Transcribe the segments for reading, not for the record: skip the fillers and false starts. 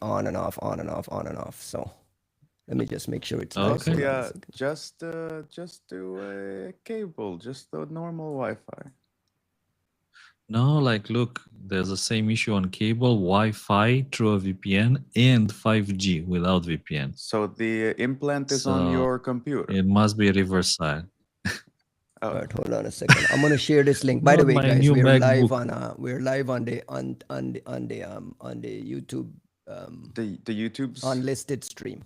on and off, on and off, on and off. So let me just make sure it's nice. Okay. Hold on a Yeah, second. just do a cable, just the normal Wi-Fi. No, like, look, there's the same issue on cable, Wi-Fi through a VPN, and 5G without VPN. So the implant is on So your computer. it must be reverse side. Oh, All right, hold on a second. I'm gonna share this link. By the Not way, my guys, new we're live MacBook. on the YouTube the YouTubes. unlisted stream.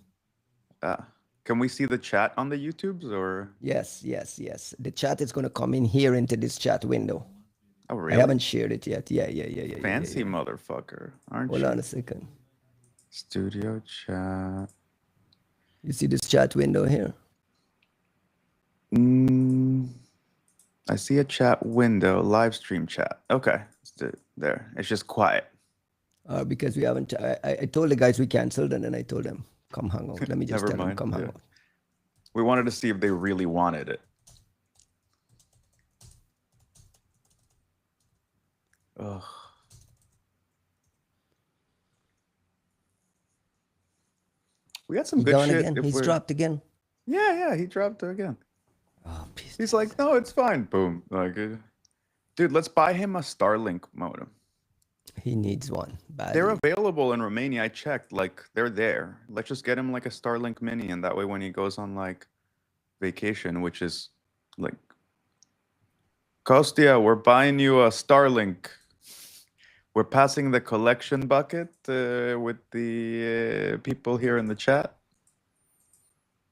Can we see the chat on the YouTubes or? Yes, yes, yes. The chat is gonna come in here into this chat window. Oh, I really? haven't shared it yet. Yeah. Fancy motherfucker, aren't Hold you? on a second. Studio chat. You see this chat window here? I see a chat window, live stream chat. Okay, there. It's just quiet. Because we haven't. I told the guys we canceled, and then I told them come hang out. Let me just Never tell them mind, come hang yeah. out. We wanted to see if they really wanted it. Ugh. We got some He's good down shit. again. If He's we're... dropped again. Yeah, he dropped again. Oh, piece. He's like, no, it's fine. Boom. Like, dude, let's buy him a Starlink modem. He needs one badly. They're available in Romania. I checked. Like, they're there. Let's just get him like a Starlink Mini, and that way, when he goes on like vacation, which is like, Kostia, we're buying you a Starlink. We're passing the collection bucket with the people here in the chat.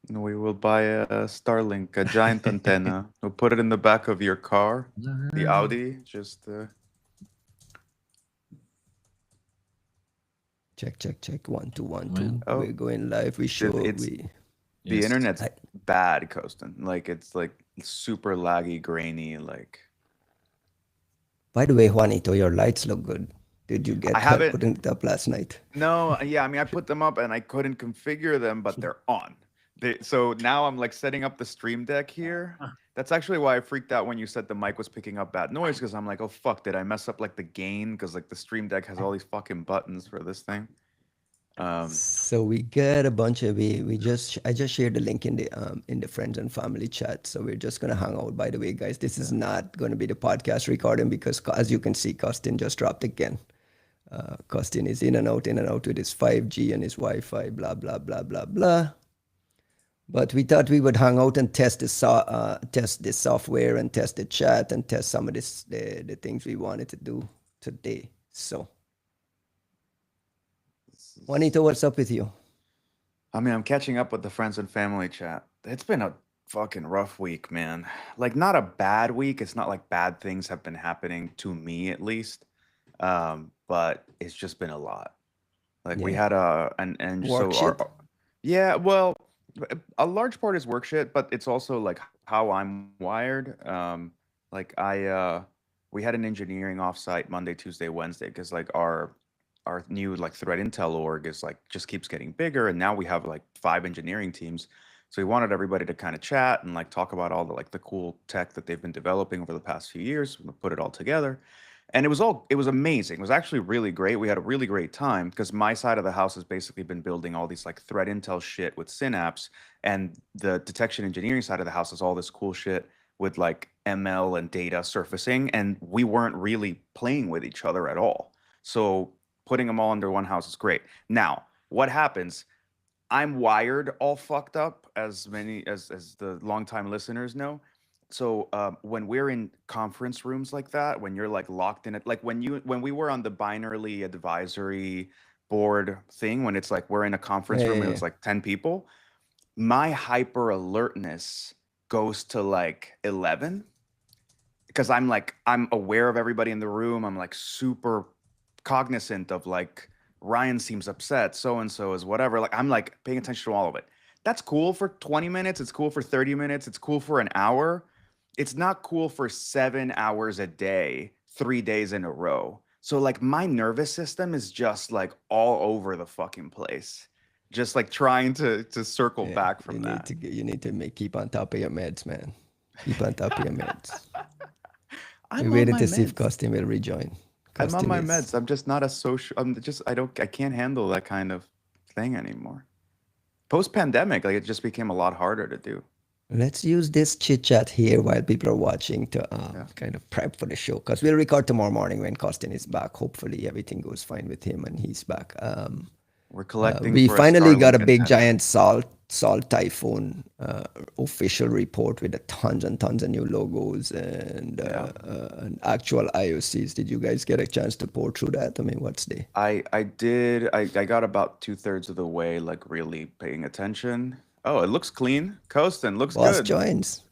We will buy a Starlink, a giant antenna. We'll put it in the back of your car, the Audi. Just check 1 2 1 2. Man. Oh. We're going live. We show the Yes. internet's bad, Costin. Like, it's like super laggy, grainy. Like, by the way, Juanito, your lights look good. Did you get I have it. putting it up last night? No, yeah, I mean, I put them up and I couldn't configure them, but they're on. So now I'm like setting up the stream deck here. That's actually why I freaked out when you said the mic was picking up bad noise, because I'm like, oh fuck, did I mess up like the gain? Because like the stream deck has all these fucking buttons for this thing. So we get a bunch of I just shared the link in the friends and family chat. So we're just gonna hang out. By the way, guys, this is not gonna be the podcast recording because, as you can see, Costin just dropped again. Costin is in and out with his 5G and his Wi-Fi, blah blah blah blah blah. But we thought we would hang out and test the software and test the chat and test some of the things we wanted to do today. So, Juanito, what's up with you? I mean, I'm catching up with the friends and family chat. It's been a fucking rough week, man. Like, not a bad week. It's not like bad things have been happening to me, at least. But it's just been a lot. Like, we had Work shit? Yeah, well, a large part is work shit, but it's also like how I'm wired. Like we had an engineering offsite Monday, Tuesday, Wednesday, because like our new like threat intel org is like just keeps getting bigger, and now we have like 5 engineering teams. So we wanted everybody to kind of chat and like talk about all the like the cool tech that they've been developing over the past few years, put it all together. And it was amazing. It was actually really great. We had a really great time because my side of the house has basically been building all these like threat intel shit with Synapse, and the detection engineering side of the house is all this cool shit with like ML and data surfacing, and we weren't really playing with each other at all. So putting them all under one house is great. Now, what happens? I'm wired all fucked up, as many as the longtime listeners know. So when we're in conference rooms like that, when you're like locked in it, like when we were on the binarily advisory board thing, when it's like we're in a conference room and it's like 10 people, my hyper alertness goes to like 11, because I'm aware of everybody in the room. I'm like super cognizant of like, Ryan seems upset, so and so is whatever. Like, I'm like paying attention to all of it. That's cool for 20 minutes. It's cool for 30 minutes. It's cool for an hour. It's not cool for 7 hours a day, 3 days in a row. So like my nervous system is just like all over the fucking place, just like trying to circle back from that. You need to keep on top of your meds, man. Keep on top of your meds. I'm We on waited my to see if meds. Costin will rejoin. I'm on my Costin is- meds. I'm just not a social. I can't handle that kind of thing anymore. Post pandemic, like it just became a lot harder to do. Let's use this chit chat here while people are watching to kind of prep for the show, because we'll record tomorrow morning when Costin is back. Hopefully everything goes fine with him and he's back. We're collecting. We for finally got a Starlink big antenna. giant Salt Typhoon official report with tons and tons of new logos and actual IOCs. Did you guys get a chance to pour through that? I mean, what's the... I did. I got about 2/3 of the way, like really paying attention. Oh, it looks clean. Costin looks Boss good. joins.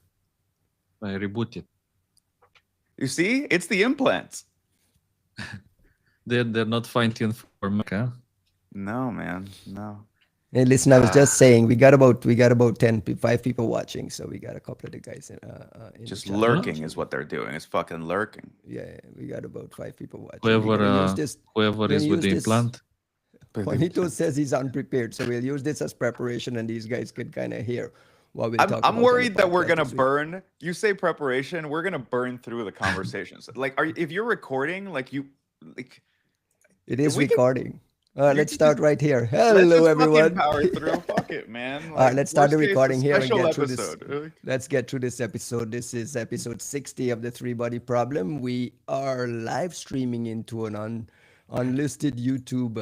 I rebooted. You see, it's the implants. They're not fine-tuned for Mac, huh? No, man, no. Hey, listen, I was just saying we got about 5 people watching, so we got a couple of the guys in Just the chat. lurking is what they're doing. It's fucking lurking. Yeah, we got about 5 people watching. Whoever We're is gonna with the use this- implant. Juanito says he's unprepared, so we'll use this as preparation, and these guys could kind of hear what we'll talk about. I'm on the worried that we're podcast gonna this week. burn. You say preparation, we're gonna burn through the conversations. Like, if you're recording, like It is we can- recording. you Let's can start just- right here. let's Hello, just everyone. fucking power through. Fuck it, man. All right, let's start the worst case, recording a here and special get through this. episode. Let's get through this episode. This is episode 60 of the Three Body Problem. We are live streaming into an unlisted YouTube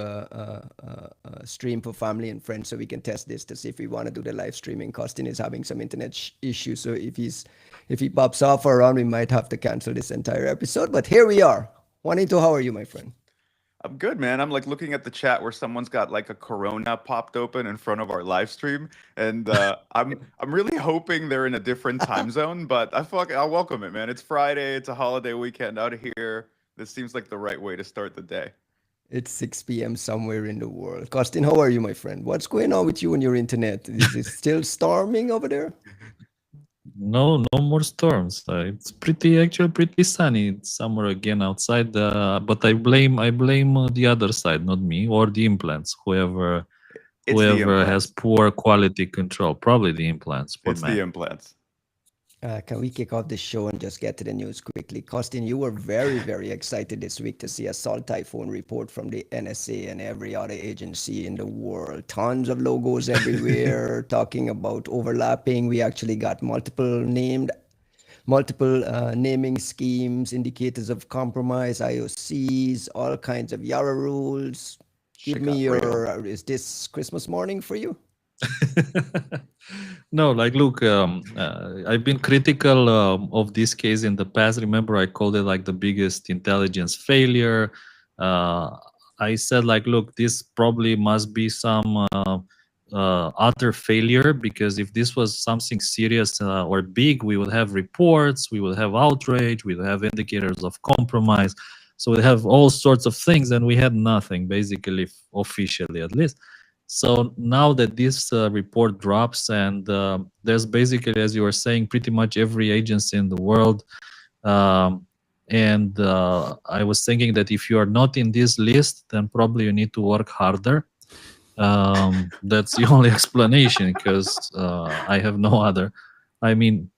stream for family and friends, so we can test this to see if we want to do the live streaming. Costin is having some internet issues, so if he pops off or on, we might have to cancel this entire episode. But here we are. Juanito, how are you, my friend? I'm good, man. I'm like looking at the chat where someone's got like a Corona popped open in front of our live stream, and I'm really hoping they're in a different time zone. But I'll welcome it, man. It's Friday. It's a holiday weekend out here. This seems like the right way to start the day. It's 6 p.m. somewhere in the world. Costin, how are you, my friend? What's going on with you and your internet? Is it still storming over there? No more storms. It's actually pretty sunny. It's summer again outside. But I blame the other side, not me, or the implants. Whoever has poor quality control, probably the implants. It's the implants. Can we kick off the show and just get to the news quickly? Costin, you were very, very excited this week to see a Salt Typhoon report from the NSA and every other agency in the world. Tons of logos everywhere talking about overlapping. We actually got multiple naming schemes, indicators of compromise, IOCs, all kinds of YARA rules. Give me your, is this Christmas morning for you? No, like, look, I've been critical of this case in the past. Remember, I called it like the biggest intelligence failure. I said, like, look, this probably must be some utter failure, because if this was something serious or big, we would have reports, we would have outrage, we would have indicators of compromise. So we have all sorts of things, and we had nothing, basically, officially at least. So now that this report drops, and there's basically, as you were saying, pretty much every agency in the world. And I was thinking that if you are not in this list, then probably you need to work harder. That's the only explanation, because I have no other. I mean,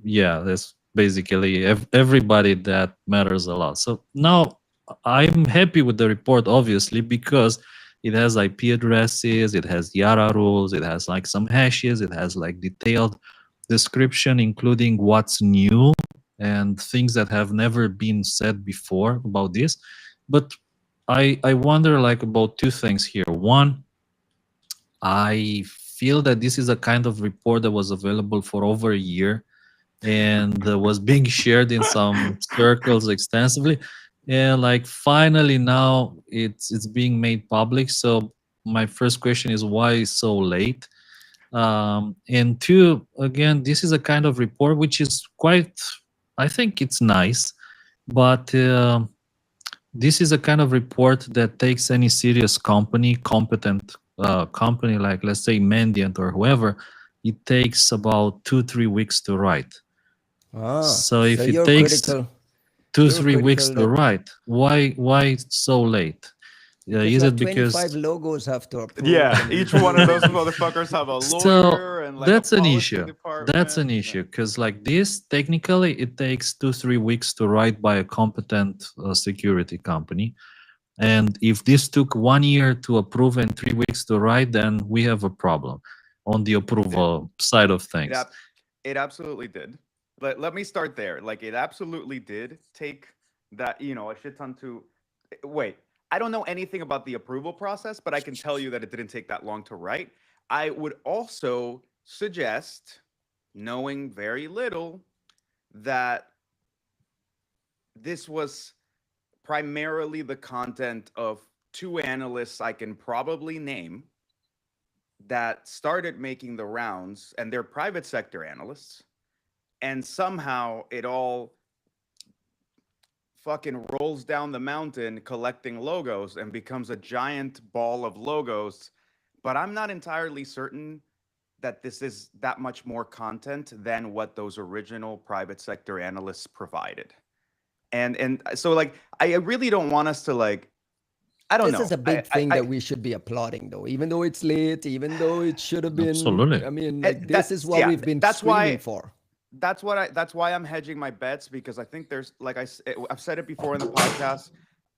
yeah, that's basically everybody that matters a lot. So now I'm happy with the report, obviously, because it has IP addresses, it has YARA rules, it has like some hashes, it has like detailed description, including what's new and things that have never been said before about this. But I wonder like about two things here. One, I feel that this is a kind of report that was available for over a year and was being shared in some circles extensively. And like finally now it's being made public. So my first question is, why so late? And two, again, this is a kind of report which is quite, I think it's nice, but this is a kind of report that takes any serious company, competent company, like let's say Mandiant or whoever, it takes about 2-3 weeks to write. So if it takes 2-3 weeks to write, why so late? Because Is it like 25 because logos have to approve. Yeah, and each one of those review. motherfuckers have a so lawyer and like a that's an policy issue. department. That's an issue because like this, technically, it takes 2-3 weeks to write by a competent security company. And if this took 1 year to approve and 3 weeks to write, then we have a problem on the approval side of It, things. it absolutely did. Let me start there. Like it absolutely did take that, you know, a shit ton to wait. I don't know anything about the approval process, but I can tell you that it didn't take that long to write. I would also suggest, knowing very little, that this was primarily the content of two analysts I can probably name that started making the rounds, and they're private sector analysts, and somehow it all fucking rolls down the mountain collecting logos and becomes a giant ball of logos. But I'm not entirely certain that this is that much more content than what those original private sector analysts provided. And so like I really don't want us to like, I don't know. This is a big thing that we should be applauding, though. Even though it's late, even though it should have been. Absolutely. I mean, like this is what we've been screaming for. That's why I'm hedging my bets, because I think there's, like I've said it before in the podcast.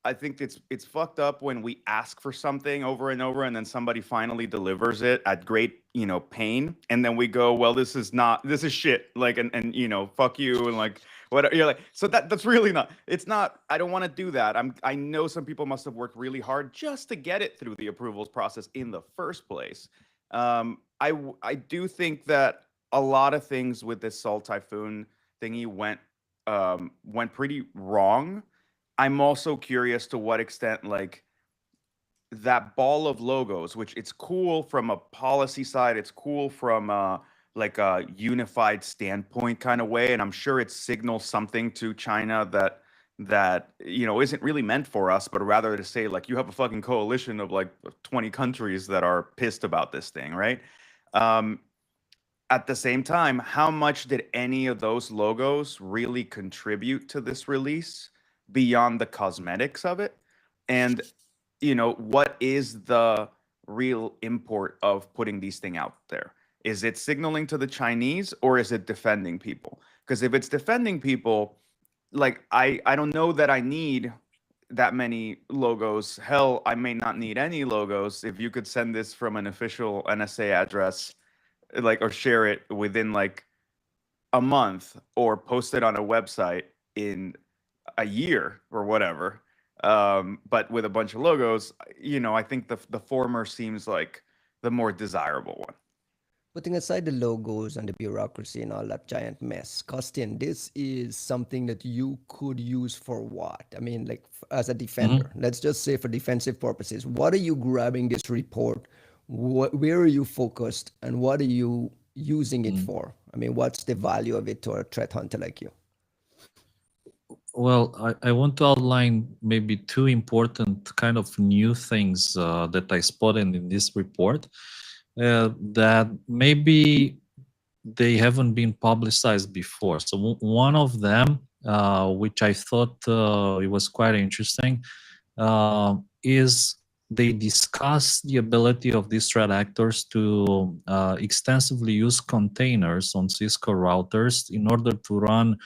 I think it's fucked up when we ask for something over and over, and then somebody finally delivers it at great, you know, pain, and then we go, well, this is shit, like, and you know, fuck you, and like whatever. You're like, so that's really not. It's not. I don't want to do that. I know some people must have worked really hard just to get it through the approvals process in the first place. I do think that a lot of things with this Salt Typhoon thingy went pretty wrong. I'm also curious to what extent, like, that ball of logos, which it's cool from a policy side, it's cool from like a unified standpoint kind of way, and I'm sure it signals something to China that you know isn't really meant for us, but rather to say like you have a fucking coalition of like 20 countries that are pissed about this thing, right? At the same time, how much did any of those logos really contribute to this release beyond the cosmetics of it? And, you know, what is the real import of putting these things out there? Is it signaling to the Chinese, or is it defending people? Because if it's defending people, like, I don't know that I need that many logos. Hell, I may not need any logos. If you could send this from an official NSA address, like, or share it within like a month, or post it on a website in a year or whatever, but with a bunch of logos, you know, I think the former seems like the more desirable one. Putting aside the logos and the bureaucracy and all that giant mess, Costin, this is something that you could use for what? I mean, like as a defender, let's just say for defensive purposes, what are you grabbing this report? Where are you focused, and what are you using it for? I mean, what's the value of it to a threat hunter like you? Well, I want to outline maybe two important kind of new things that I spotted in this report that maybe they haven't been publicized before. So one of them, which I thought it was quite interesting, is they discuss the ability of these threat actors to extensively use containers on Cisco routers in order to run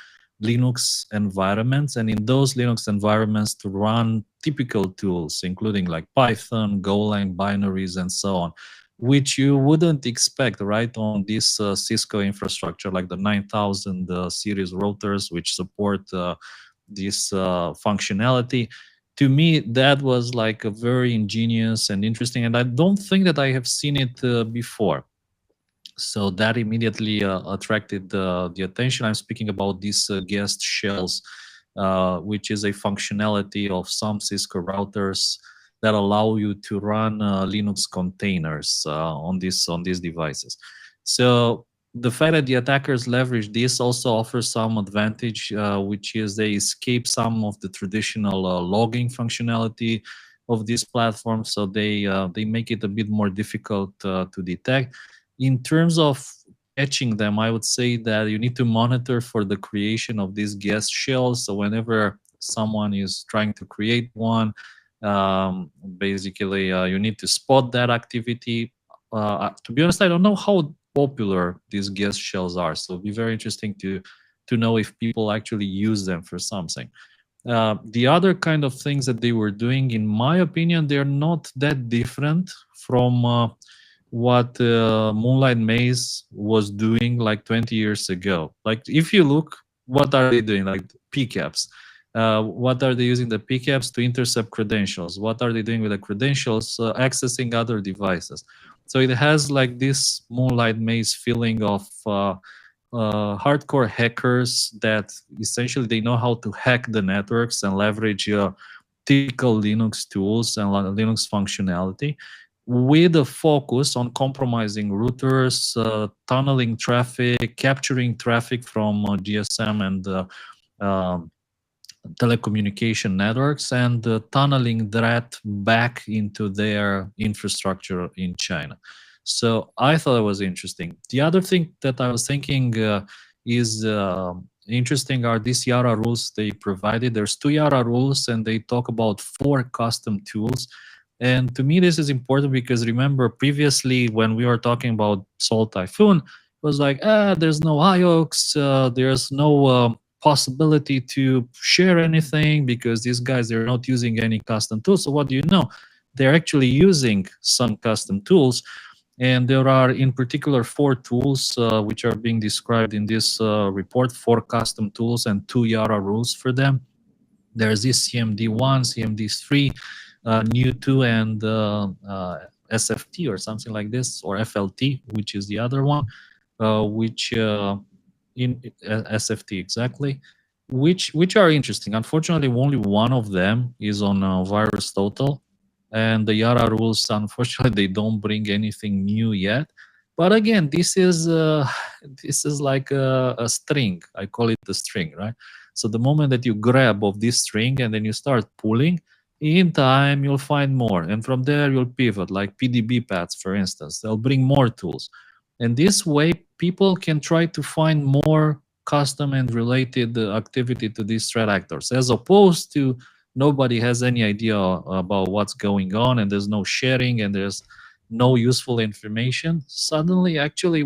Linux environments, and in those Linux environments to run typical tools, including like Python, Golang binaries, and so on, which you wouldn't expect, right, on this Cisco infrastructure, like the 9000 series routers, which support this functionality. To me, that was like a very ingenious and interesting, and I don't think that I have seen it before. So that immediately attracted the attention. I'm speaking about these guest shells, which is a functionality of some Cisco routers that allow you to run Linux containers on these devices. So the fact that the attackers leverage this also offers some advantage, which is they escape some of the traditional logging functionality of this platform. So they make it a bit more difficult to detect. In terms of catching them, I would say that you need to monitor for the creation of these guest shells. So whenever someone is trying to create one, Basically, you need to spot that activity. To be honest, I don't know how popular these guest shells are, so it'll be very interesting to know if people actually use them for something. The other kind of things that they were doing, in my opinion, they're not that different from what Moonlight Maze was doing like 20 years ago. Like, if you look, what are they doing? Like PCAPs. What are they using the PCAPs to intercept credentials? What are they doing with the credentials? Accessing other devices. So it has like this Moonlight Maze feeling of hardcore hackers that essentially they know how to hack the networks and leverage typical Linux tools and Linux functionality with a focus on compromising routers, tunneling traffic, capturing traffic from GSM and um, telecommunication networks, and tunneling that back into their infrastructure in China. So I thought it was interesting. The other thing that I was thinking is interesting are these YARA rules they provided. There's 2 YARA rules, and they talk about 4 custom tools. And to me, this is important because remember previously when we were talking about Salt Typhoon, it was like, there's no IOCs, there's no possibility to share anything because these guys, they're not using any custom tools. So what do you know? They're actually using some custom tools. And there are in particular 4 tools which are being described in this report, 4 custom tools and 2 YARA rules for them. There's this CMD1, CMD3, new2, and SFT or something like this, or FLT, which is the other one, which in SFT exactly, which are interesting. Unfortunately, only one of them is on Virus Total, and the YARA rules, unfortunately, they don't bring anything new yet. But again, this is like a string. I call it a string, right? So the moment that you grab of this string and then you start pulling, in time you'll find more, and from there you'll pivot, like PDB paths, for instance. They'll bring more tools, and this way people can try to find more custom and related activity to these threat actors, as opposed to nobody has any idea about what's going on, and there's no sharing, and there's no useful information. Suddenly, actually,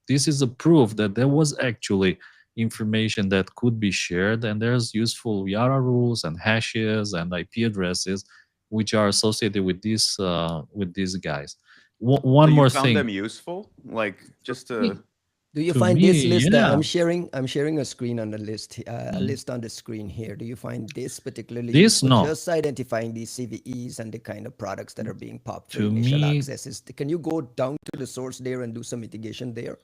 this is a proof that there was actually information that could be shared, and there's useful YARA rules and hashes and IP addresses which are associated with these guys. One So you more found thing. them useful, like just to Do you To find me, this list that yeah. I'm sharing a screen on the list, a list on the screen here. Do you find this particularly This, useful? no. Just identifying these CVEs and the kind of products that are being popped for To initial me, accesses. Can you go down to the source there and do some mitigation there?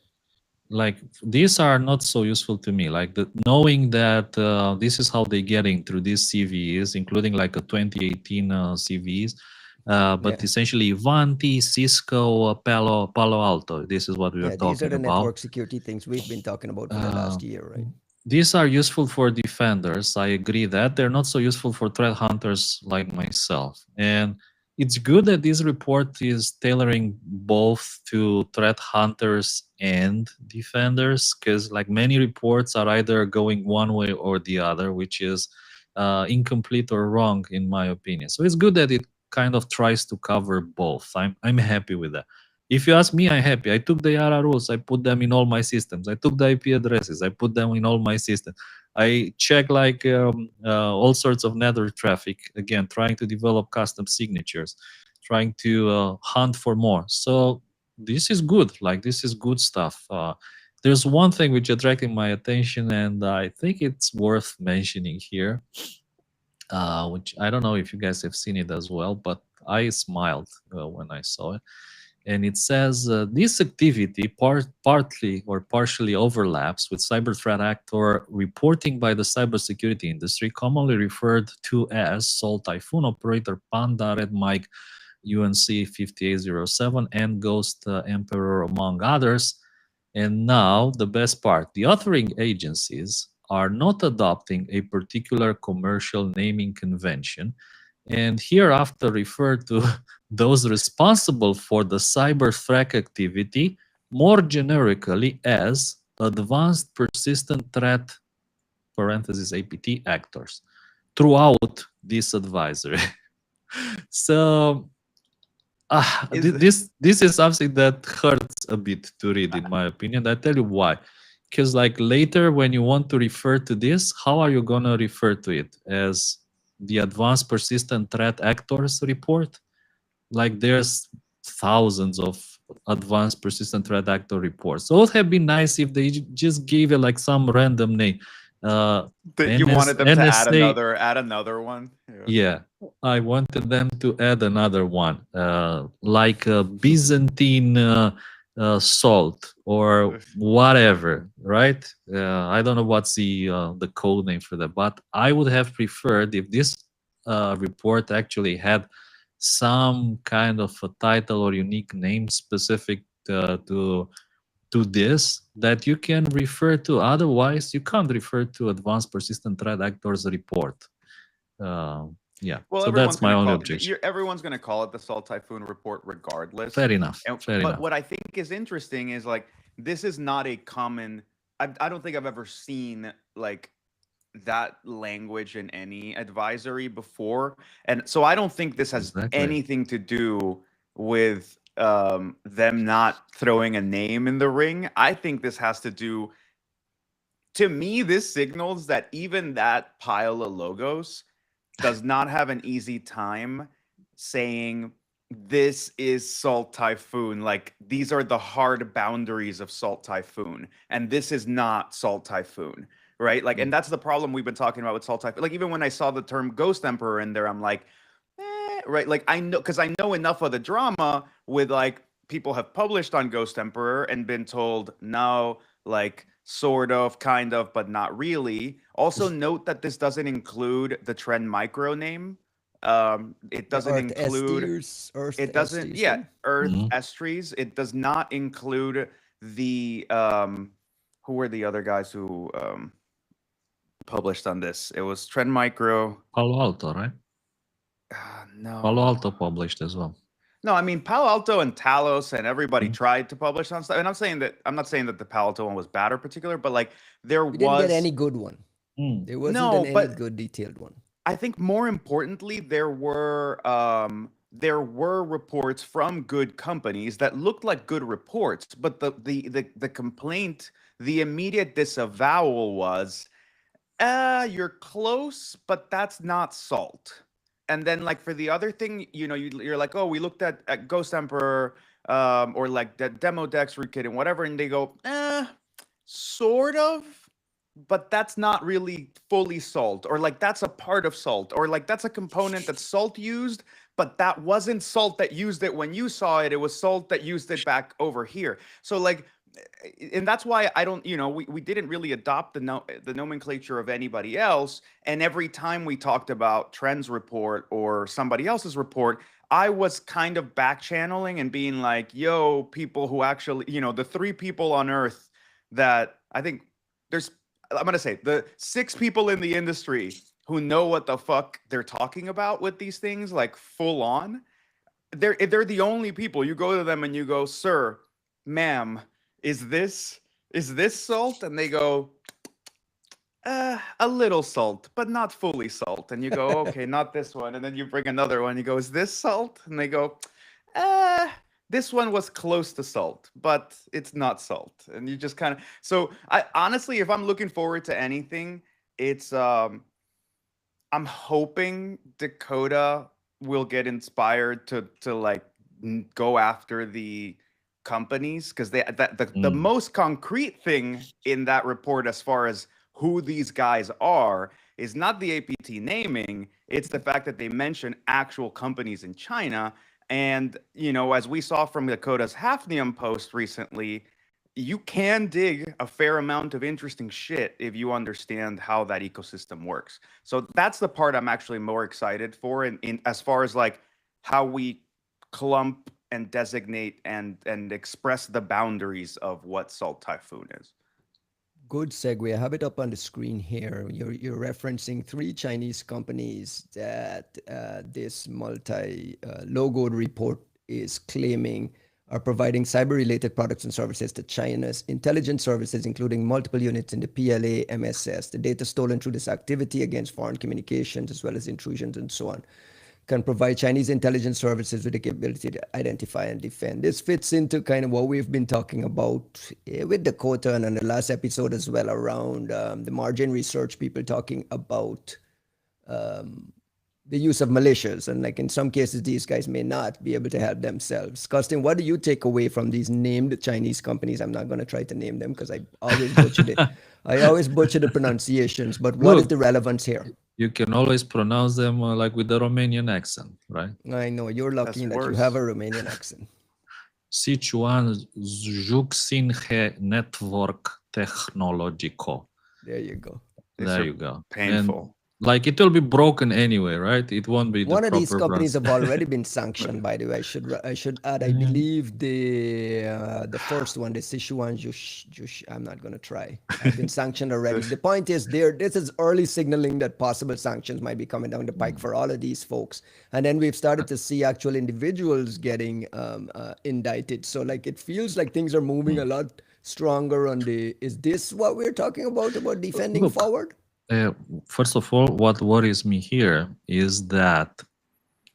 like, these are not so useful to me. Like, knowing that this is how they getting through these CVEs, including like a 2018 CVEs, but Yeah. essentially Ivanti, Cisco, Palo Alto. This is what we were Yeah, these are talking the about. network security things we've been talking about for the last year, right? These are useful for defenders. I agree that they're not so useful for threat hunters like myself. And it's good that this report is tailoring both to threat hunters and defenders, because like many reports are either going one way or the other, which is incomplete or wrong in my opinion. So it's good that it kind of tries to cover both. I'm happy with that. If you ask me, I'm happy. I took the YARA rules, I put them in all my systems. I took the IP addresses, I put them in all my systems. I check like all sorts of network traffic, again, trying to develop custom signatures, trying to hunt for more. So this is good, like this is good stuff. There's one thing which attracted my attention, and I think it's worth mentioning here, which I don't know if you guys have seen it as well, but I smiled when I saw it. And it says this activity partly or partially overlaps with cyber threat actor reporting by the cybersecurity industry, commonly referred to as Salt Typhoon, Operator Panda, Red Mike, UNC 5807, and Ghost Emperor, among others. And now the best part, the authoring agencies are not adopting a particular commercial naming convention, and hereafter refer to those responsible for the cyber threat activity more generically as advanced persistent threat (APT) actors throughout this advisory. So this is something that hurts a bit to read, in my opinion. I tell you why. Because like later when you want to refer to this, how are you gonna refer to it? As the Advanced Persistent Threat Actors report? Like there's thousands of advanced persistent threat actor reports. So it would have been nice if they just gave it like some random name. You wanted them to add NSA, another one. yeah, I wanted them to add another one, like a Byzantine salt or whatever, right? I don't know what's the code name for that, but I would have preferred if this report actually had some kind of a title or unique name specific to this that you can refer to. Otherwise, you can't refer to Advanced Persistent Threat Actors report. Yeah, well, so that's my only objection. Everyone's going to call it the Salt Typhoon report regardless. Fair enough. But what I think is interesting is like this is not a common. I don't think I've ever seen like that language in any advisory before, and so I don't think this has anything to do with them not throwing a name in the ring. I think this has to do. To me, this signals that even that pile of logos does not have an easy time saying this is Salt Typhoon. Like these are the hard boundaries of Salt Typhoon, and this is not Salt Typhoon, right? Like, and that's the problem we've been talking about with Salt Typhoon. Like even when I saw the term Ghost Emperor in there, I'm like, right? Like I know, because I know enough of the drama with like people have published on Ghost Emperor and been told no, like sort of, kind of, but not really. Also note that this doesn't include the Trend Micro name. It doesn't include Earth Estries. It does not include the who were the other guys who published on this? It was Trend Micro. Palo Alto, right? No. Palo Alto published as well. No, I mean Palo Alto and Talos and everybody tried to publish on stuff. And I'm not saying that the Palo Alto one was bad or particular, but like we didn't get any good one. There wasn't any good detailed one. I think more importantly, there were reports from good companies that looked like good reports, but the complaint, the immediate disavowal was, you're close, but that's not Salt. And then like for the other thing, you know, you're like, oh, we looked at Ghost Emperor or like that demo decks rootkit and whatever, and they go, sort of, but that's not really fully Salt, or like that's a part of Salt, or like that's a component that Salt used, but that wasn't Salt that used it when you saw it. It was Salt that used it back over here. So like, and that's why I don't, you know, we didn't really adopt the nomenclature of anybody else. And every time we talked about Trend's report or somebody else's report, I was kind of back channeling and being like, yo, people who actually, you know, the 3 people on Earth that I think I'm going to say the 6 people in the industry who know what the fuck they're talking about with these things, like full on. They're the only people. You go to them and you go, sir, ma'am, is this Salt? And they go, a little Salt, but not fully Salt. And you go, okay, not this one. And then you bring another one. You go, is this Salt? And they go, this one was close to Salt, but it's not Salt. And you just kind of, so I honestly, if I'm looking forward to anything, it's I'm hoping Dakota will get inspired to like go after the companies, because the most concrete thing in that report as far as who these guys are is not the APT naming, it's the fact that they mention actual companies in China. And, you know, as we saw from Dakota's Hafnium post recently, you can dig a fair amount of interesting shit if you understand how that ecosystem works. So that's the part I'm actually more excited for in as far as like how we clump and designate and express the boundaries of what Salt Typhoon is. Good segue. I have it up on the screen here. You're referencing 3 Chinese companies that this multi-logoed report is claiming are providing cyber-related products and services to China's intelligence services, including multiple units in the PLA, MSS, the data stolen through this activity against foreign communications, as well as intrusions and so on. can provide Chinese intelligence services with the capability to identify and defend. This fits into kind of what we've been talking about with Dakota and on the last episode as well around the margin research, people talking about the use of militias. And like in some cases, these guys may not be able to help themselves. Costin, what do you take away from these named Chinese companies? I'm not going to try to name them because I always butcher it. I always butcher the pronunciations, but what is the relevance here? You can always pronounce them like with the Romanian accent, right? I know, you're lucky that you have a Romanian accent. Sichuan Juxinhe Network Technologico. There you go. There you go. Painful. And like it will be broken anyway, right? It won't be. One of these companies have already been sanctioned, by the way. I should add. I believe the first one, the Sichuan Jush. I'm not going to try. I've been sanctioned already. The point is, this is early signaling that possible sanctions might be coming down the pike for all of these folks. And then we've started to see actual individuals getting indicted. So like it feels like things are moving a lot stronger on the. Is this what we're talking about defending forward? First of all, what worries me here is that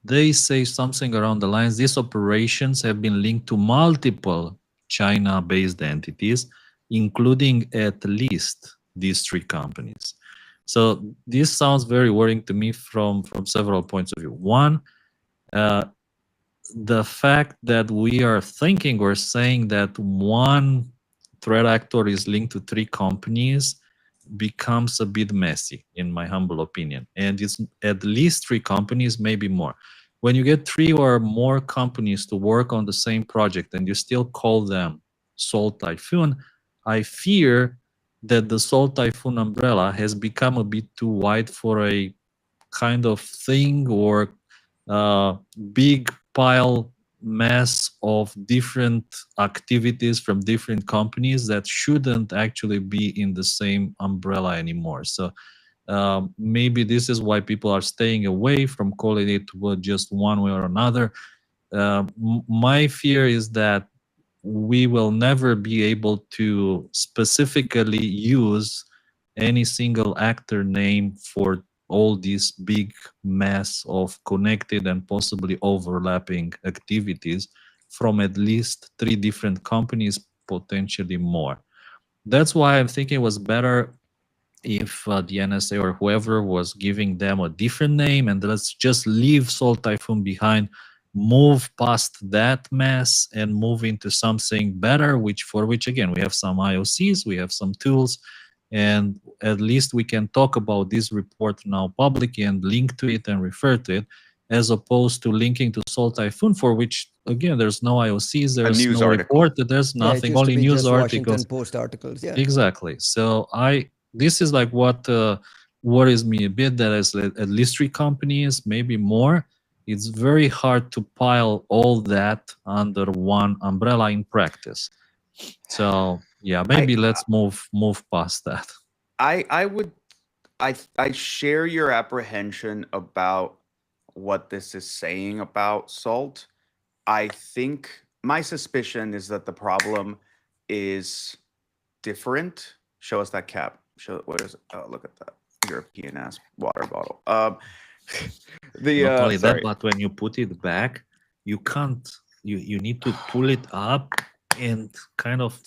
they say something around the lines, these operations have been linked to multiple China-based entities, including at least these 3 companies. So this sounds very worrying to me from several points of view. One, the fact that we are thinking or saying that one threat actor is linked to 3 companies becomes a bit messy, in my humble opinion. And it's at least 3 companies, maybe more. When you get 3 or more companies to work on the same project and you still call them Salt Typhoon, I fear that the Salt Typhoon umbrella has become a bit too wide for a kind of thing or big pile mass of different activities from different companies that shouldn't actually be in the same umbrella anymore. So maybe this is why people are staying away from calling it just one way or another. My fear is that we will never be able to specifically use any single actor name for all these big mass of connected and possibly overlapping activities from at least 3 different companies, potentially more. That's why I'm thinking it was better if the NSA or whoever was giving them a different name, and let's just leave Salt Typhoon behind, move past that mess and move into something better, for which again, we have some IOCs, we have some tools, and at least we can talk about this report now publicly and link to it and refer to it, as opposed to linking to Salt Typhoon, for which, again, there's no IOCs, there's no report, there's nothing, only news articles. Washington Post articles, yeah. Exactly. So this is like what worries me a bit, that is at least 3 companies, maybe more. It's very hard to pile all that under one umbrella in practice. So yeah, maybe let's move past that. I share your apprehension about what this is saying about Salt. I think my suspicion is that the problem is different. Show us that cap. What is it? Oh, look at that European ass water bottle. Not only that, but when you put it back, you can't. You need to pull it up and kind of.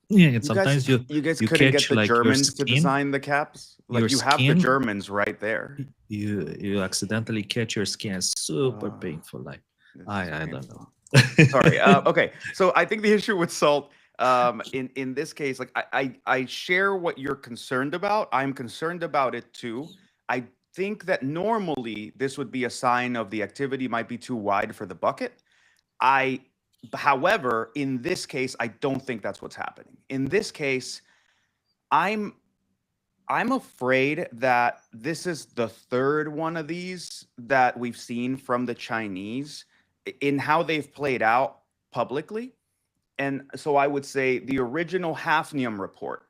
Yeah, and sometimes you guys you couldn't catch get the like Germans to design the caps. Like you have the Germans right there. You accidentally catch your skin. Super painful. Like I don't know. Sorry. Okay. So I think the issue with Salt, in this case, like I share what you're concerned about. I'm concerned about it too. I think that normally this would be a sign of the activity might be too wide for the bucket. However, in this case, I don't think that's what's happening. In this case, I'm afraid that this is the 3rd one of these that we've seen from the Chinese in how they've played out publicly. And so I would say the original Hafnium report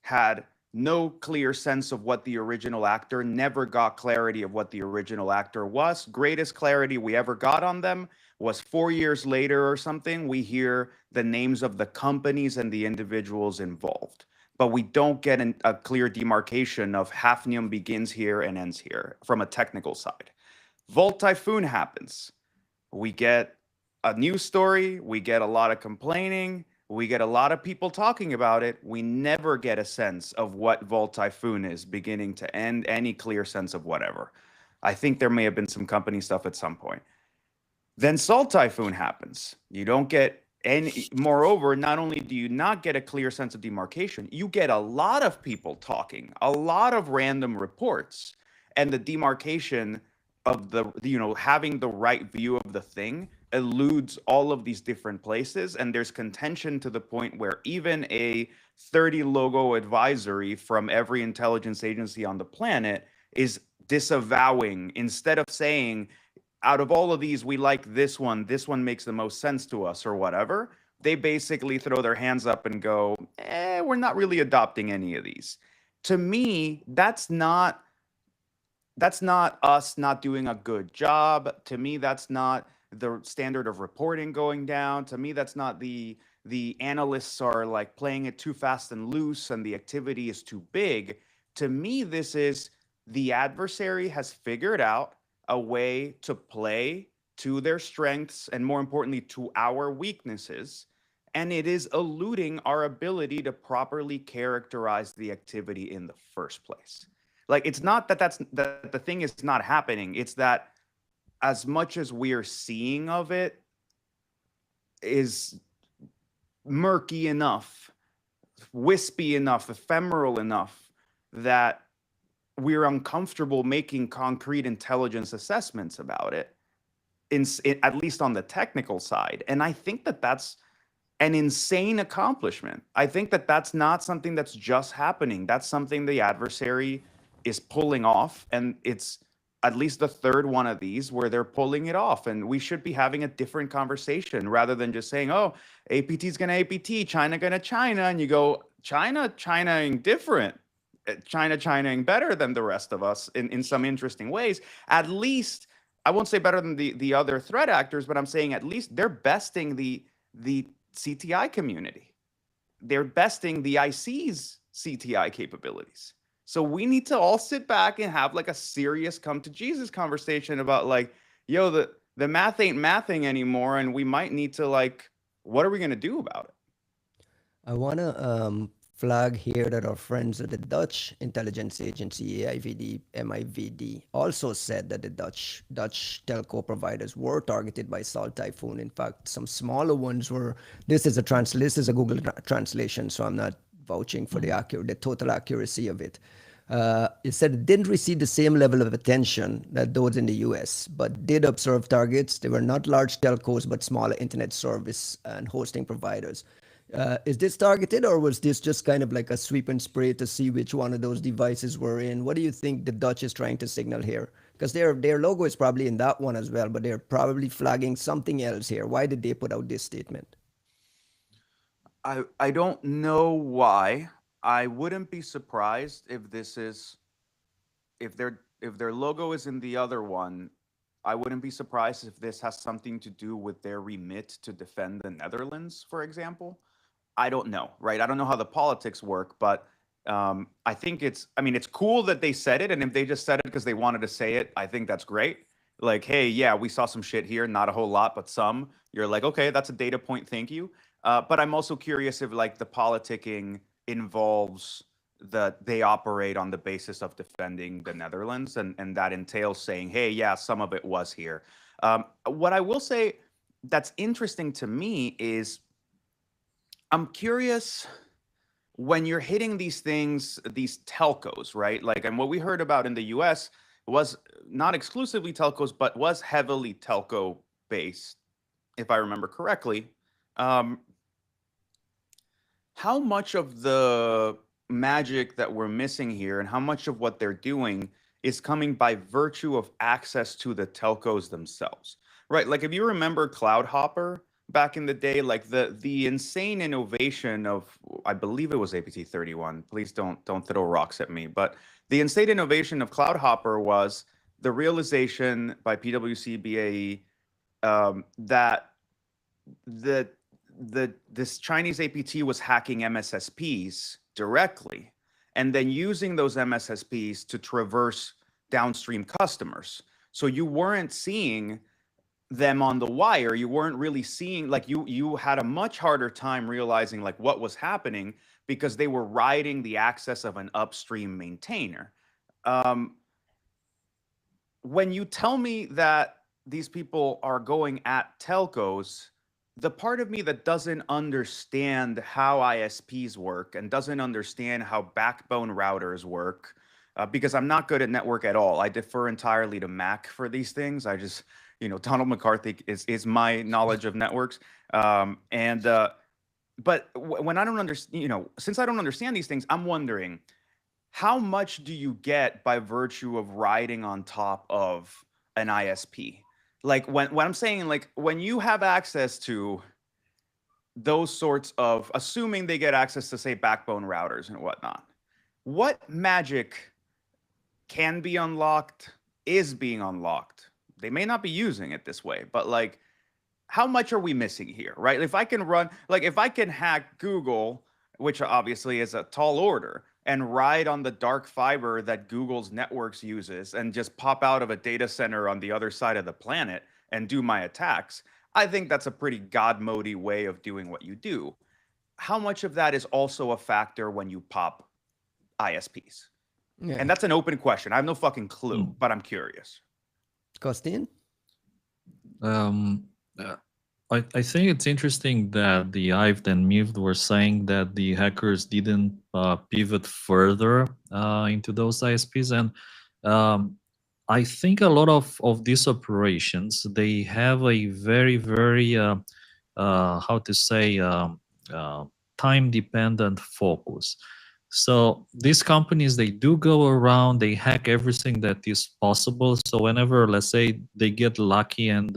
had no clear sense of what the original actor, never got clarity of what the original actor was. Greatest clarity we ever got on them was 4 years later or something. We hear the names of the companies and the individuals involved, but we don't get a clear demarcation of Hafnium begins here and ends here from a technical side. Vault Typhoon happens. We get a news story. We get a lot of complaining. We get a lot of people talking about it. We never get a sense of what Vault Typhoon is, beginning to end, any clear sense of whatever. I think there may have been some company stuff at some point. Then Salt Typhoon happens. You don't get any, moreover, not only do you not get a clear sense of demarcation, you get a lot of people talking, a lot of random reports, and the demarcation of the, having the right view of the thing eludes all of these different places. And there's contention to the point where even a 30 logo advisory from every intelligence agency on the planet is disavowing, instead of saying, out of all of these, we like this one makes the most sense to us, or whatever. They basically throw their hands up and go, we're not really adopting any of these. To me, that's not us not doing a good job. To me, that's not the standard of reporting going down. To me, that's not the analysts are like playing it too fast and loose and the activity is too big. To me, this is the adversary has figured out a way to play to their strengths and, more importantly, to our weaknesses. And it is eluding our ability to properly characterize the activity in the first place. Like, it's not that that the thing is not happening. It's that as much as we are seeing of it is murky enough, wispy enough, ephemeral enough that we're uncomfortable making concrete intelligence assessments about it, at least on the technical side. And I think that that's an insane accomplishment. I think that that's not something that's just happening. That's something the adversary is pulling off. And it's at least the third one of these where they're pulling it off. And we should be having a different conversation rather than just saying, oh, APT's going to APT, China going to China. And you go, China-ing different. China-ing better than the rest of us in some interesting ways. At least, I won't say better than the other threat actors, but I'm saying at least they're besting the CTI community. They're besting the IC's CTI capabilities. So we need to all sit back and have like a serious come to Jesus conversation about like, yo, the math ain't mathing anymore, and we might need to like, what are we going to do about it? I want to flag here that our friends at the Dutch intelligence agency, AIVD, MIVD, also said that the Dutch telco providers were targeted by Salt Typhoon. In fact, some smaller ones were. This is a Google translation, so I'm not vouching for the total accuracy of it. It said it didn't receive the same level of attention that those in the US, but did observe targets. They were not large telcos, but smaller internet service and hosting providers. Is this targeted, or was this just kind of like a sweep and spray to see which one of those devices were in? What do you think the Dutch is trying to signal here? Because their logo is probably in that one as well, but they're probably flagging something else here. Why did they put out this statement? I don't know why. I wouldn't be surprised if if their logo is in the other one. I wouldn't be surprised if this has something to do with their remit to defend the Netherlands, for example. I don't know, right? I don't know how the politics work, but I think it's cool that they said it. And if they just said it because they wanted to say it, I think that's great. Like, hey, yeah, we saw some shit here, not a whole lot, but some. You're like, okay, that's a data point, thank you. But I'm also curious if like the politicking involves that they operate on the basis of defending the Netherlands, and that entails saying, hey, yeah, some of it was here. What I will say that's interesting to me is I'm curious when you're hitting these things, these telcos, right? Like, and what we heard about in the US was not exclusively telcos, but was heavily telco based, if I remember correctly. How much of the magic that we're missing here and how much of what they're doing is coming by virtue of access to the telcos themselves, right? Like, if you remember Cloud Hopper back in the day, like the insane innovation of, I believe it was APT 31. Please don't throw rocks at me. But the insane innovation of Cloud Hopper was the realization by PwC BAE that this Chinese APT was hacking MSSPs directly, and then using those MSSPs to traverse downstream customers. So you weren't seeing them on the wire. You weren't really seeing, like, you had a much harder time realizing like what was happening because they were riding the access of an upstream maintainer. When you tell me that these people are going at telcos, the part of me that doesn't understand how ISPs work and doesn't understand how backbone routers work, because I'm not good at network at all. I defer entirely to Mac for these things. I just, Donald McCarthy is my knowledge of networks. But when I don't understand, since I don't understand these things, I'm wondering, how much do you get by virtue of riding on top of an ISP? Like when I'm saying, like, when you have access to those sorts of, assuming they get access to, say, backbone routers and whatnot, what magic can be unlocked, is being unlocked? They may not be using it this way, but like, how much are we missing here, right? If I can hack Google, which obviously is a tall order, and ride on the dark fiber that Google's networks uses and just pop out of a data center on the other side of the planet and do my attacks, I think that's a pretty God mode-y way of doing what you do. How much of that is also a factor when you pop ISPs? Yeah. And that's an open question. I have no fucking clue, but I'm curious. Costin? I think it's interesting that the IVE and MIVD were saying that the hackers didn't pivot further into those ISPs. And I think a lot of these operations, they have a very, very, how to say, time-dependent focus. So these companies, they do go around, they hack everything that is possible. So whenever, let's say, they get lucky and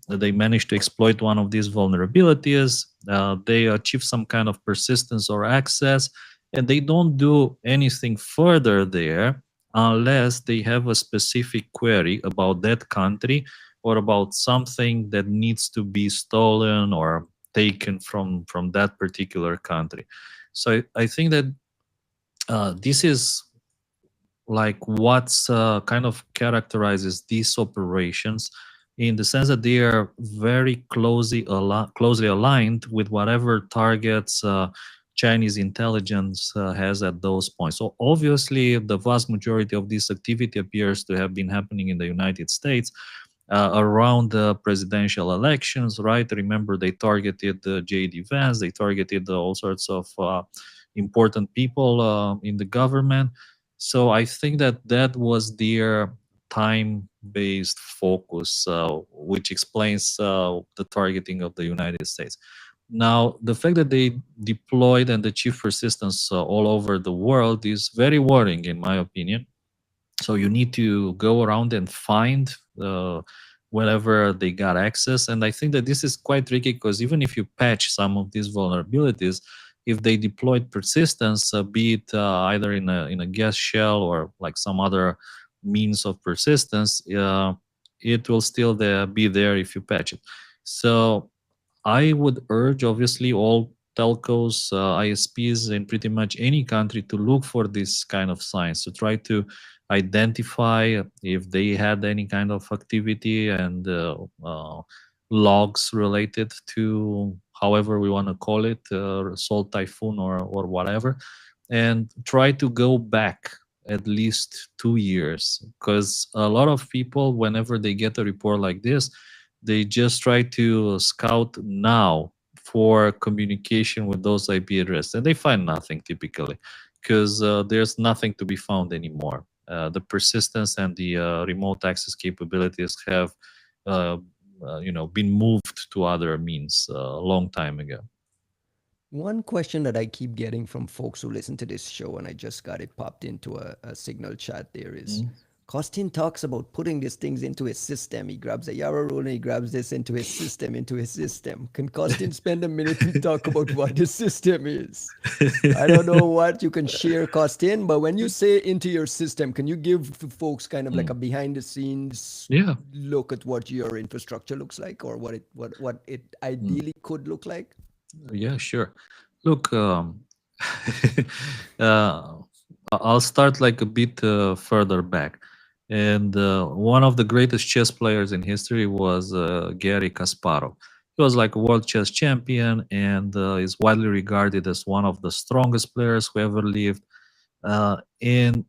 they manage to exploit one of these vulnerabilities, they achieve some kind of persistence or access, and they don't do anything further there unless they have a specific query about that country or about something that needs to be stolen or taken from that particular country. So I think that this is like what's kind of characterizes these operations, in the sense that they are very closely aligned with whatever targets Chinese intelligence has at those points. So obviously, the vast majority of this activity appears to have been happening in the United States around the presidential elections, right? Remember, they targeted J.D. Vance, they targeted all sorts of important people in the government. So I think that was their time-based focus, which explains the targeting of the United States. Now, the fact that they deployed and achieved persistence all over the world is very worrying, in my opinion. So you need to go around and find wherever they got access. And I think that this is quite tricky, because even if you patch some of these vulnerabilities, if they deployed persistence, be it either in a guest shell or like some other means of persistence, it will still be there if you patch it. So I would urge, obviously, all telcos, ISPs in pretty much any country to look for this kind of signs, to try to identify if they had any kind of activity and logs related to, however we want to call it, Salt Typhoon or whatever, and try to go back at least 2 years, because a lot of people, whenever they get a report like this, they just try to scout now for communication with those IP addresses, and they find nothing typically, because there's nothing to be found anymore. The persistence and the remote access capabilities have been moved to other means a long time ago. One question that I keep getting from folks who listen to this show, and I just got it popped into a signal chat there, is Costin talks about putting these things into his system. He grabs a YARA rule and he grabs this into his system. Can Costin spend a minute and talk about what the system is? I don't know what you can share, Costin, but when you say into your system, can you give folks kind of like a behind the scenes look at what your infrastructure looks like, or what it ideally could look like? Yeah, sure. Look, I'll start like a bit further back. And one of the greatest chess players in history was Garry Kasparov. He was like a world chess champion and is widely regarded as one of the strongest players who ever lived. And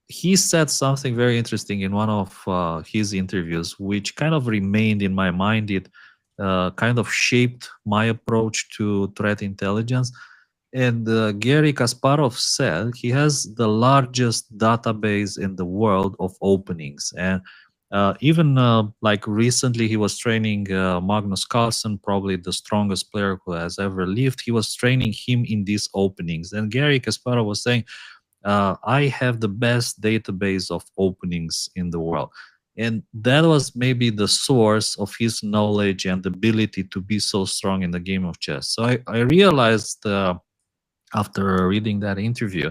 he said something very interesting in one of his interviews, which kind of remained in my mind. It kind of shaped my approach to threat intelligence. And Garry Kasparov said he has the largest database in the world of openings. And even like recently, he was training Magnus Carlsen, probably the strongest player who has ever lived. He was training him in these openings. And Garry Kasparov was saying, I have the best database of openings in the world. And that was maybe the source of his knowledge and ability to be so strong in the game of chess. So I realized after reading that interview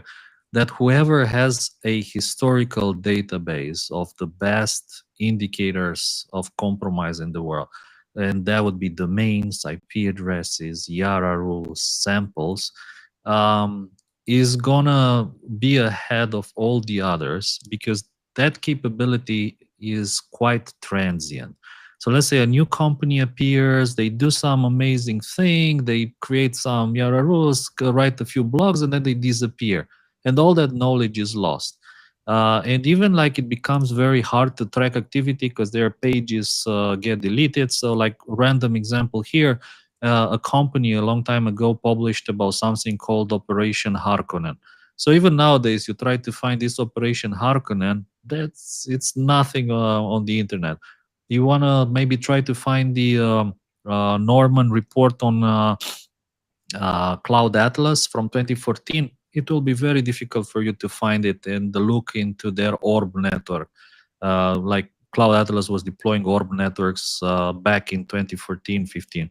that whoever has a historical database of the best indicators of compromise in the world, and that would be domains, IP addresses, YARA rules, samples, is gonna be ahead of all the others because that capability is quite transient. So let's say a new company appears, they do some amazing thing, they create some YARA rules, write a few blogs, and then they disappear. And all that knowledge is lost. And even like it becomes very hard to track activity because their pages get deleted. So like random example here, a company a long time ago published about something called Operation Harkonnen. So even nowadays, you try to find this Operation Harkonnen, it's nothing on the internet. You want to maybe try to find the Norman report on Cloud Atlas from 2014. It will be very difficult for you to find it and look into their orb network. Like Cloud Atlas was deploying orb networks back in 2014-15.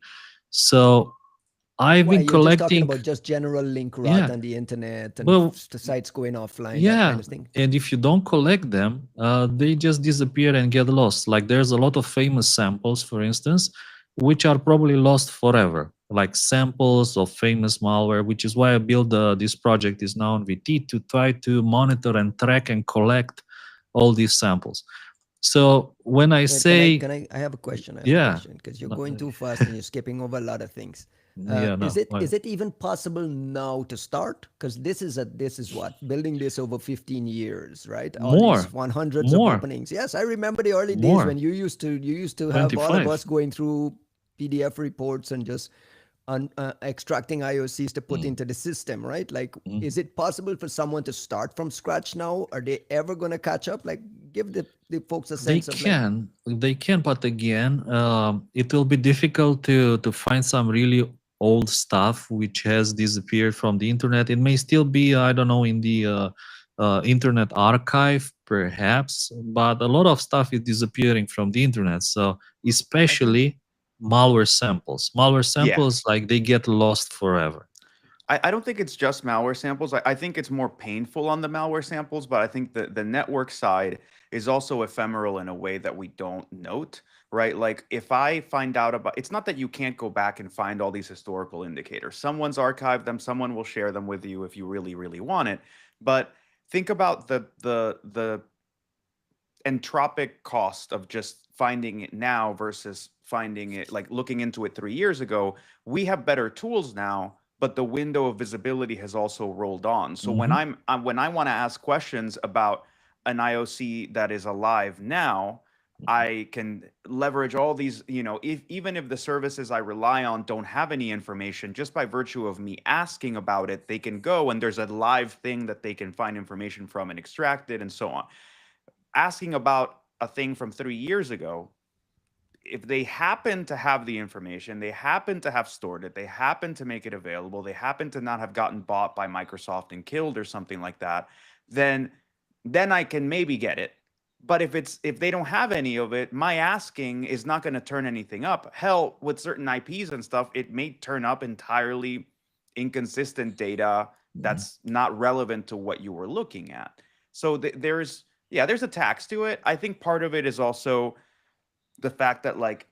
So I've Why been you're just talking collecting. about just general link route Yeah. on the internet and Well, the sites going offline, that yeah, kind of thing. and if you don't collect them, they just disappear and get lost. Like there's a lot of famous samples, for instance, which are probably lost forever, like samples of famous malware, which is why I built this project is now on VT to try to monitor and track and collect all these samples. So when I Wait, say, I have a question. I have a yeah, question because you're going too fast and you're skipping over a lot of things. yeah, no, Is it even possible now to start? Because this is what building this over 15 years, right? All more, these 100s of more, openings. Yes, I remember the early days more, when you used to have all of 25. us going through PDF reports and just extracting IOCs to put into the system, right? Like, is it possible for someone to start from scratch now? Are they ever going to catch up? Like, give the folks a They sense of can, but again, it will be difficult to find some really old stuff which has disappeared from the internet. It may still be, I don't know, in the internet archive, perhaps, but a lot of stuff is disappearing from the internet. So, especially malware samples. Malware samples, like they get lost forever. I don't think it's just malware samples. I think it's more painful on the malware samples, but I think the network side is also ephemeral in a way that we don't note, right? Like if I find out about, it's not that you can't go back and find all these historical indicators. Someone's archived them, someone will share them with you if you really, really want it. But think about the entropic cost of just finding it now versus finding it, like looking into it 3 years ago. We have better tools now, but the window of visibility has also rolled on. So when when I want to ask questions about an IOC that is alive now, I can leverage all these, even if the services I rely on don't have any information, just by virtue of me asking about it, they can go and there's a live thing that they can find information from and extract it and so on. Asking about a thing from 3 years ago, if they happen to have the information, they happen to have stored it, they happen to make it available, they happen to not have gotten bought by Microsoft and killed or something like that, then I can maybe get it. But if they don't have any of it, my asking is not going to turn anything up. Hell, with certain IPs and stuff, it may turn up entirely inconsistent data that's not relevant to what you were looking at. So there's a tax to it. I think part of it is also the fact that like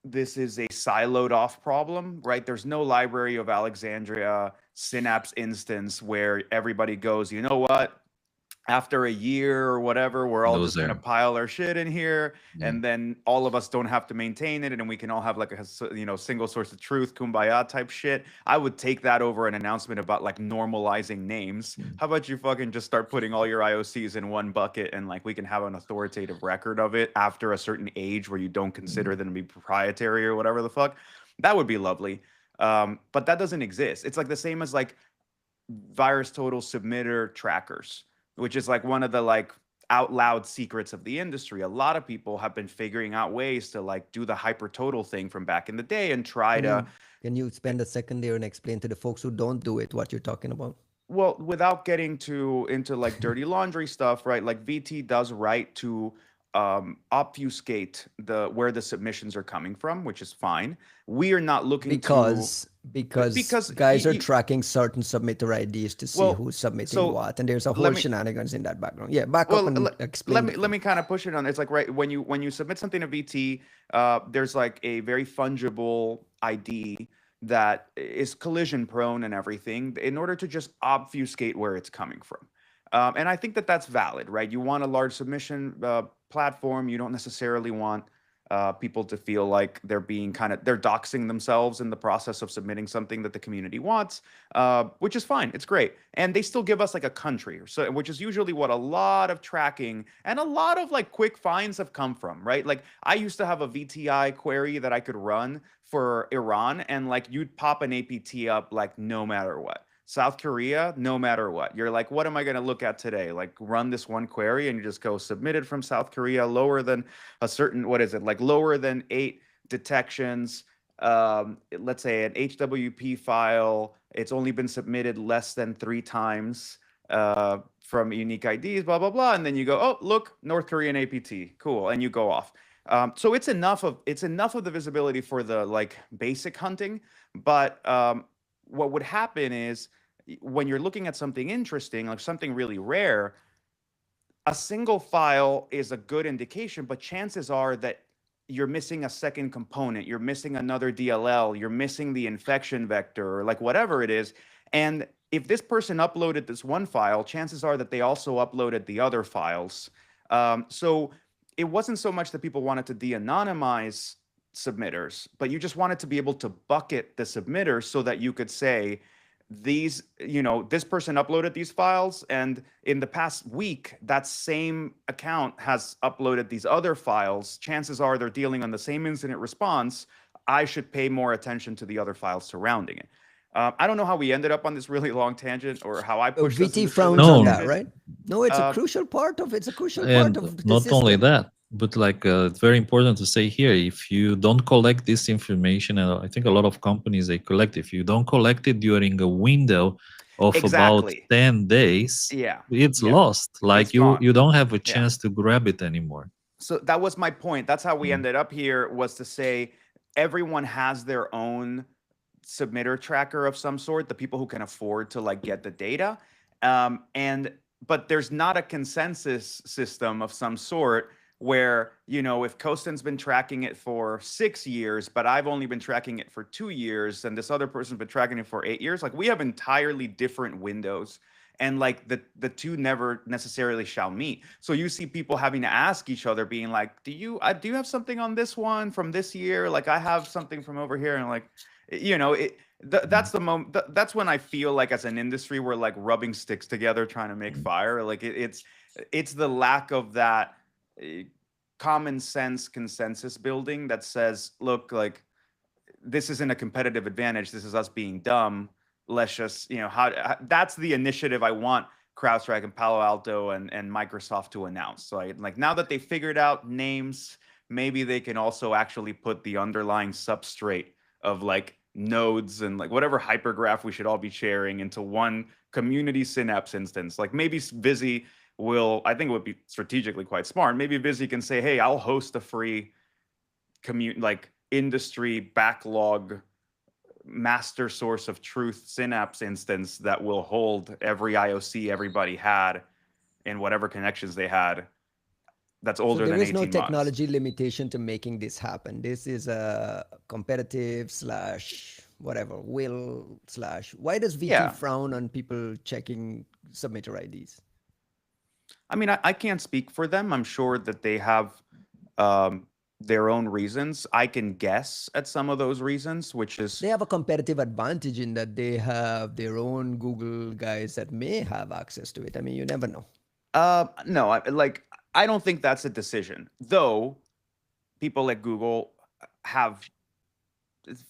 this is a siloed off problem, right? There's no library of Alexandria Synapse instance where everybody goes, you know what? after a year or whatever, we're all just going to Loser. pile our shit in here, Yeah. and then all of us don't have to maintain it, and we can all have like a single source of truth, kumbaya type shit. I would take that over an announcement about like normalizing names. How about you fucking just start putting all your IOCs in one bucket, and like we can have an authoritative record of it after a certain age where you don't consider them to be proprietary or whatever the fuck. That would be lovely. But that doesn't exist. It's like the same as like virus total submitter trackers, which is like one of the like out loud secrets of the industry. A lot of people have been figuring out ways to like do the hyper total thing from back in the day and try to. Can you spend a second there and explain to the folks who don't do it what you're talking about? Well, without getting into like dirty laundry stuff, right? Like VT does right to obfuscate where the submissions are coming from, which is fine. We are not looking because guys are tracking certain submitter IDs to see Well, who's submitting so what, and there's a whole let me- shenanigans in that background. Yeah, back up and explain. let me kind of push it on. It's like, right, when you submit something to VT, there's like a very fungible ID that is collision prone and everything in order to just obfuscate where it's coming from. And I think that that's valid, right? You want a large submission platform. You don't necessarily want people to feel like they're doxing themselves in the process of submitting something that the community wants, which is fine. It's great. And they still give us like a country, which is usually what a lot of tracking and a lot of like quick finds have come from, right? Like I used to have a VTI query that I could run for Iran, and like you'd pop an APT up like no matter what. South Korea, no matter what. You're like, what am I going to look at today? Like run this one query and you just go submitted from South Korea, lower than a certain, what is it? Like lower than 8 detections. Let's say an HWP file. It's only been submitted less than 3 times from unique IDs, blah, blah, blah. And then you go, oh, look, North Korean APT. Cool. And you go off. So it's enough of the visibility for the like basic hunting. But what would happen is when you're looking at something interesting, like something really rare, a single file is a good indication, but chances are that you're missing a second component, you're missing another DLL, you're missing the infection vector, or like whatever it is. And if this person uploaded this one file, chances are that they also uploaded the other files. So it wasn't so much that people wanted to de-anonymize submitters, but you just wanted to be able to bucket the submitters so that you could say, this person uploaded these files, and in the past week, that same account has uploaded these other files. Chances are they're dealing on the same incident response. I should pay more attention to the other files surrounding it. I don't know how we ended up on this really long tangent, or how I pushed us VT in this frowns really long on that, tangent. right? No, it's a crucial part of it's a crucial And part of the not only system. that, but like it's very important to say here, if you don't collect this information, and I think a lot of companies, they collect, if you don't collect it during a window of about 10 days, it's lost. Like It's you gone. don't have a chance to grab it anymore. So that was my point. That's how we ended up here, was to say everyone has their own submitter tracker of some sort, the people who can afford to like get the data. But there's not a consensus system of some sort where, if Costin's been tracking it for 6 years, but I've only been tracking it for 2 years, and this other person's been tracking it for 8 years, like we have entirely different windows, and like the two never necessarily shall meet. So you see people having to ask each other, being like, do you have something on this one from this year? Like I have something from over here, and like, that's the moment. That's when I feel like as an industry we're like rubbing sticks together trying to make fire. Like it's the lack of that common sense consensus building that says, look, like this isn't a competitive advantage. This is us being dumb. Let's just, that's the initiative I want CrowdStrike and Palo Alto and Microsoft to announce. So like now that they figured out names, maybe they can also actually put the underlying substrate of like nodes and like whatever hypergraph we should all be sharing into one community Synapse instance. Like maybe Visi will, I think it would be strategically quite smart. Maybe Visi can say, hey, I'll host a free industry backlog master source of truth Synapse instance that will hold every IOC everybody had and whatever connections they had. That's older than 18 months. There is no technology limitation to making this happen. This is a competitive / whatever will / why does VT frown on people checking submitter IDs? I mean, I can't speak for them. I'm sure that they have their own reasons. I can guess at some of those reasons, which is They have a competitive advantage in that they have their own Google guys that may have access to it. I mean, you never know. no, I don't think that's a decision. Though people at Google have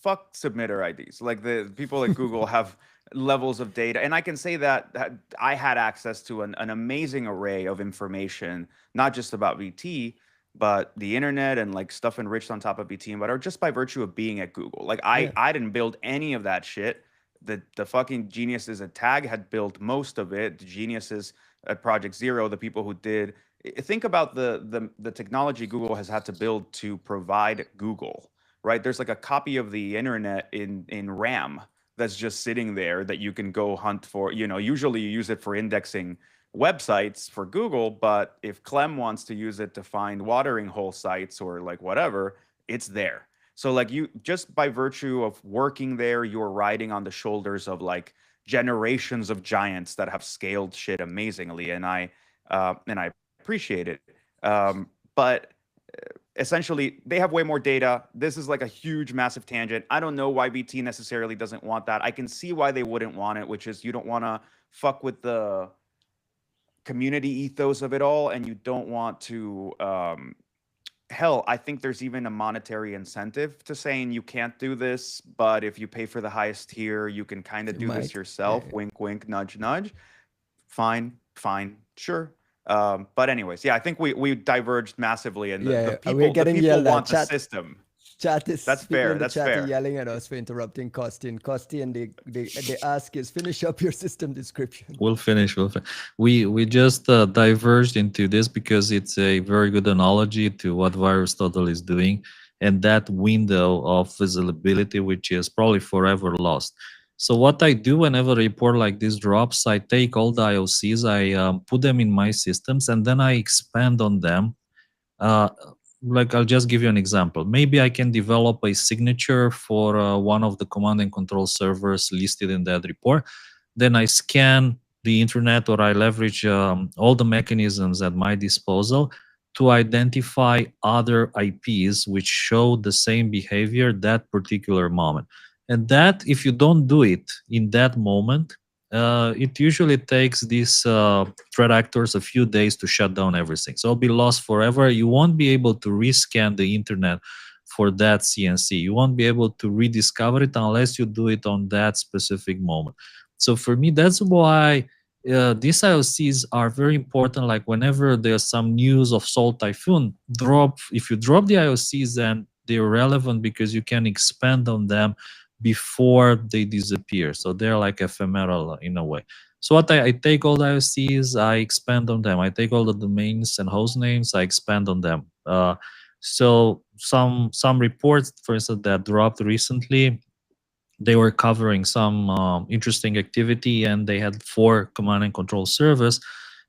fuck submitter IDs. Like the people at Google have levels of data, and I can say that I had access to an amazing array of information, not just about VT, but the internet and like stuff enriched on top of VT, but just by virtue of being at Google. Like I didn't build any of that shit. The fucking geniuses at Tag had built most of it. The geniuses at Project Zero, the people who did. Think about the technology Google has had to build to provide Google, right? There's like a copy of the internet in RAM that's just sitting there that you can go hunt for. You know, usually you use it for indexing websites for Google, but if Clem wants to use it to find watering hole sites or like whatever, it's there. So like you just by virtue of working there, you're riding on the shoulders of like generations of giants that have scaled shit amazingly, and I appreciate it. But essentially, they have way more data. This is like a huge, massive tangent. I don't know why VT necessarily doesn't want that. I can see why they wouldn't want it, which is you don't want to fuck with the community ethos of it all, and you don't want to hell, I think there's even a monetary incentive to saying you can't do this, but if you pay for the highest tier, you can kind of do this yourself. Wink, wink, nudge, nudge. Fine, sure. But anyways, yeah, I think we diverged massively, and the people want the system. Chat is that's fair. That's fair. Yelling at us for interrupting Costin. Costin, they ask is finish up your system description. We'll finish. We just diverged into this because it's a very good analogy to what VirusTotal is doing, and that window of visibility, which is probably forever lost. So what I do whenever a report like this drops, I take all the IOCs, I put them in my systems, and then I expand on them. Like I'll just give you an example. Maybe I can develop a signature for one of the command and control servers listed in that report. Then I scan the internet, or I leverage all the mechanisms at my disposal to identify other IPs which show the same behavior that particular moment. And that, if you don't do it in that moment, it usually takes these threat actors a few days to shut down everything. So it'll be lost forever. You won't be able to rescan the internet for that CNC. You won't be able to rediscover it unless you do it on that specific moment. So for me, that's why these IOCs are very important. Like whenever there's some news of Salt Typhoon, if you drop the IOCs, then they're relevant because you can expand on them before they disappear. So they're like ephemeral in a way. So what I take all the IOCs, I expand on them. I take all the domains and host names, I expand on them. So some reports, for instance, that dropped recently, they were covering some interesting activity, and they had 4 command and control servers,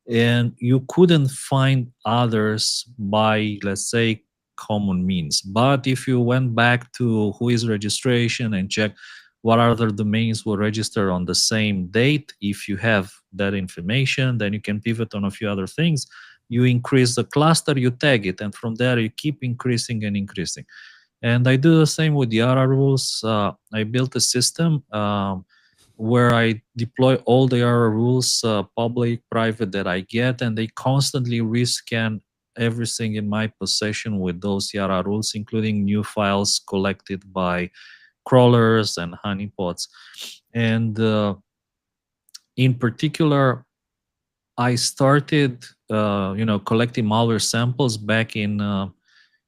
and you couldn't find others by, let's say, common means. But if you went back to who is registration and check what other domains were registered on the same date, if you have that information, then you can pivot on a few other things. You increase the cluster, you tag it, and from there you keep increasing and increasing. And I do the same with YARA rules. I built a system where I deploy all the YARA rules, public, private, that I get, and they constantly rescan everything in my possession with those YARA rules, including new files collected by crawlers and honeypots. And in particular, I started collecting malware samples back in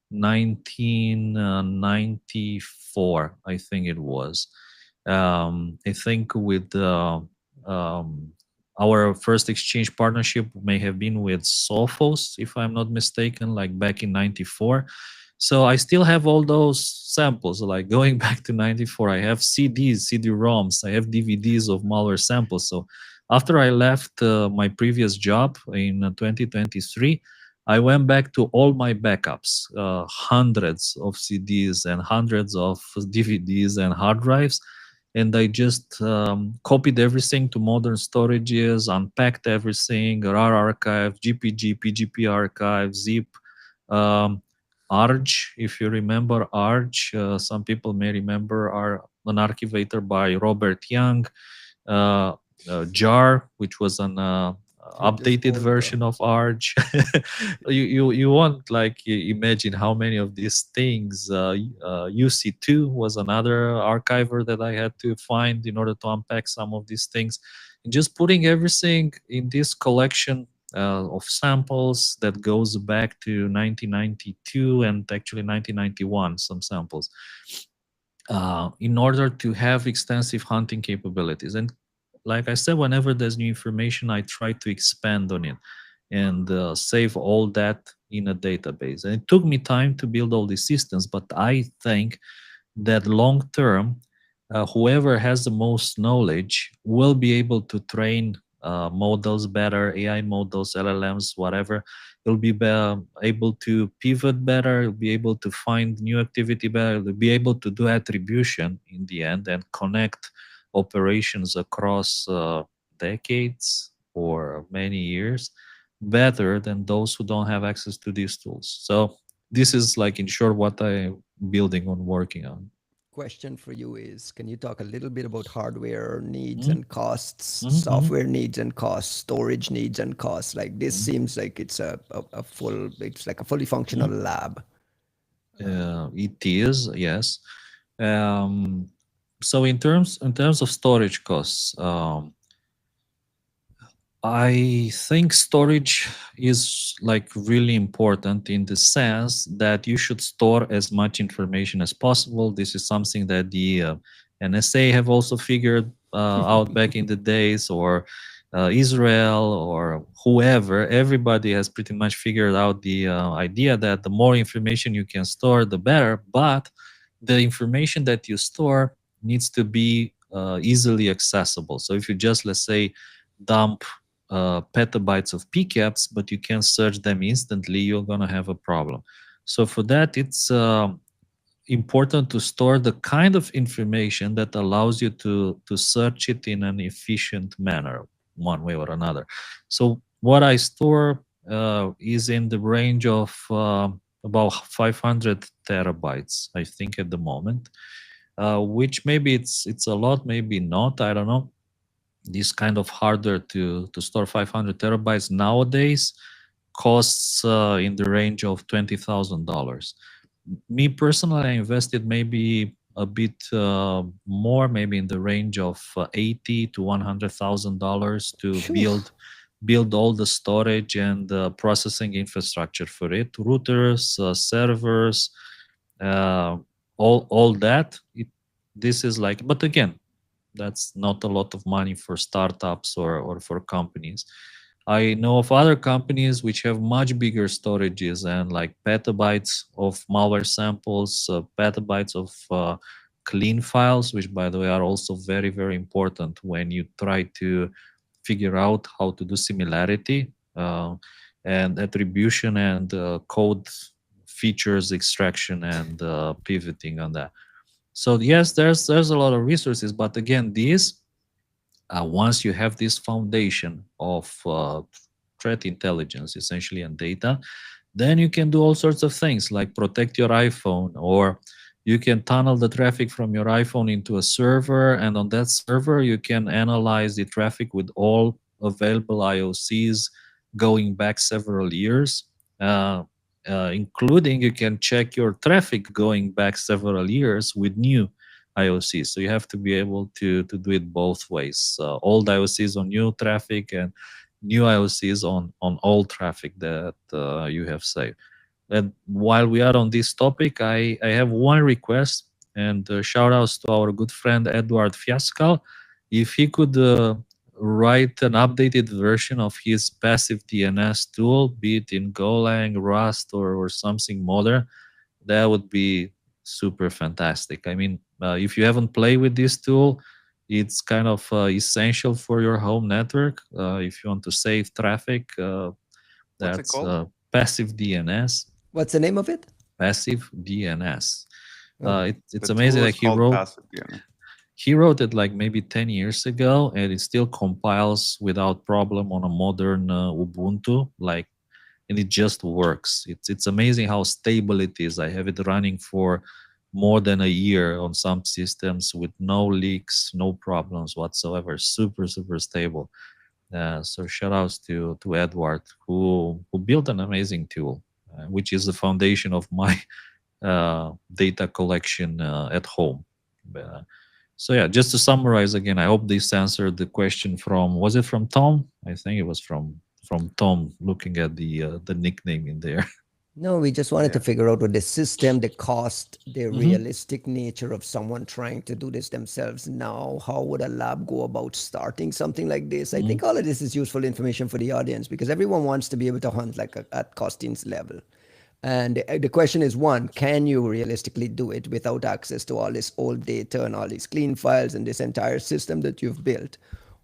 1994, I think it was. I think with our first exchange partnership may have been with Sophos, if I'm not mistaken, like back in 94. So I still have all those samples, like going back to 94. I have CDs, CD-ROMs, I have DVDs of malware samples. So after I left my previous job in 2023, I went back to all my backups, hundreds of CDs and hundreds of DVDs and hard drives. and I just copied everything to modern storages, unpacked everything, RAR archive, GPG, PGP archive, zip, Arch, if you remember Arch, some people may remember an archivator by Robert Young, JAR, which was an updated version of Arch. you won't like imagine how many of these things. UC2 was another archiver that I had to find in order to unpack some of these things, and just putting everything in this collection of samples that goes back to 1992 and actually 1991, some samples, in order to have extensive hunting capabilities. And like I said, whenever there's new information, I try to expand on it and save all that in a database. And it took me time to build all these systems, but I think that long term, whoever has the most knowledge will be able to train models better, AI models, LLMs, whatever. You'll be able to pivot better, you'll be able to find new activity better, you'll be able to do attribution in the end and connect operations across decades or many years better than those who don't have access to these tools. So this is like in short what I'm building on, working on. Question for you is, can you talk a little bit about hardware needs Mm-hmm. and costs, Mm-hmm. software needs and costs, storage needs and costs? Like this seems like it's it's like a fully functional lab. It is, yes. So in terms of storage costs, I think storage is like really important in the sense that you should store as much information as possible. This is something that the NSA have also figured out back in the days, or Israel, or whoever. Everybody has pretty much figured out the idea that the more information you can store, the better. But the information that you store needs to be easily accessible. So if you just, let's say, dump petabytes of PCAPs, but you can't search them instantly, you're going to have a problem. So for that, it's important to store the kind of information that allows you to search it in an efficient manner, one way or another. So what I store is in the range of about 500 terabytes, I think, at the moment, which maybe it's a lot, maybe not, I don't know. This kind of hardware to store 500 terabytes nowadays costs in the range of $20,000. Me personally, I invested maybe a bit more, maybe in the range of $80,000 to $100,000 to build all the storage and processing infrastructure for it, routers, servers, all that. This is like, but again, that's not a lot of money for startups or for companies. I know of other companies which have much bigger storages and like petabytes of malware samples, petabytes of clean files, which by the way are also very, very important when you try to figure out how to do similarity and attribution and code features extraction and pivoting on that. So yes, there's a lot of resources, but again, these once you have this foundation of threat intelligence, essentially, and data, then you can do all sorts of things like protect your iPhone, or you can tunnel the traffic from your iPhone into a server, and on that server you can analyze the traffic with all available IOCs going back several years. Including you can check your traffic going back several years with new IOCs. So you have to be able to do it both ways. Old IOCs on new traffic and new IOCs on old traffic that you have saved. And while we are on this topic, I have one request, and shout outs to our good friend Edward Fiascal. If he could write an updated version of his passive DNS tool, be it in Golang, Rust, or something modern, that would be super fantastic. I mean, if you haven't played with this tool, it's kind of essential for your home network. If you want to save traffic, What's it that's called? passive DNS. What's the name of it? Passive DNS. Oh. It's The amazing tool that is he called wrote. passive DNS. He wrote it like maybe 10 years ago, and it still compiles without problem on a modern Ubuntu, like, and it just works. It's amazing how stable it is. I have it running for more than a year on some systems with no leaks, no problems whatsoever. Super, super stable. So shout outs to Edward, who built an amazing tool, which is the foundation of my data collection at home. So yeah, just to summarize again, I hope this answered the question from, was it from Tom? I think it was from Tom, looking at the nickname in there. No, we just wanted to figure out what the system, the cost, the Mhm. realistic nature of someone trying to do this themselves now. How would a lab go about starting something like this? I think all of this is useful information for the audience because everyone wants to be able to hunt like at Costin's level. And the question is, one, can you realistically do it without access to all this old data and all these clean files and this entire system that you've built?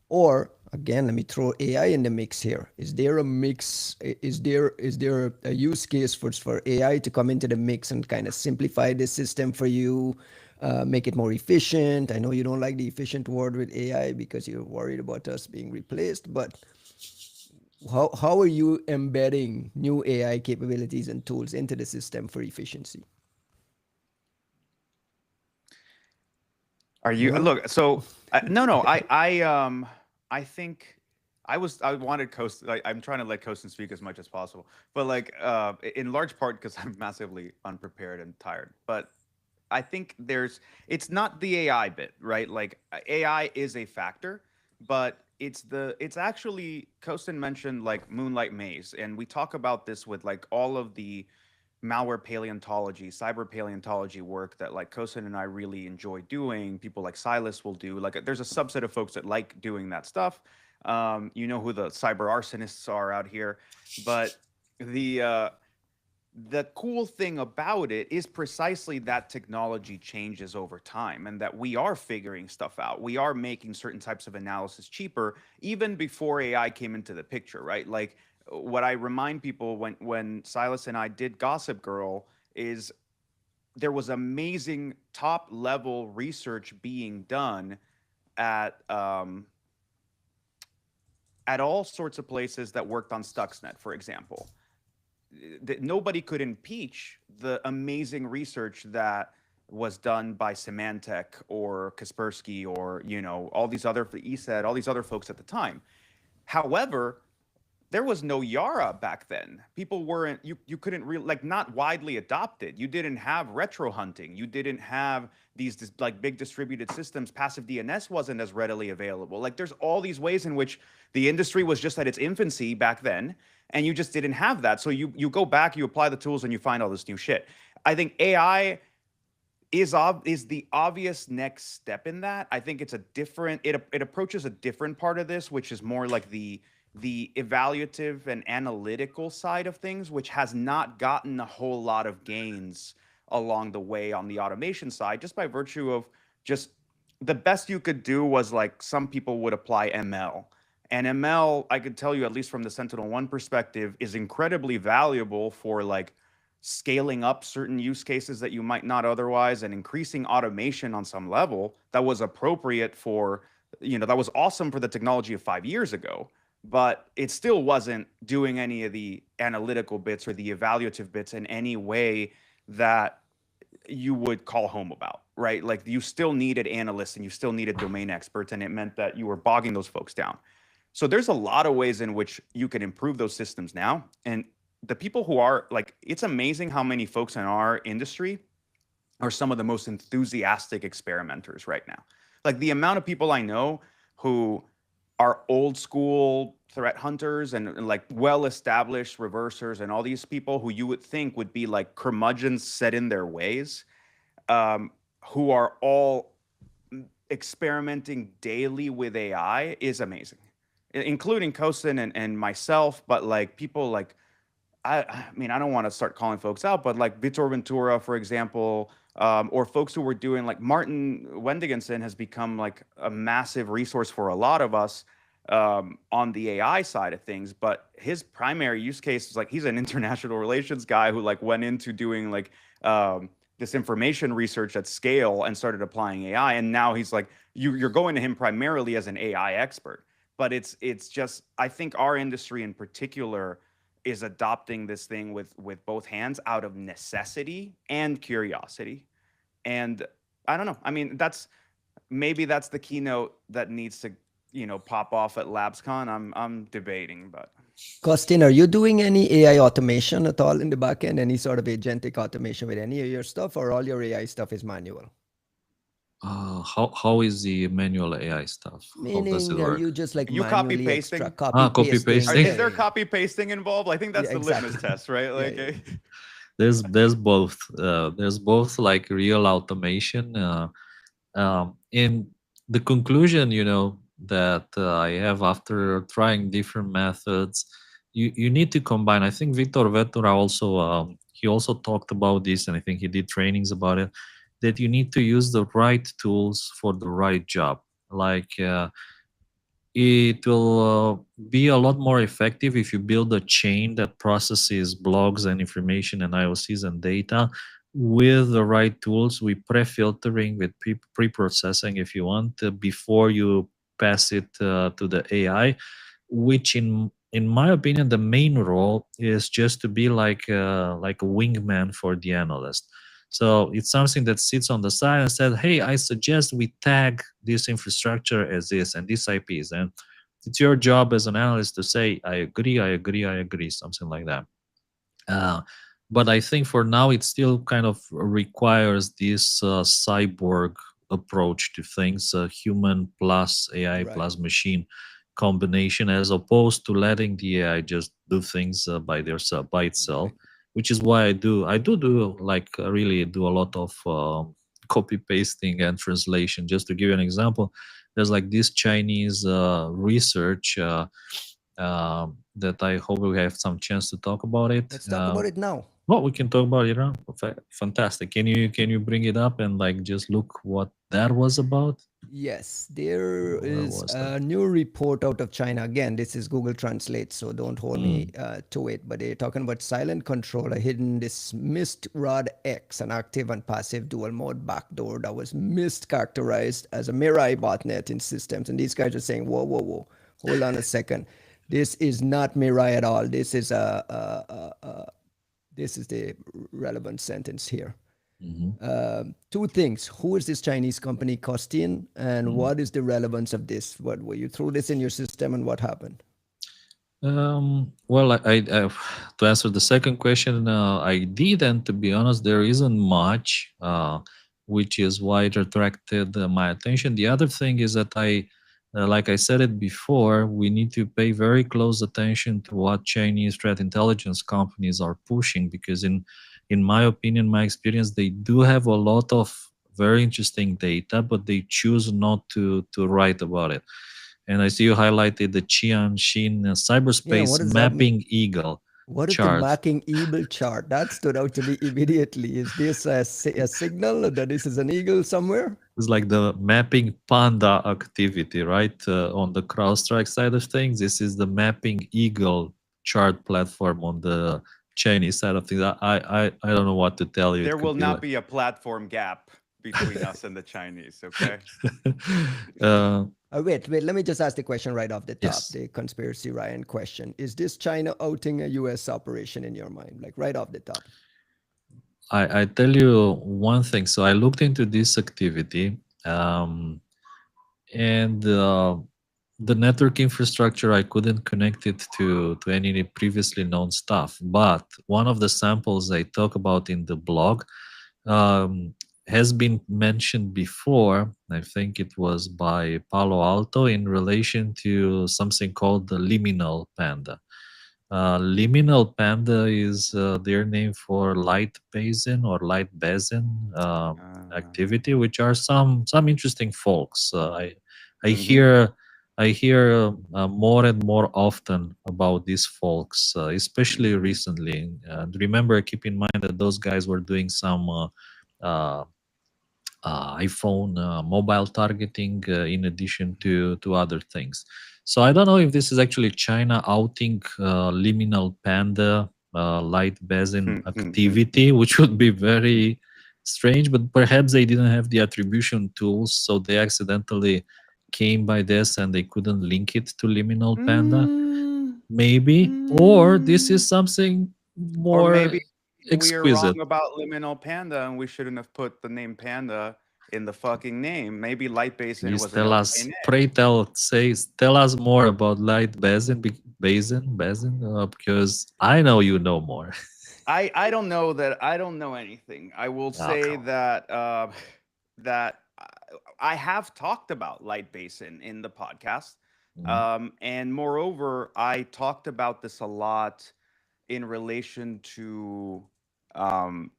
Or again, let me throw AI in the mix here. Is there a mix? Is there a use case for AI to come into the mix and kind of simplify the system for you, make it more efficient? I know you don't like the efficient word with AI because you're worried about us being replaced, but how are you embedding new AI capabilities and tools into the system for efficiency? Are you No? look? So no. I think I wanted Coast. I'm trying to let Coastin speak as much as possible, but like in large part because I'm massively unprepared and tired. But I think it's not the AI bit, right? Like AI is a factor, but it's actually Coastin mentioned like Moonlight Maze, and we talk about this with like all of the malware paleontology, cyber paleontology work that like Costin and I really enjoy doing. People like Silas will do. Like there's a subset of folks that like doing that stuff. You know who the cyber arsonists are out here, but the cool thing about it is precisely that technology changes over time and that we are figuring stuff out. We are making certain types of analysis cheaper even before AI came into the picture, right? Like what I remind people when Silas and I did Gossip Girl is there was amazing top level research being done at all sorts of places that worked on Stuxnet, for example. That nobody could impeach the amazing research that was done by Symantec or Kaspersky or all these other ESET, all these other folks at the time. However, there was no YARA back then. People weren't you couldn't really like not widely adopted. You didn't have retro hunting. You didn't have these like big distributed systems. Passive DNS wasn't as readily available. Like there's all these ways in which the industry was just at its infancy back then, and you just didn't have that. So you go back, you apply the tools, and you find all this new shit. I think AI is the obvious next step in that. I think it's a different it approaches a different part of this, which is more like the evaluative and analytical side of things, which has not gotten a whole lot of gains along the way on the automation side, just by virtue of just the best you could do was like some people would apply ML. And ML, I could tell you, at least from the Sentinel-1 perspective, is incredibly valuable for like scaling up certain use cases that you might not otherwise and increasing automation on some level that was appropriate for, that was awesome for the technology of 5 years ago. But it still wasn't doing any of the analytical bits or the evaluative bits in any way that you would call home about, right? Like you still needed analysts and you still needed domain experts, and it meant that you were bogging those folks down. So there's a lot of ways in which you can improve those systems now. And the people who are like, it's amazing how many folks in our industry are some of the most enthusiastic experimenters right now. Like the amount of people I know who are old school threat hunters and like well-established reversers and all these people who you would think would be like curmudgeons set in their ways, who are all experimenting daily with AI is amazing, including Costin and myself. But like people like, I mean, I don't want to start calling folks out, but like Vitor Ventura, for example, or folks who were doing like Martin Wendigenson has become like a massive resource for a lot of us on the AI side of things. But his primary use case is like he's an international relations guy who like went into doing like disinformation research at scale and started applying AI. And now he's like, you're going to him primarily as an AI expert. But it's just, I think our industry in particular is adopting this thing with both hands out of necessity and curiosity. And I don't know. I mean, maybe that's the keynote that needs to, pop off at LabsCon. I'm debating, but. Costin, are you doing any AI automation at all in the back end? Any sort of agentic automation with any of your stuff, or all your AI stuff is manual? How is the manual AI stuff? How does it Meaning, are work? you just like You manually copy-pasting? Copy pasting. Is there copy pasting involved? I think that's the litmus test, right? Like, there's both. There's both like real automation. In the conclusion, that I have after trying different methods, you need to combine. I think Victor Vettura also he also talked about this, and I think he did trainings about it. That you need to use the right tools for the right job. Like it will be a lot more effective if you build a chain that processes blogs and information and IOCs and data with the right tools, with pre-filtering, with pre-processing, if you want, before you pass it to the AI, which in my opinion, the main role is just to be like a wingman for the analyst. So it's something that sits on the side and said, hey, I suggest we tag this infrastructure as this and these IPs. And it's your job as an analyst to say, I agree, I agree, I agree, something like that. But I think for now, it still kind of requires this cyborg approach to things, human plus AI plus machine combination, as opposed to letting the AI just do things by itself. Which is why I do like really do a lot of copy pasting and translation. Just to give you an example, there's like this Chinese research that I hope we have some chance to talk about it. Let's talk about it now. Well, we can talk about it now. Fantastic. Can you bring it up and like just look what that was about? Yes, there is a new report out of China. Again, this is Google Translate, so don't hold me to it. But they're talking about silent control, a hidden dismissed ROD X, an active and passive dual mode backdoor that was mischaracterized as a Mirai botnet in systems. And these guys are saying, whoa, whoa, whoa, hold on a second. This is not Mirai at all. This is this is the relevant sentence here. Two things. Who is this Chinese company, Costin, and what is the relevance of this? What were you threw this in your system, and what happened? Well, I to answer the second question, I did, and to be honest, there isn't much, which is why it attracted my attention. The other thing is that like I said it before, we need to pay very close attention to what Chinese threat intelligence companies are pushing, because in my opinion, my experience, they do have a lot of very interesting data, but they choose not to write about it. And I see you highlighted the Qianxin cyberspace mapping eagle. What is the mapping eagle chart? That stood out to me immediately. Is this a signal that this is an eagle somewhere? It's like the mapping panda activity, right? On the CrowdStrike side of things, this is the mapping eagle chart platform on the Chinese side of things. I don't know what to tell you. There will not be a platform gap between us and the Chinese, okay? Wait, let me just ask the question right off the top. Yes. The conspiracy Ryan question. Is this China outing a US operation in your mind? Like right off the top. I tell you one thing. So I looked into this activity, and the network infrastructure, I couldn't connect it to any previously known stuff. But one of the samples I talk about in the blog has been mentioned before. I think it was by Palo Alto in relation to something called the liminal panda. Liminal panda is their name for LightBasin or LightBasin activity, which are some interesting folks. I hear more and more often about these folks, especially recently. Remember, keep in mind that those guys were doing some iPhone mobile targeting in addition to other things. So I don't know if this is actually China outing liminal panda LightBasin activity, which would be very strange, but perhaps they didn't have the attribution tools, so they accidentally came by this and they couldn't link it to liminal panda. Maybe, or this is something Or more maybe we are exquisite. wrong about liminal panda and we shouldn't have put the name panda in the fucking name. Maybe LightBasin Please was an tell okay us. name. Pray tell us more about LightBasin, because I know you know more. I don't know that I don't know anything. I will say come on. that that I have talked about LightBasin in the podcast. And moreover, I talked about this a lot in relation to um,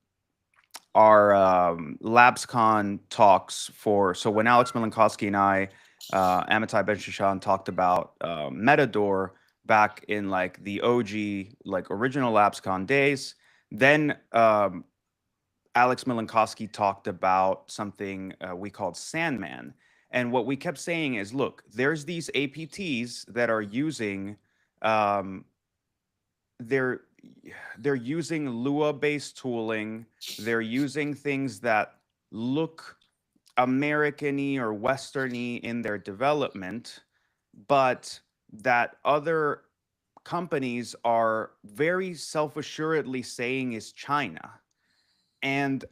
our LabsCon talks for. So when Alex Milankowski and I, Amitai Ben-Shushan, talked about Metador back in like the OG, like original LabsCon days, then Alex Milankowski talked about something we called Sandman. And what we kept saying is, look, there's these APTs that are using um, they're they're using Lua based tooling. They're using things that look American-y or Western-y in their development, but that other companies are very self-assuredly saying is China. And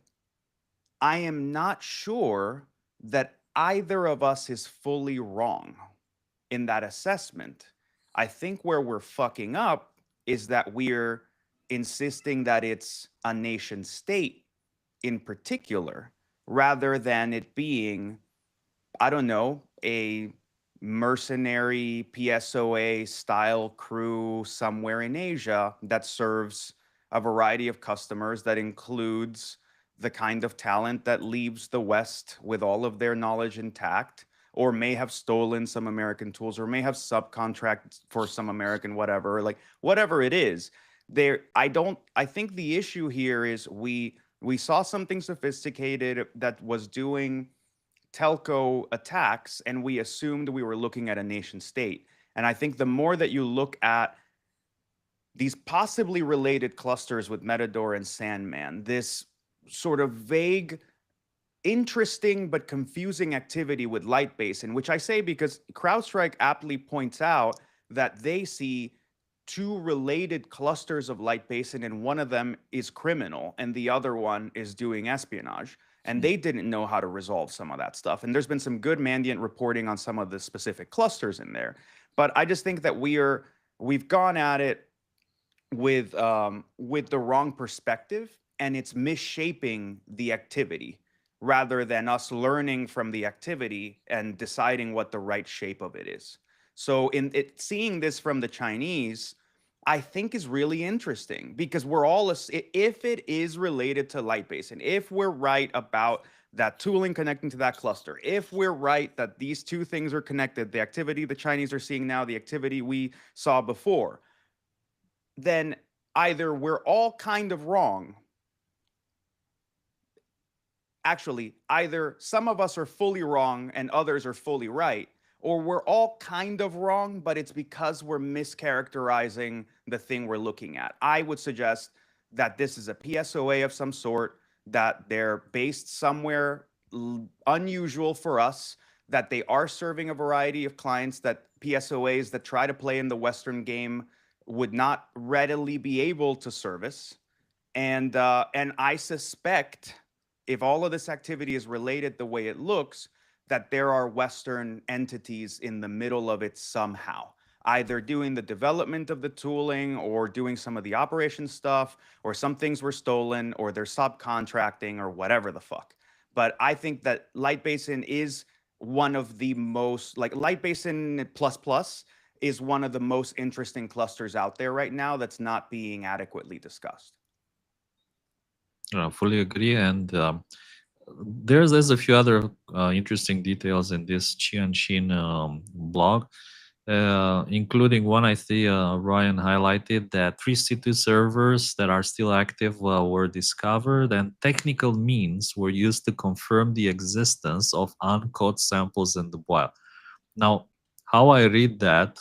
I am not sure that either of us is fully wrong in that assessment. I think where we're fucking up is that we're insisting that it's a nation state in particular, rather than it being, I don't know, a mercenary PSOA style crew somewhere in Asia that serves a variety of customers that includes the kind of talent that leaves the West with all of their knowledge intact, or may have stolen some American tools, or may have subcontract for some American whatever, like whatever it is. I think the issue here is we saw something sophisticated that was doing telco attacks, and we assumed we were looking at a nation state. And I think the more that you look at these possibly related clusters with Metador and Sandman, this sort of vague, interesting but confusing activity with LightBasin, which I say because CrowdStrike aptly points out that they see two related clusters of LightBasin, and one of them is criminal and the other one is doing espionage. And they didn't know how to resolve some of that stuff. And there's been some good Mandiant reporting on some of the specific clusters in there. But I just think that we've gone at it with the wrong perspective, and it's misshaping the activity rather than us learning from the activity and deciding what the right shape of it is. So seeing this from the Chinese, I think is really interesting, because we're all, if it is related to LightBasin, if we're right about that tooling connecting to that cluster, if we're right that these two things are connected, the activity the Chinese are seeing now, the activity we saw before, then either we're all kind of wrong. Actually, either some of us are fully wrong and others are fully right, or we're all kind of wrong, but it's because we're mischaracterizing the thing we're looking at. I would suggest that this is a PSOA of some sort, that they're based somewhere unusual for us, that they are serving a variety of clients that PSOAs that try to play in the Western game would not readily be able to service. And I suspect, if all of this activity is related the way it looks, that there are Western entities in the middle of it somehow, either doing the development of the tooling or doing some of the operation stuff, or some things were stolen, or they're subcontracting, or whatever the fuck. But I think that LightBasin is one of the most, like LightBasin plus is one of the most interesting clusters out there right now that's not being adequately discussed. I fully agree. And there's a few other interesting details in this Qianxin blog, including one I see Ryan highlighted, that 3 C2 servers that are still active were discovered, and technical means were used to confirm the existence of uncaught samples in the wild. Now, how I read that,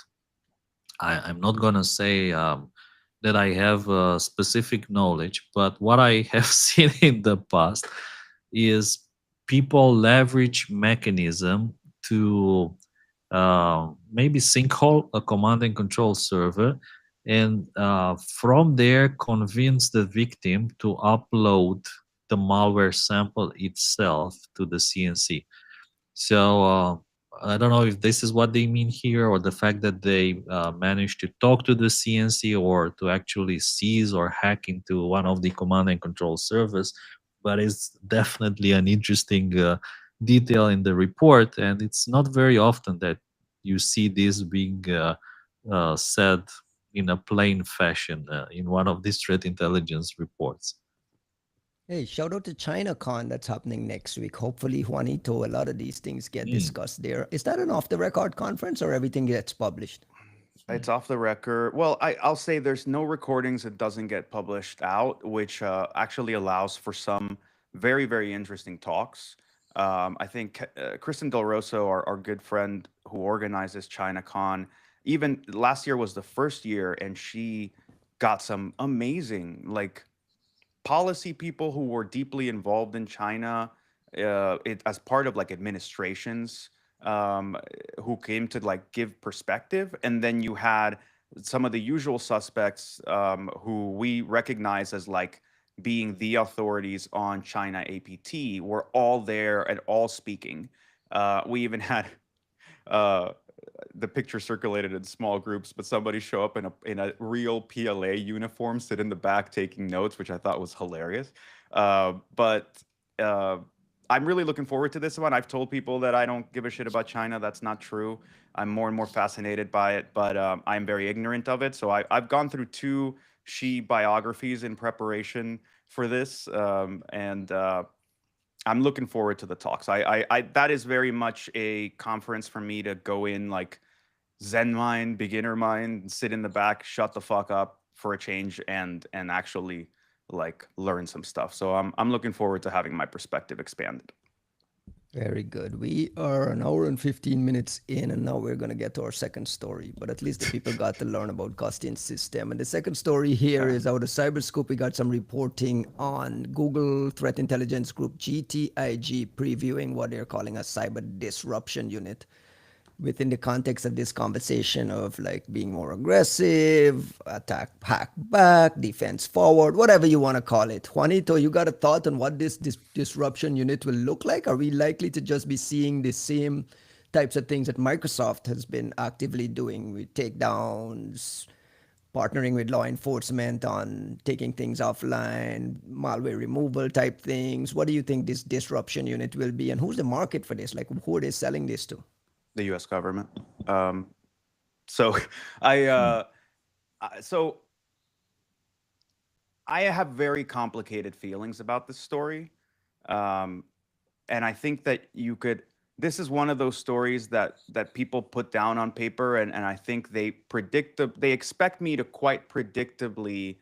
I'm not going to say that I have specific knowledge, but what I have seen in the past is people leverage mechanism to maybe sinkhole a command and control server, and from there convince the victim to upload the malware sample itself to the CNC. So I don't know if this is what they mean here, or the fact that they managed to talk to the CNC or to actually seize or hack into one of the command and control servers. But it's definitely an interesting detail in the report, and it's not very often that you see this being said in a plain fashion in one of these threat intelligence reports. Hey, shout out to ChinaCon that's happening next week. Hopefully, Juanito, a lot of these things get discussed there. Is that an off-the-record conference or everything gets published? It's off the record. Well, I'll say there's no recordings that doesn't get published out, which actually allows for some very, very interesting talks. I think Kristen Del Rosso, our good friend who organizes ChinaCon, even last year was the first year, and she got some amazing, like, policy people who were deeply involved in China, as part of like administrations, um, who came to like give perspective, and then you had some of the usual suspects, who we recognize as like being the authorities on China APT, were all there and all speaking. We even had uh, the picture circulated in small groups, but somebody show up in a real PLA uniform, sit in the back taking notes, which I thought was hilarious. But I'm really looking forward to this one. I've told people that I don't give a shit about China. That's not true. I'm more and more fascinated by it, but I'm very ignorant of it. So I've gone through 2 Xi biographies in preparation for this, and I'm looking forward to the talks. I that is very much a conference for me to go in like Zen mind, beginner mind, sit in the back, shut the fuck up for a change, and actually like learn some stuff. So I'm looking forward to having my perspective expanded. Very good. We are an hour and 15 minutes in, and now we're going to get to our second story. But at least the people got to learn about Costin's system. And the second story here is out of Cyberscoop. We got some reporting on Google Threat Intelligence Group, GTIG, previewing what they're calling a cyber disruption unit within the context of this conversation of like being more aggressive, attack, hack back, defense forward, whatever you want to call it. Juanito, you got a thought on what this disruption unit will look like? Are we likely to just be seeing the same types of things that Microsoft has been actively doing with takedowns, partnering with law enforcement on taking things offline, malware removal type things? What do you think this disruption unit will be, and who's the market for this? Like, who are they selling this to? The U.S. government. So I so I have very complicated feelings about this story, and I think that you could. This is one of those stories that people put down on paper, and I think they expect me to quite predictably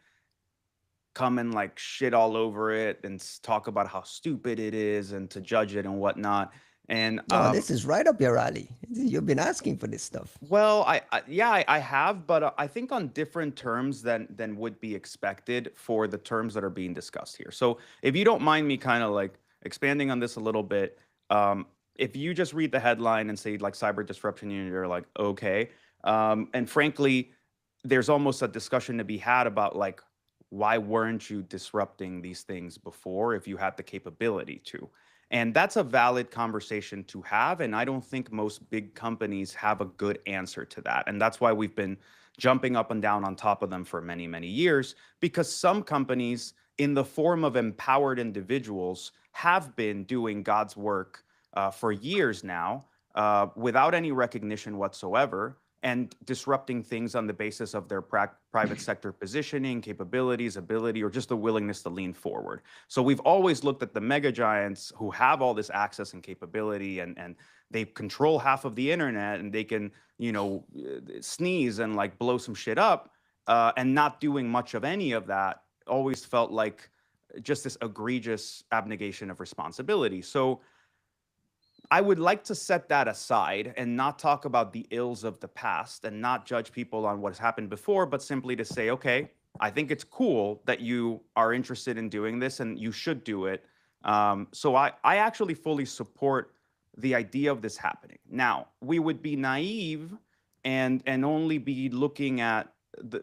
come and like shit all over it and talk about how stupid it is and to judge it and whatnot. And Oh, this is right up your alley. You've been asking for this stuff. well, yeah, I have, but I think on different terms than would be expected for the terms that are being discussed here. So if you don't mind me kind of like expanding on this a little bit, if you just read the headline and say like cyber disruption unit, you're like, okay. And frankly, there's almost a discussion to be had about like, why weren't you disrupting these things before if you had the capability to? And that's a valid conversation to have. And I don't think most big companies have a good answer to that. And that's why we've been jumping up and down on top of them for many, many years, because some companies, in the form of empowered individuals, have been doing God's work for years now, without any recognition whatsoever, and disrupting things on the basis of their private sector positioning, capabilities, ability, or just the willingness to lean forward. So we've always looked at the mega giants who have all this access and capability, and they control half of the internet, and they can, sneeze and like blow some shit up, and not doing much of any of that always felt like just this egregious abnegation of responsibility. So I would like to set that aside and not talk about the ills of the past and not judge people on what has happened before, but simply to say, okay, I think it's cool that you are interested in doing this and you should do it. So I actually fully support the idea of this happening. Now, we would be naive and only be looking at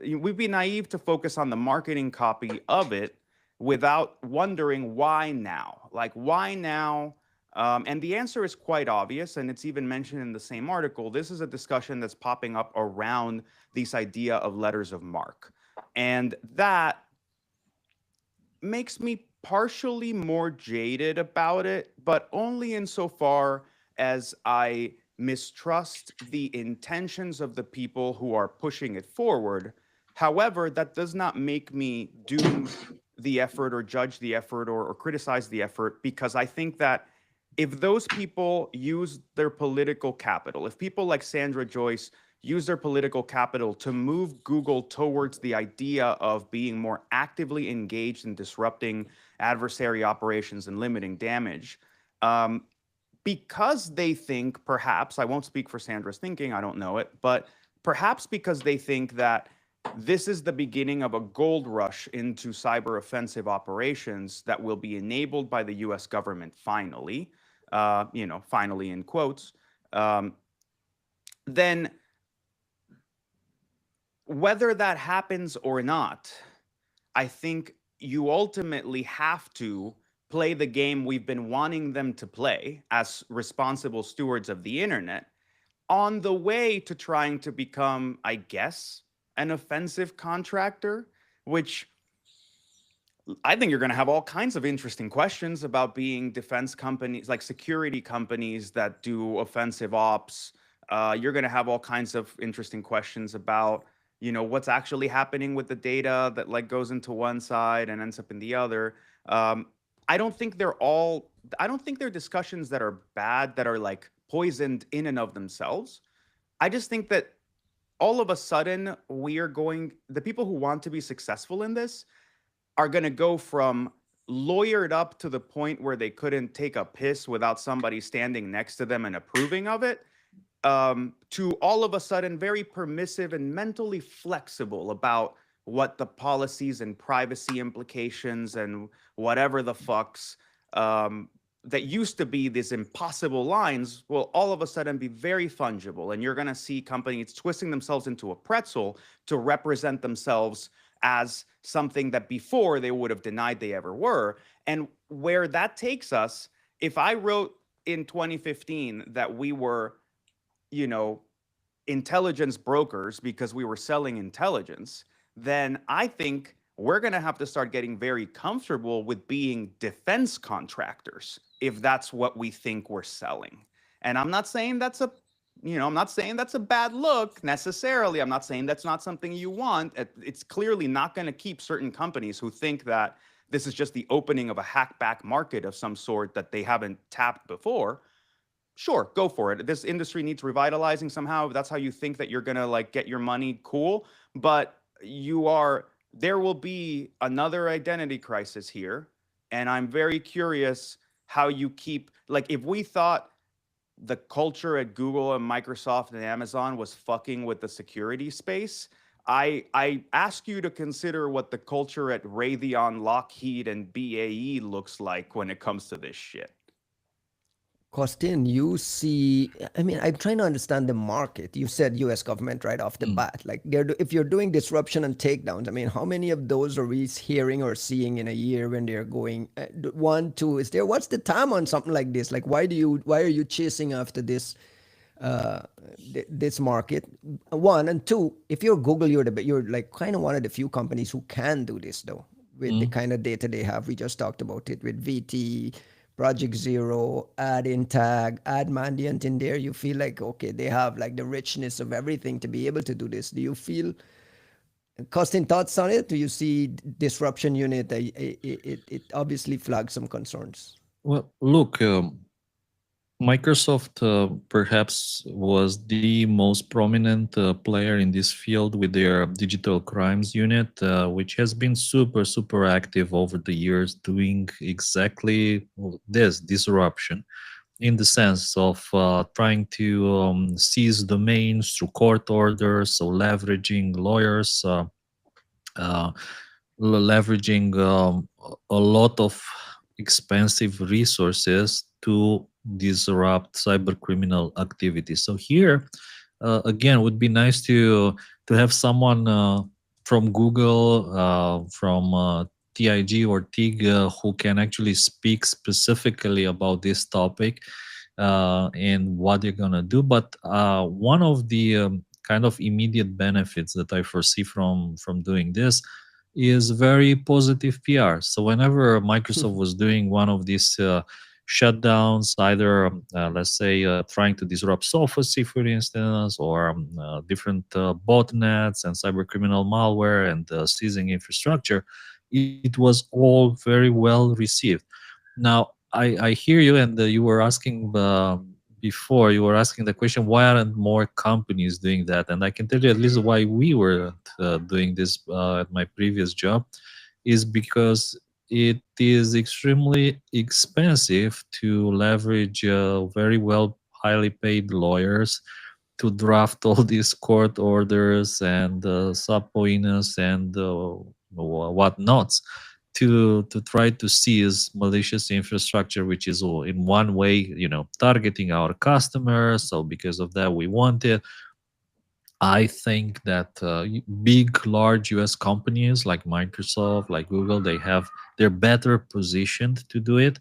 we'd be naive to focus on the marketing copy of it without wondering why now. Like, why now? And the answer is quite obvious, and it's even mentioned in the same article. This is a discussion that's popping up around this idea of letters of marque. And that makes me partially more jaded about it, but only insofar as I mistrust the intentions of the people who are pushing it forward. However, that does not make me doom the effort or judge the effort or criticize the effort, because I think that if those people use their political capital, if people like Sandra Joyce use their political capital to move Google towards the idea of being more actively engaged in disrupting adversary operations and limiting damage, because they think, perhaps, I won't speak for Sandra's thinking, I don't know it, but perhaps because they think that this is the beginning of a gold rush into cyber offensive operations that will be enabled by the US government finally, finally in quotes, then whether that happens or not, I think you ultimately have to play the game we've been wanting them to play as responsible stewards of the internet on the way to trying to become, I guess, an offensive contractor, which I think you're going to have all kinds of interesting questions about being defense companies, like security companies that do offensive ops. You're going to have all kinds of interesting questions about, what's actually happening with the data that like goes into one side and ends up in the other. I don't think they're discussions that are bad, that are like poisoned in and of themselves. I just think that all of a sudden the people who want to be successful in this are going to go from lawyered up to the point where they couldn't take a piss without somebody standing next to them and approving of it, to all of a sudden very permissive and mentally flexible about what the policies and privacy implications and whatever the fucks that used to be these impossible lines will all of a sudden be very fungible. And you're going to see companies twisting themselves into a pretzel to represent themselves as something that before they would have denied they ever were. And where that takes us, if I wrote in 2015 that we were, intelligence brokers because we were selling intelligence, then I think we're going to have to start getting very comfortable with being defense contractors if that's what we think we're selling. And I'm not saying that's a bad look necessarily. I'm not saying that's not something you want. It's clearly not going to keep certain companies who think that this is just the opening of a hackback market of some sort that they haven't tapped before. Sure, go for it. This industry needs revitalizing somehow. If that's how you think that you're going to like get your money, cool. But there will be another identity crisis here. And I'm very curious how you keep, like, if we thought the culture at Google and Microsoft and Amazon was fucking with the security space, I ask you to consider what the culture at Raytheon, Lockheed, and BAE looks like when it comes to this shit. Costin, I'm trying to understand the market. You said US government right off the bat. Like, if you're doing disruption and takedowns, how many of those are we hearing or seeing in a year when they're going, what's the time on something like this? Like, why are you chasing after this market? One, and two, if you're Google, you're like kind of one of the few companies who can do this though, with the kind of data they have. We just talked about it with VT, Project Zero, add in tag, add Mandiant in there. You feel like, okay, they have like the richness of everything to be able to do this. Do you feel, Costin, thoughts on it? Do you see disruption unit? It obviously flags some concerns. Well, look, Microsoft perhaps was the most prominent player in this field with their digital crimes unit, which has been super active over the years, doing exactly this disruption, in the sense of trying to seize domains through court orders, so leveraging lawyers, leveraging a lot of expensive resources to disrupt cyber criminal activity. So here, again, would be nice to have someone from Google, from TIG or TIG, who can actually speak specifically about this topic and what they're gonna do. But one of the kind of immediate benefits that I foresee from doing this is very positive PR. So whenever Microsoft was doing one of these shutdowns, either let's say trying to disrupt SofaC, for instance, or different botnets and cyber criminal malware and seizing infrastructure, it was all very well received. Now, I hear you, and you were asking before, you were asking the question, why aren't more companies doing that? And I can tell you at least why we were doing this at my previous job is because it is extremely expensive to leverage very well, highly paid lawyers to draft all these court orders and subpoenas and whatnots to try to seize malicious infrastructure, which is in one way, targeting our customers. So because of that, we want it. I think that big, large U.S. companies like Microsoft, like Google, they're better positioned to do it,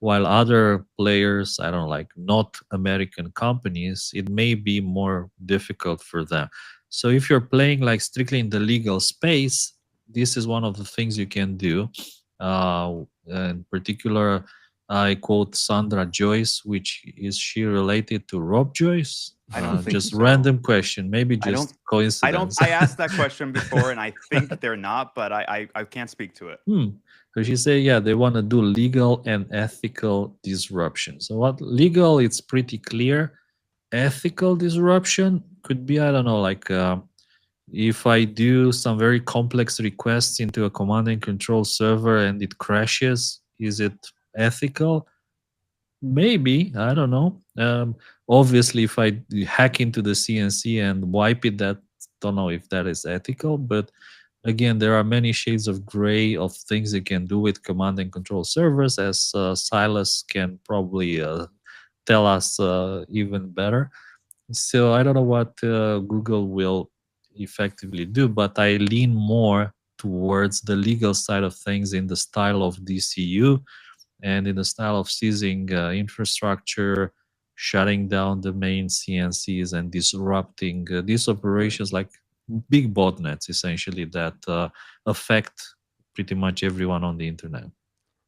while other players, I don't know, like not American companies, it may be more difficult for them. So if you're playing like strictly in the legal space, this is one of the things you can do. In particular, I quote Sandra Joyce, which is she related to Rob Joyce? I don't think Just so. random question, maybe I just don't. coincidence. I asked that question before, and I think they're not, but I can't speak to it. So she said, yeah, they want to do legal and ethical disruption. So what legal, it's pretty clear. Ethical disruption could be, I don't know, like if I do some very complex requests into a command and control server and it crashes, is it ethical? Maybe, I don't know. Obviously, if I hack into the CNC and wipe it, that don't know if that is ethical. But again, there are many shades of gray of things you can do with command and control servers, as Silas can probably tell us even better. So I don't know what Google will effectively do, but I lean more towards the legal side of things in the style of DCU and in the style of seizing infrastructure, shutting down the main CNCs, and disrupting these operations like big botnets, essentially, that affect pretty much everyone on the internet.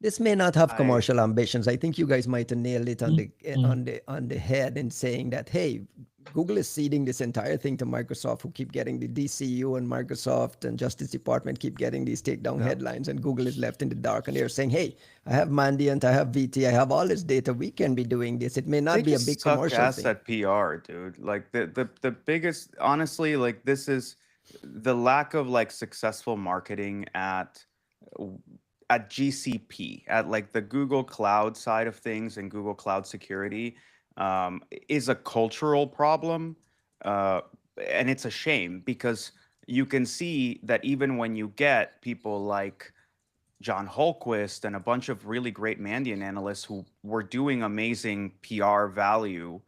This may not have I commercial ambitions. I think you guys might have nailed it on Mm. on the head in saying that, hey, Google is ceding this entire thing to Microsoft, who keep getting the DCU, and Microsoft and Justice Department keep getting these takedown headlines, and Google is left in the dark. And they're saying, hey, I have Mandiant, I have VT, I have all this data. We can be doing this. It may they not be a just big suck commercial ass thing. at PR, dude. Like the biggest, honestly, like this is the lack of like successful marketing at GCP, at like the Google Cloud side of things and Google Cloud security, is a cultural problem. Uh, and it's a shame because you can see that even when you get people like John Holquist and a bunch of really great Mandiant analysts who were doing amazing PR value,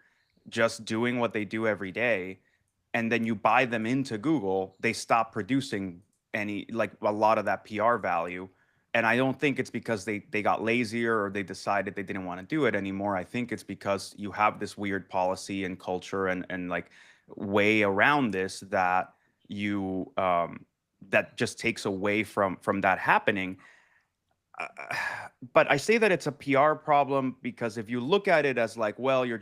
just doing what they do every day, and then you buy them into Google, they stop producing any, like a lot of that PR value. And I don't think it's because they got lazier or they decided they didn't want to do it anymore. I think it's because you have this weird policy and culture and like way around this that you that just takes away from that happening. uh, but I say that it's a PR problem because if you look at it as like, well, you're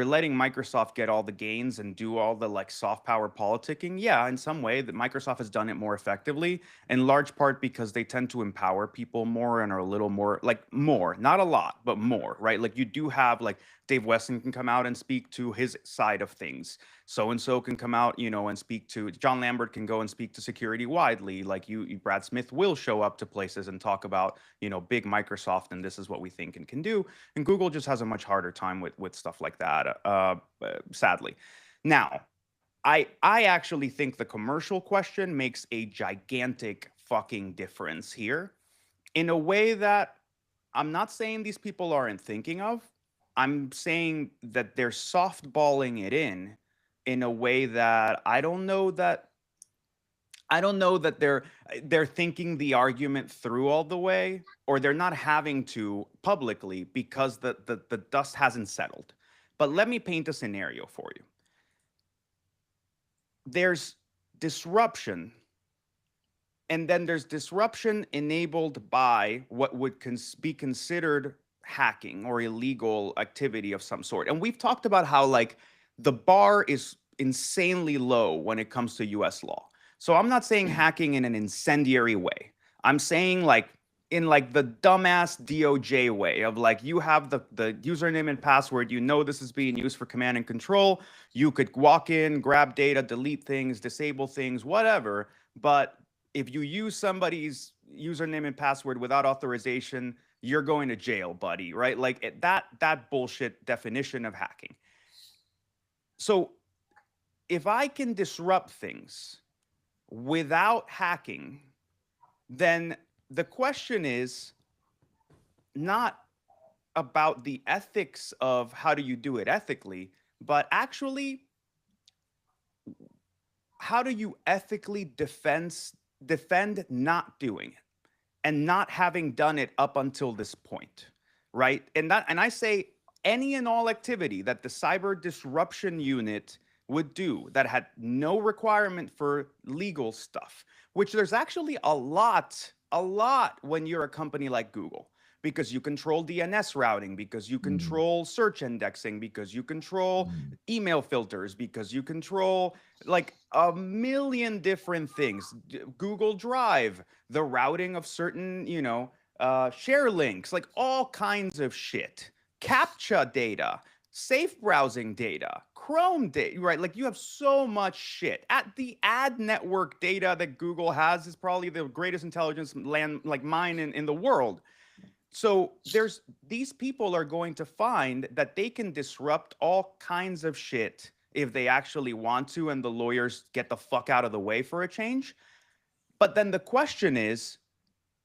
letting Microsoft get all the gains and do all the like soft power politicking. Yeah, in some way that Microsoft has done it more effectively, in large part because they tend to empower people more and are a little more like more, not a lot, but more, right? Like you do have like Dave Weston can come out and speak to his side of things. So and so can come out, and speak to John Lambert can go and speak to security widely. Like Brad Smith will show up to places and talk about, big Microsoft and this is what we think and can do. And Google just has a much harder time with stuff like that, sadly. Now, I actually think the commercial question makes a gigantic fucking difference here in a way that I'm not saying these people aren't thinking of. I'm saying that they're softballing it in a way that I don't know that they're thinking the argument through all the way, or they're not having to publicly because the dust hasn't settled. But let me paint a scenario for you. There's disruption, and then there's disruption enabled by what would be considered hacking or illegal activity of some sort. And we've talked about how like the bar is insanely low when it comes to US law. So I'm not saying hacking in an incendiary way. I'm saying like in like the dumbass DOJ way of like, you have the username and password, you know this is being used for command and control. You could walk in, grab data, delete things, disable things, whatever. But if you use somebody's username and password without authorization, you're going to jail, buddy, right? Like that bullshit definition of hacking. So if I can disrupt things without hacking, then the question is not about the ethics of how do you do it ethically, but actually how do you ethically defend not doing it and not having done it up until this point, right? And I say any and all activity that the cyber disruption unit would do that had no requirement for legal stuff, which there's actually a lot when you're a company like Google, because you control DNS routing, because you control search indexing, because you control email filters, because you control like a million different things. Google Drive, the routing of certain, share links, like all kinds of shit. CAPTCHA data, safe browsing data, Chrome data, right? Like you have so much shit. At the ad network data that Google has is probably the greatest intelligence mine in the world. So these people are going to find that they can disrupt all kinds of shit if they actually want to, and the lawyers get the fuck out of the way for a change. But then the question is,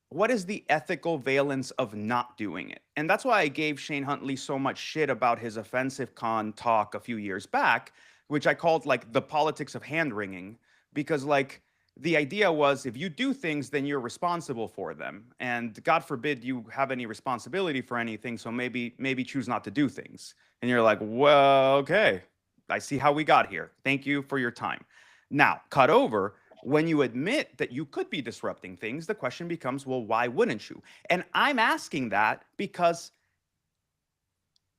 what is the ethical valence of not doing it? And that's why I gave Shane Huntley so much shit about his offensive con talk a few years back, which I called like the politics of hand wringing, because like the idea was if you do things, then you're responsible for them. And God forbid you have any responsibility for anything. So maybe choose not to do things. And you're like, well, okay, I see how we got here. Thank you for your time. Now, cut over. When you admit that you could be disrupting things, the question becomes, well, why wouldn't you? And I'm asking that because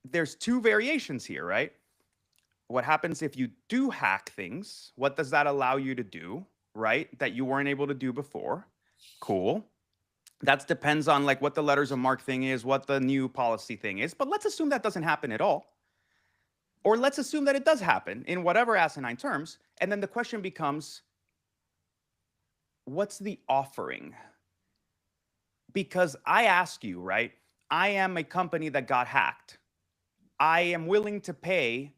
there's two variations here, right? What happens if you do hack things? What does that allow you to do, right? That you weren't able to do before. Cool. That depends on like what the letters of marque thing is, what the new policy thing is. But let's assume that doesn't happen at all. Or let's assume that it does happen in whatever asinine terms. And then the question becomes, what's the offering? Because I ask you, right? I am a company that got hacked. I am willing to pay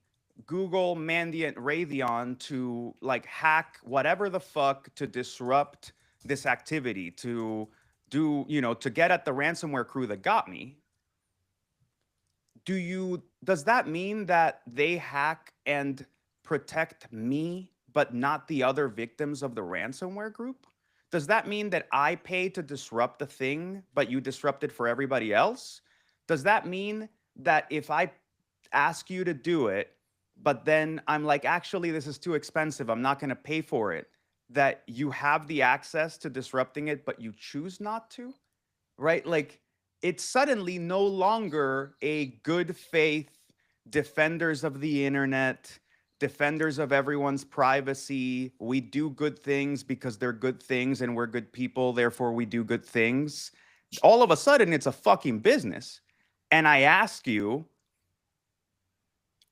Google, Mandiant, Raytheon to like hack whatever the fuck to disrupt this activity, to do, to get at the ransomware crew that got me. Does that mean that they hack and protect me, but not the other victims of the ransomware group? Does that mean that I pay to disrupt the thing, but you disrupt it for everybody else? Does that mean that if I ask you to do it, but then I'm like, actually, this is too expensive, I'm not going to pay for it, that you have the access to disrupting it, but you choose not to, right? Like, it's suddenly no longer a good faith defenders of the internet, defenders of everyone's privacy. We do good things because they're good things and we're good people, therefore we do good things. All of a sudden, it's a fucking business. And I ask you,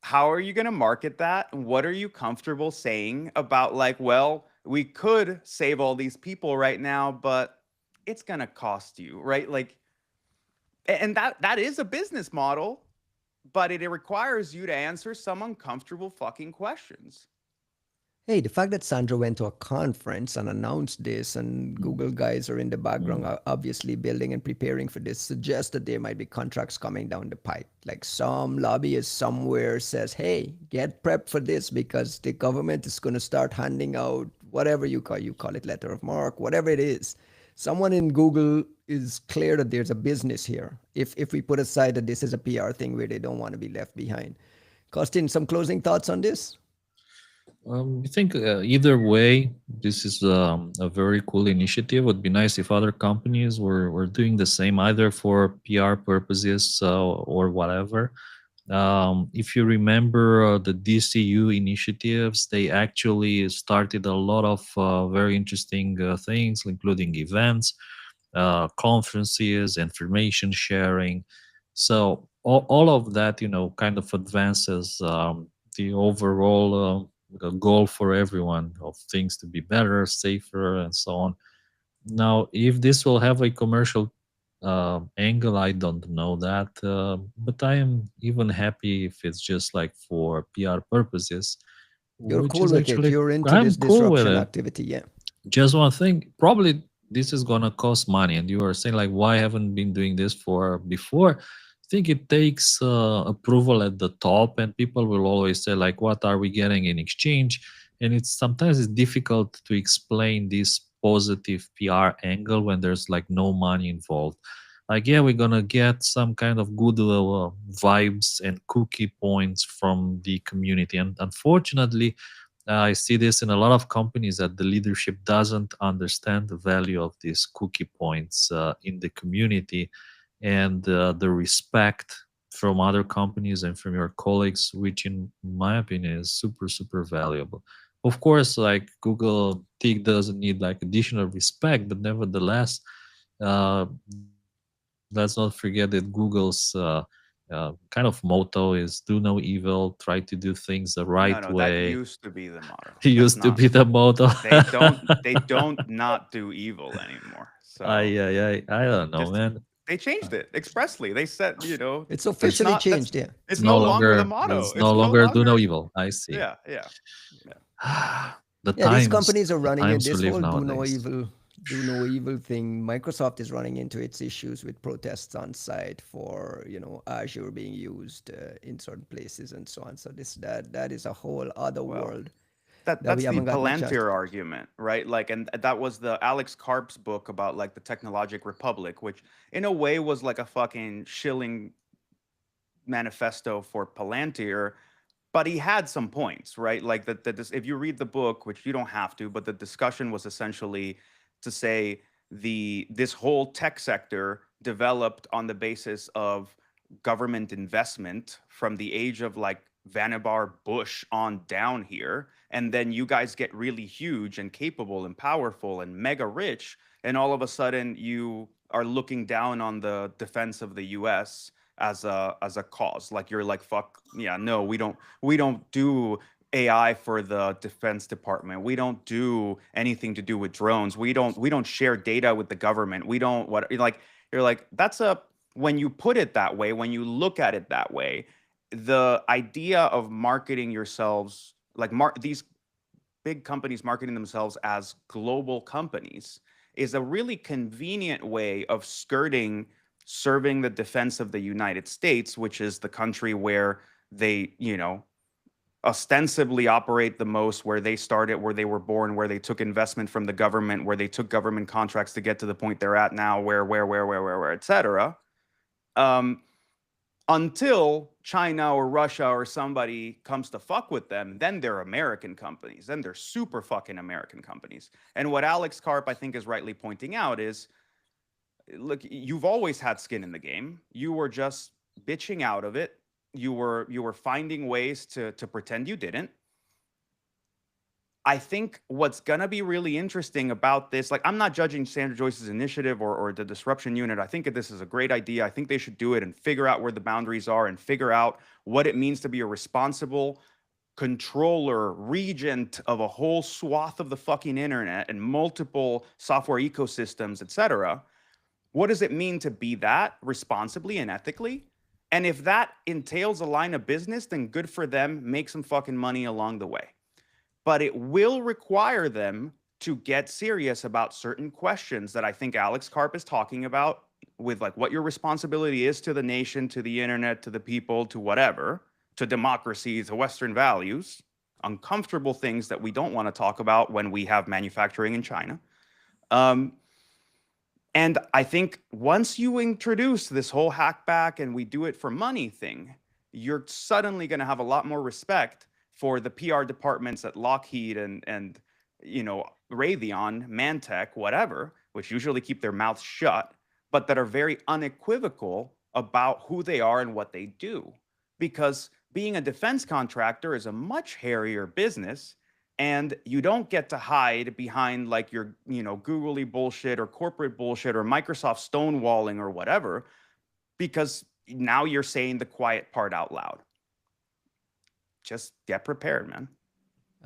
how are you going to market that? What are you comfortable saying about like, well, we could save all these people right now, but it's going to cost you, right? Like, and that is a business model, but it requires you to answer some uncomfortable fucking questions. Hey, the fact that Sandra went to a conference and announced this, and Google guys are in the background, are obviously building and preparing for this, suggests that there might be contracts coming down the pipe. Like some lobbyist somewhere says, hey, get prepped for this because the government is going to start handing out whatever you call it, letter of mark, whatever it is. Someone in Google is clear that there's a business here. If we put aside that this is a PR thing where they don't want to be left behind. Costin, some closing thoughts on this? I think either way, this is a very cool initiative. It would be nice if other companies were doing the same, either for PR purposes or whatever. If you remember the DCU initiatives, they actually started a lot of very interesting things, including events, conferences, information sharing. So all of that, kind of advances the overall goal for everyone of things to be better, safer, and so on. Now, if this will have a commercial angle, I don't know that, but I am even happy if it's just like for PR purposes, You're which cool is with it. actually You're into I'm this cool with disruption it. activity, yeah. Just one thing, probably this is gonna cost money, and you are saying like, why haven't been doing this for before? I think it takes approval at the top, and people will always say like, what are we getting in exchange? And sometimes it's difficult to explain this positive PR angle when there's like no money involved. Like, yeah, we're gonna get some kind of good vibes and cookie points from the community, and unfortunately I see this in a lot of companies that the leadership doesn't understand the value of these cookie points in the community, and the respect from other companies and from your colleagues, which in my opinion is super, super valuable. Of course, like Google Tick doesn't need like additional respect, but nevertheless, uh, let's not forget that Google's kind of motto is do no evil, try to do things the right No, that way. used to be the motto. It That's used to not. be the motto. They don't not do evil anymore. So I don't know, just man. they changed it expressly. They said, It's it's officially not changed, yeah. it's It's no no longer the longer motto. it's no It's no longer do no longer. evil. I see. Yeah, yeah. The Yeah, these times, companies are the running it. times we This live whole nowadays. do no evil thing. Microsoft is running into its issues with protests on site for, Azure being used in certain places and so on. So that is a whole other Well, world that we that's the haven't gotten a chance Palantir to. argument, right? Like, and that was the Alex Karp's book about like the Technologic Republic, which in a way was like a fucking shilling manifesto for Palantir, but he had some points, right? Like that if you read the book, which you don't have to, but the discussion was essentially to say this whole tech sector developed on the basis of government investment from the age of like Vannevar Bush on down here, and then you guys get really huge and capable and powerful and mega rich, and all of a sudden you are looking down on the defense of the US as a cause. Like you're like, fuck yeah, no, we don't do AI for the Defense Department. We don't do anything to do with drones. We don't share data with the government. We don't what like you're like that's a when you put it that way, when you look at it that way, the idea of marketing yourselves like these big companies marketing themselves as global companies is a really convenient way of skirting serving the defense of the United States, which is the country where they, ostensibly operate the most, where they started, where they were born, where they took investment from the government, where they took government contracts to get to the point they're at now, where, et cetera. Until China or Russia or somebody comes to fuck with them, then they're American companies. Then they're super fucking American companies. And what Alex Karp, I think, is rightly pointing out is, look, you've always had skin in the game. You were just bitching out of it. You were finding ways to pretend you didn't. I think what's going to be really interesting about this, like, I'm not judging Sandra Joyce's initiative or the disruption unit. I think that this is a great idea. I think they should do it and figure out where the boundaries are and figure out what it means to be a responsible controller, regent of a whole swath of the fucking internet and multiple software ecosystems, et cetera. What does it mean to be that responsibly and ethically? And if that entails a line of business, then good for them. Make some fucking money along the way. but it will require them to get serious about certain questions that I think Alex Karp is talking about, with like what your responsibility is to the nation, to the internet, to the people, to whatever, to democracy, to Western values, uncomfortable things that we don't want to talk about when we have manufacturing in China. And I think once you introduce this whole hackback and we do it for money thing, you're suddenly going to have a lot more respect for the PR departments at Lockheed and you know, Raytheon, Mantech, whatever, which usually keep their mouths shut, but that are very unequivocal about who they are and what they do. Because being a defense contractor is a much hairier business, and you don't get to hide behind like your, you know, googly bullshit or corporate bullshit or Microsoft stonewalling or whatever, because now you're saying the quiet part out loud. Just get prepared, man.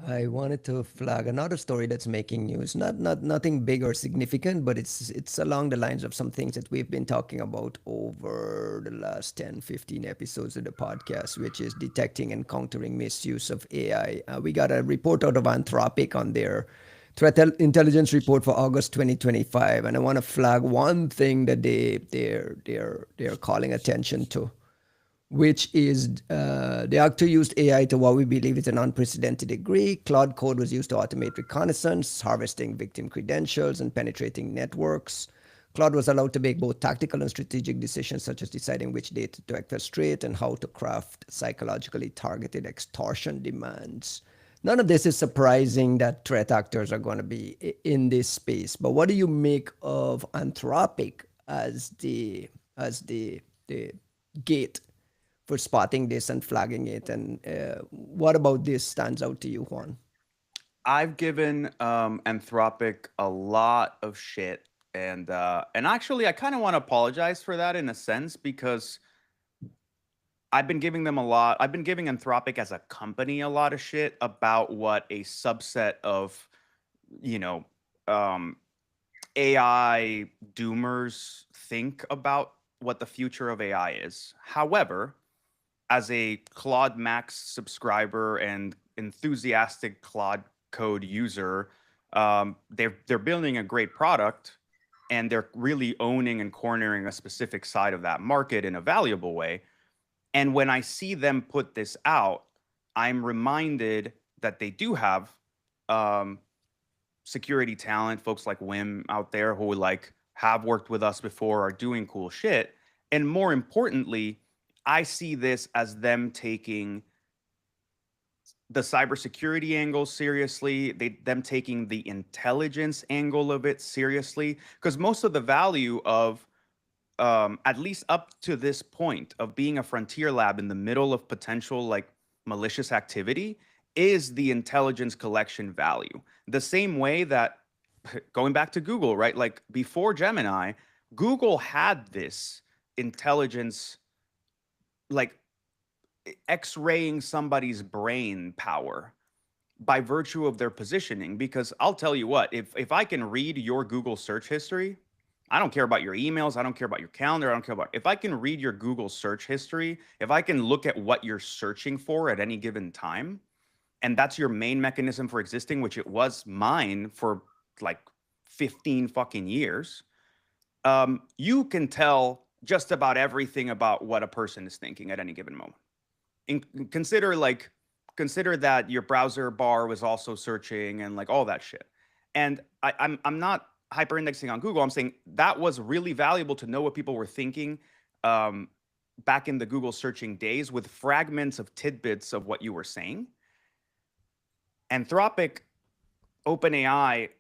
I wanted to flag another story that's making news. Nothing big or significant, but it's along the lines of some things that we've been talking about over the last 10, 15 episodes of the podcast, which is detecting and countering misuse of AI. We got a report out of Anthropic on their threat intelligence report for August 2025, and I want to flag one thing that they're calling attention to, which is they actually used AI to what we believe is an unprecedented degree. Claude code was used to automate reconnaissance, harvesting victim credentials, and penetrating networks. Claude was allowed to make both tactical and strategic decisions, such as deciding which data to exfiltrate and how to craft psychologically targeted extortion demands. None of this is surprising that threat actors are going to be in this space. But what do you make of Anthropic as the gate for spotting this and flagging it? And what about this stands out to you, Juan? I've given Anthropic a lot of shit, and actually I kind of want to apologize for that in a sense, because I've been giving them a lot. I've been giving Anthropic as a company a lot of shit about what a subset of, you know, AI doomers think about what the future of AI is. However, as a Claude Max subscriber and enthusiastic Claude code user, they're building a great product, and they're really owning and cornering a specific side of that market in a valuable way. And when I see them put this out, I'm reminded that they do have security talent, folks like Wim out there who like have worked with us before, are doing cool shit. And more importantly, I see this as them taking the cybersecurity angle seriously, them taking the intelligence angle of it seriously, because most of the value of, at least up to this point, of being a frontier lab in the middle of potential like malicious activity is the intelligence collection value. The same way that, going back to Google, right? Like before Gemini, Google had this intelligence, like X-raying somebody's brain power by virtue of their positioning. Because I'll tell you what, if I can read your Google search history, I don't care about your emails, I don't care about your calendar, I don't care about, if I can read your Google search history, if I can look at what you're searching for at any given time, and that's your main mechanism for existing, which it was mine for like 15 fucking years, you can tell just about everything about what a person is thinking at any given moment. Consider that your browser bar was also searching and like all that shit. And I'm not hyper indexing on Google. I'm saying that was really valuable to know what people were thinking back in the Google searching days, with fragments of tidbits of what you were saying. Anthropic, OpenAI,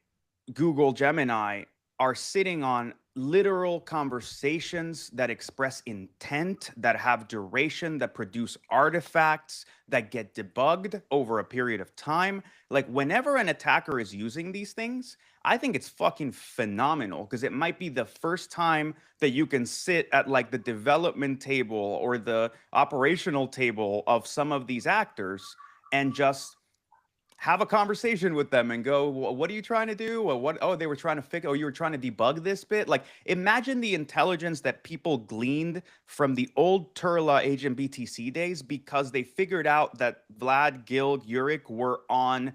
Google Gemini are sitting on literal conversations that express intent, that have duration, that produce artifacts, that get debugged over a period of time. Like whenever an attacker is using these things, I think it's fucking phenomenal, because it might be the first time that you can sit at like the development table or the operational table of some of these actors and just have a conversation with them and go, what are you trying to do? What? Oh, they were trying to fix. Oh, you were trying to debug this bit. Like, imagine the intelligence that people gleaned from the old Turla Agent BTC days, because they figured out that Vlad, Gil, Yurik were on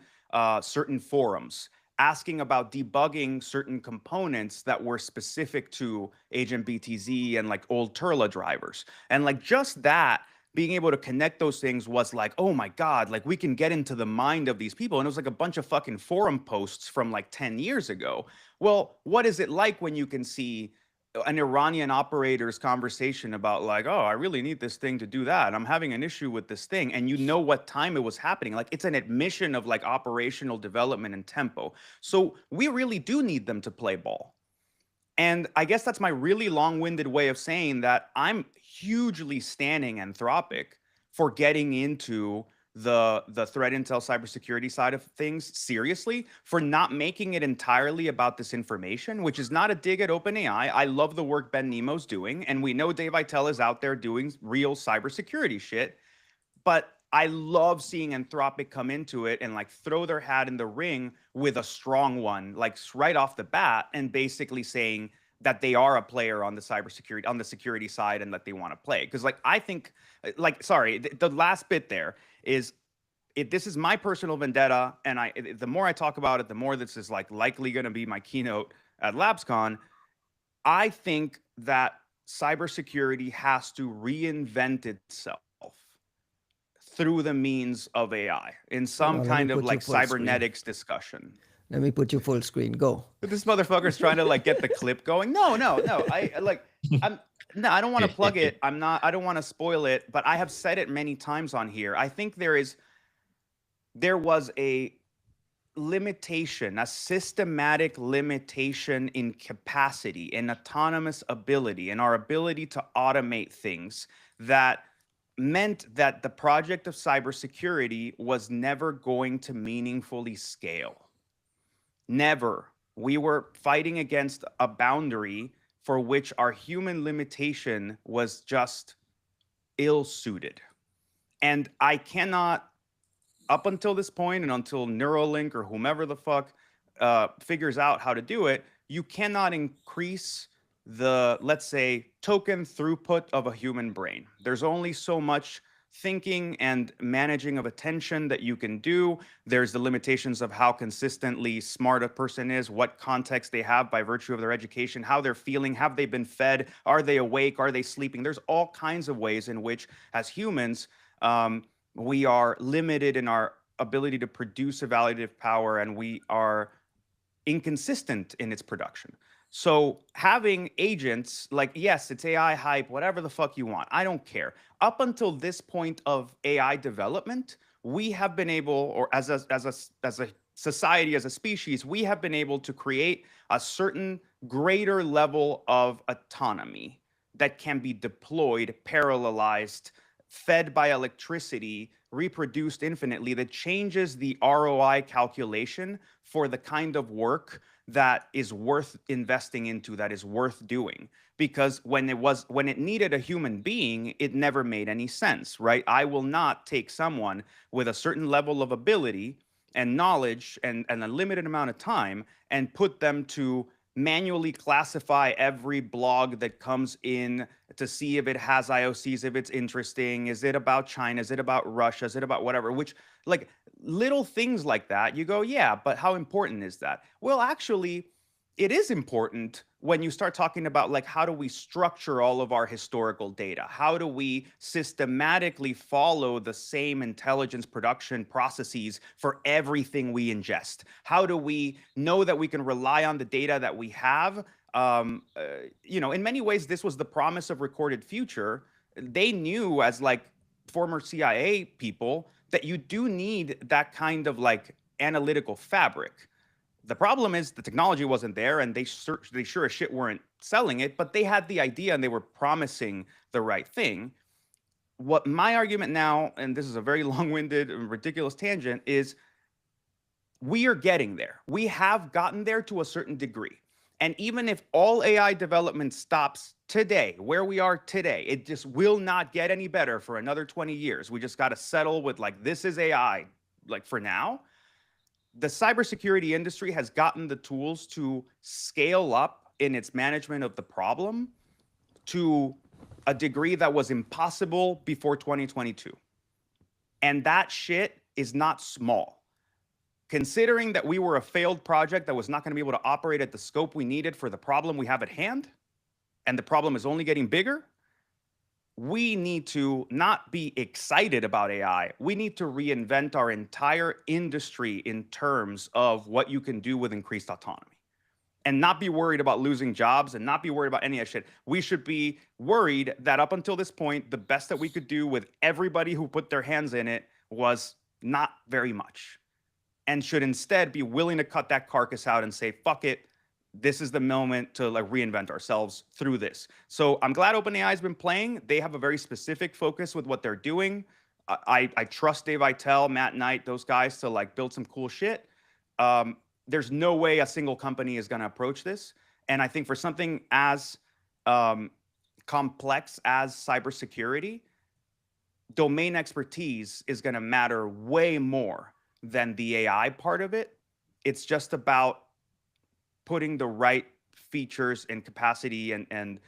certain forums, asking about debugging certain components that were specific to Agent BTZ and like old Turla drivers. And like just that, being able to connect those things was like, oh my God, like we can get into the mind of these people. And it was like a bunch of fucking forum posts from like 10 years ago. Well, what is it like when you can see an Iranian operator's conversation about like, oh, I really need this thing to do that. I'm having an issue with this thing. And you know what time it was happening. Like it's an admission of like operational development and tempo. So we really do need them to play ball. And I guess that's my really long-winded way of saying that I'm hugely standing Anthropic for getting into the threat intel cybersecurity side of things seriously, for not making it entirely about this information, which is not a dig at OpenAI. I love the work Ben Nemo's doing, and we know Dave Vitale is out there doing real cybersecurity shit. But I love seeing Anthropic come into it and like throw their hat in the ring with a strong one, like right off the bat, and basically saying that they are a player on the cybersecurity, on the security side, and that they want to play. Because like I think, like, sorry, the last bit there is, this is my personal vendetta, and the more I talk about it, the more this is like likely going to be my keynote at LabsCon. I think that cybersecurity has to reinvent itself through the means of AI in some kind of like cybernetics discussion. Let me put you full screen. Go. This motherfucker's trying to like get the clip going. No. I don't want to plug it. I don't want to spoil it, but I have said it many times on here. I think there was a limitation, a systematic limitation in capacity, in autonomous ability, in our ability to automate things that meant that the project of cybersecurity was never going to meaningfully scale. Never. We were fighting against a boundary for which our human limitation was just ill-suited. And I cannot, up until this point and until Neuralink or whomever the fuck figures out how to do it, you cannot increase the, let's say, token throughput of a human brain. There's only so much thinking and managing of attention that you can do. There's the limitations of how consistently smart a person is, what context they have by virtue of their education, how they're feeling, have they been fed, are they awake, are they sleeping? There's all kinds of ways in which, as humans, we are limited in our ability to produce evaluative power, and we are inconsistent in its production. So having agents, like, yes, it's AI hype, whatever the fuck you want, I don't care. Up until this point of AI development, we have been able, or as a society, as a species, we have been able to create a certain greater level of autonomy that can be deployed, parallelized, fed by electricity, reproduced infinitely, that changes the ROI calculation for the kind of work that is worth investing into, that is worth doing. Because when it needed a human being, it never made any sense, right? I will not take someone with a certain level of ability and knowledge and a limited amount of time and put them to manually classify every blog that comes in to see if it has IOCs, if it's interesting, is it about China, is it about Russia, is it about whatever, which, like, little things like that, you go, yeah, but how important is that? Well, actually, it is important when you start talking about, like, how do we structure all of our historical data? How do we systematically follow the same intelligence production processes for everything we ingest? How do we know that we can rely on the data that we have? You know, in many ways, this was the promise of Recorded Future. They knew, as like former CIA people, that you do need that kind of like analytical fabric. The problem is the technology wasn't there, and they sure as shit weren't selling it, but they had the idea and they were promising the right thing. What my argument now, and this is a very long-winded and ridiculous tangent, is we are getting there. We have gotten there to a certain degree. And even if all AI development stops today, where we are today, it just will not get any better for another 20 years. We just got to settle with, like, this is AI, like, for now. The cybersecurity industry has gotten the tools to scale up in its management of the problem to a degree that was impossible before 2022. And that shit is not small. considering that we were a failed project that was not going to be able to operate at the scope we needed for the problem we have at hand, and the problem is only getting bigger, we need to not be excited about AI. We need to reinvent our entire industry in terms of what you can do with increased autonomy, and not be worried about losing jobs and not be worried about any of that shit. We should be worried that up until this point, the best that we could do with everybody who put their hands in it was not very much, and should instead be willing to cut that carcass out and say, fuck it, this is the moment to like reinvent ourselves through this. So I'm glad OpenAI has been playing. They have a very specific focus with what they're doing. I trust Dave Aitel, Matt Knight, those guys to like build some cool shit. There's no way a single company is going to approach this. And I think for something as complex as cybersecurity, domain expertise is going to matter way more than the AI part of it. It's just about putting the right features and capacity and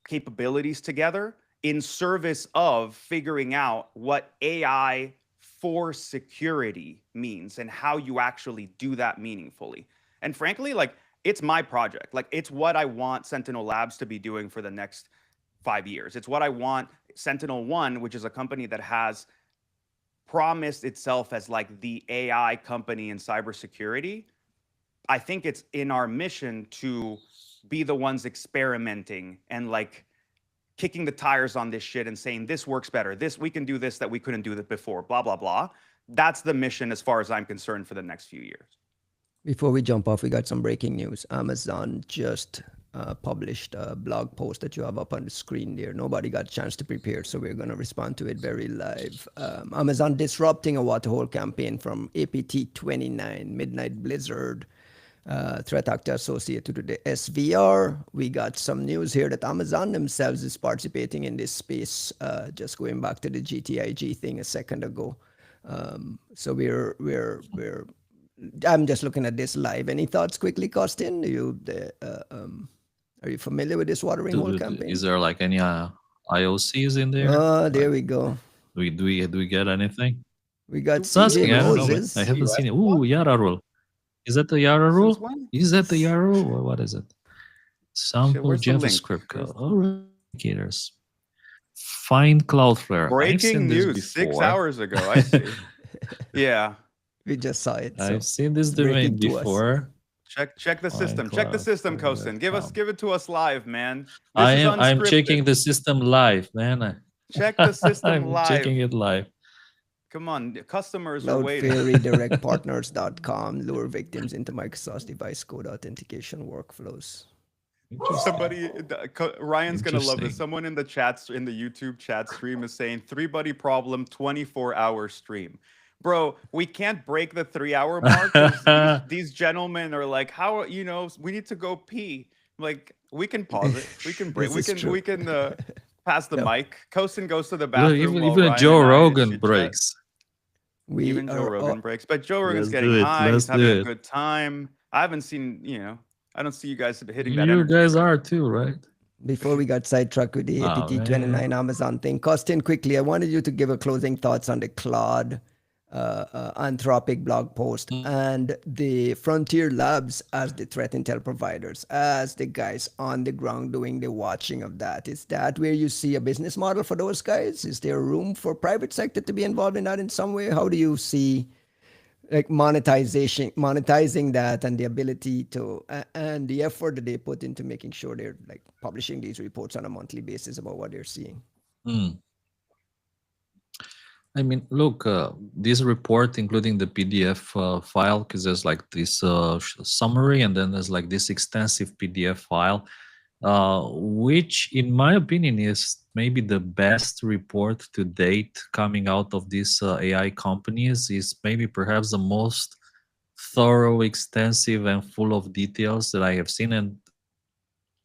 capabilities together in service of figuring out what AI for security means and how you actually do that meaningfully. And frankly, like, it's my project. Like, it's what I want Sentinel Labs to be doing for the next 5 years. It's what I want Sentinel One, which is a company that has promised itself as like the AI company in cybersecurity. I think it's in our mission to be the ones experimenting and like kicking the tires on this shit and saying, this works better. This, we can do this that we couldn't do that before, blah, blah, blah. That's the mission as far as I'm concerned for the next few years. Before we jump off, we got some breaking news. Amazon just published a blog post that you have up on the screen there. Nobody got a chance to prepare, so we're going to respond to it very live. Amazon disrupting a waterhole campaign from APT 29, Midnight Blizzard. Threat actor associated with the SVR. We got some news here that Amazon themselves is participating in this space, just going back to the GTIG thing a second ago. So I'm just looking at this live. Any thoughts quickly, Costin? Are you familiar with this watering hole campaign? Is there like any IOCs in there? There we go. Do we get anything? We got Something, CJ I don't know. Moses. I haven't seen it. Ooh, YARA rule. Is that the YARA rule? when? Is that the YARA rule or what is it? Sample where's the link? JavaScript code. Oh, indicators. Find Cloudflare. I've Breaking seen this news before. 6 hours ago. I see. Yeah. We just saw it. I've seen this domain before. Check the system. Check the system, Costin. Give it to us live, man. I'm checking the system live, man. Check the system I'm live. checking it live. Come on, the customers are waiting. CloudFairyDirectPartners.com, lure victims into Microsoft's device code authentication workflows. Somebody, Ryan's gonna love this. Someone in the chats, in the YouTube chat stream, is saying 3-buddy problem, 24-hour stream. Bro, we can't break the 3-hour mark. These gentlemen are like, how, we need to go pee. Like, we can pause it. We can break. we can pass the mic. Costin goes to the bathroom. Even Joe Rogan breaks. Even Joe Rogan breaks. But Joe Rogan's getting high. He's having a good time. I haven't seen, I don't see you guys hitting that. You guys are too, right? Before we got sidetracked with the APT 29 Amazon thing, Costin, quickly, I wanted you to give a closing thoughts on the Claude Anthropic blog post and the Frontier Labs as the threat intel providers, as the guys on the ground doing the watching of that. Is that where you see a business model for those guys? Is there room for private sector to be involved in that in some way? How do you see like monetizing that and the ability to and the effort that they put into making sure they're like publishing these reports on a monthly basis about what they're seeing? I mean, look, this report, including the PDF file, because there's like this summary, and then there's like this extensive PDF file, which, in my opinion, is maybe the best report to date coming out of these AI companies. Is maybe perhaps the most thorough, extensive, and full of details that I have seen. And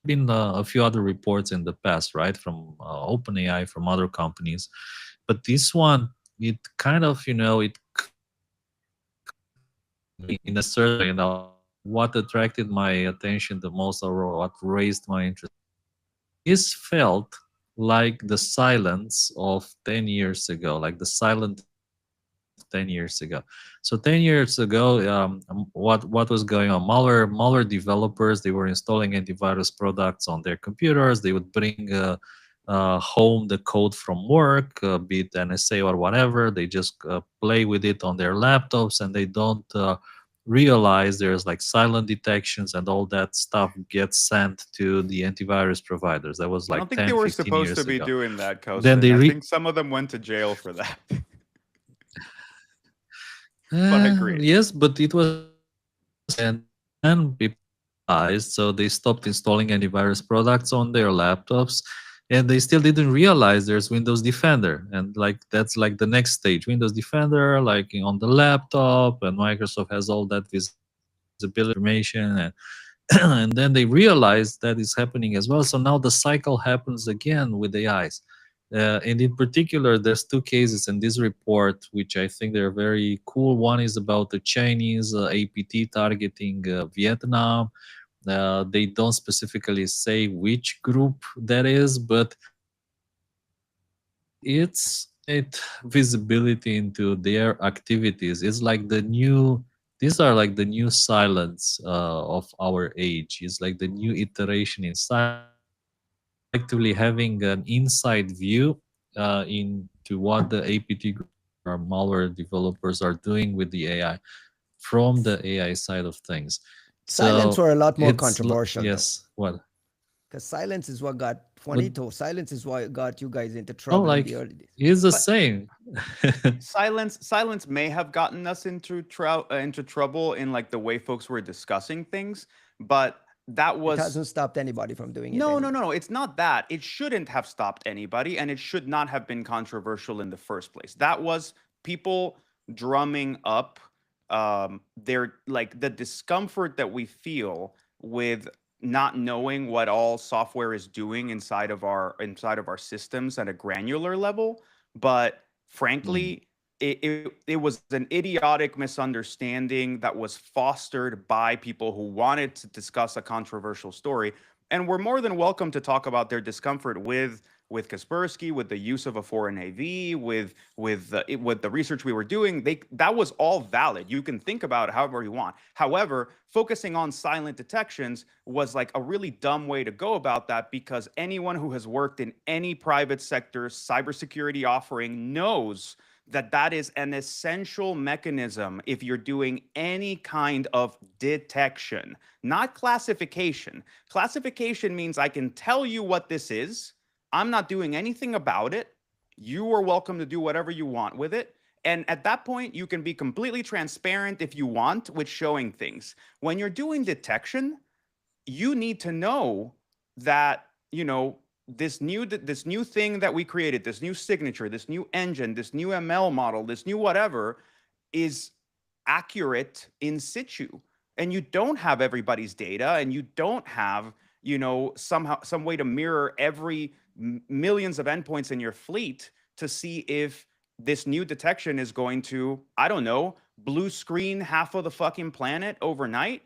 been a few other reports in the past, right, from OpenAI, from other companies. But this one, it kind of, it in a certain way, what attracted my attention the most, or what raised my interest, is felt like the silence of 10 years ago, like the silent 10 years ago. So 10 years ago, what was going on? Malware developers, they were installing antivirus products on their computers. They would bring home the code from work, be it NSA or whatever. They just play with it on their laptops, and they don't realize there's like silent detections and all that stuff gets sent to the antivirus providers. That was I like don't think 10, they were 15 supposed years to be ago. doing that, Then Costin. they I think some of them went to jail for that. But I agree. yes, but it was and then people realized, so they stopped installing antivirus products on their laptops, and they still didn't realize there's Windows Defender, and like that's like the next stage, Windows Defender, like on the laptop, and Microsoft has all that visibility information, and and then they realize that is happening as well. So now the cycle happens again with AIs. And in particular, there's two cases in this report, which I think they're very cool. One is about the Chinese APT targeting Vietnam. They don't specifically say which group that is, but it's it visibility into their activities. It's like the new, these are like the new silence of our age. It's like the new iteration in silence, effectively having an inside view into what the APT groups or malware developers are doing with the AI from the AI side of things. Silence So were a lot more it's controversial, though. yes, what? Because silence is what got But Juanito. Silence is what got you guys into no, trouble in like the early days. it's the But same. silence may have gotten us into trouble in like the way folks were discussing things, but that It was hasn't stopped anybody from doing it no, no, anyway. no, no. It's not that. It shouldn't have stopped anybody, and it should not have been controversial in the first place. That was people drumming up their like the discomfort that we feel with not knowing what all software is doing inside of our systems at a granular level. But Mm. frankly, it was an idiotic misunderstanding that was fostered by people who wanted to discuss a controversial story, and we're more than welcome to talk about their discomfort with Kaspersky, with the use of a foreign AV, with the research we were doing. That was all valid. You can think about it however you want. However, focusing on silent detections was like a really dumb way to go about that, because anyone who has worked in any private sector cybersecurity offering knows that that is an essential mechanism if you're doing any kind of detection, not classification. Classification means I can tell you what this is. I'm not doing anything about it. You are welcome to do whatever you want with it. And at that point, you can be completely transparent if you want with showing things. When you're doing detection, you need to know that, this new thing that we created, this new signature, this new engine, this new ML model, this new whatever, is accurate in situ. And you don't have everybody's data, and you don't have, somehow some way to mirror every millions of endpoints in your fleet to see if this new detection is going to, I don't know, blue screen half of the fucking planet overnight,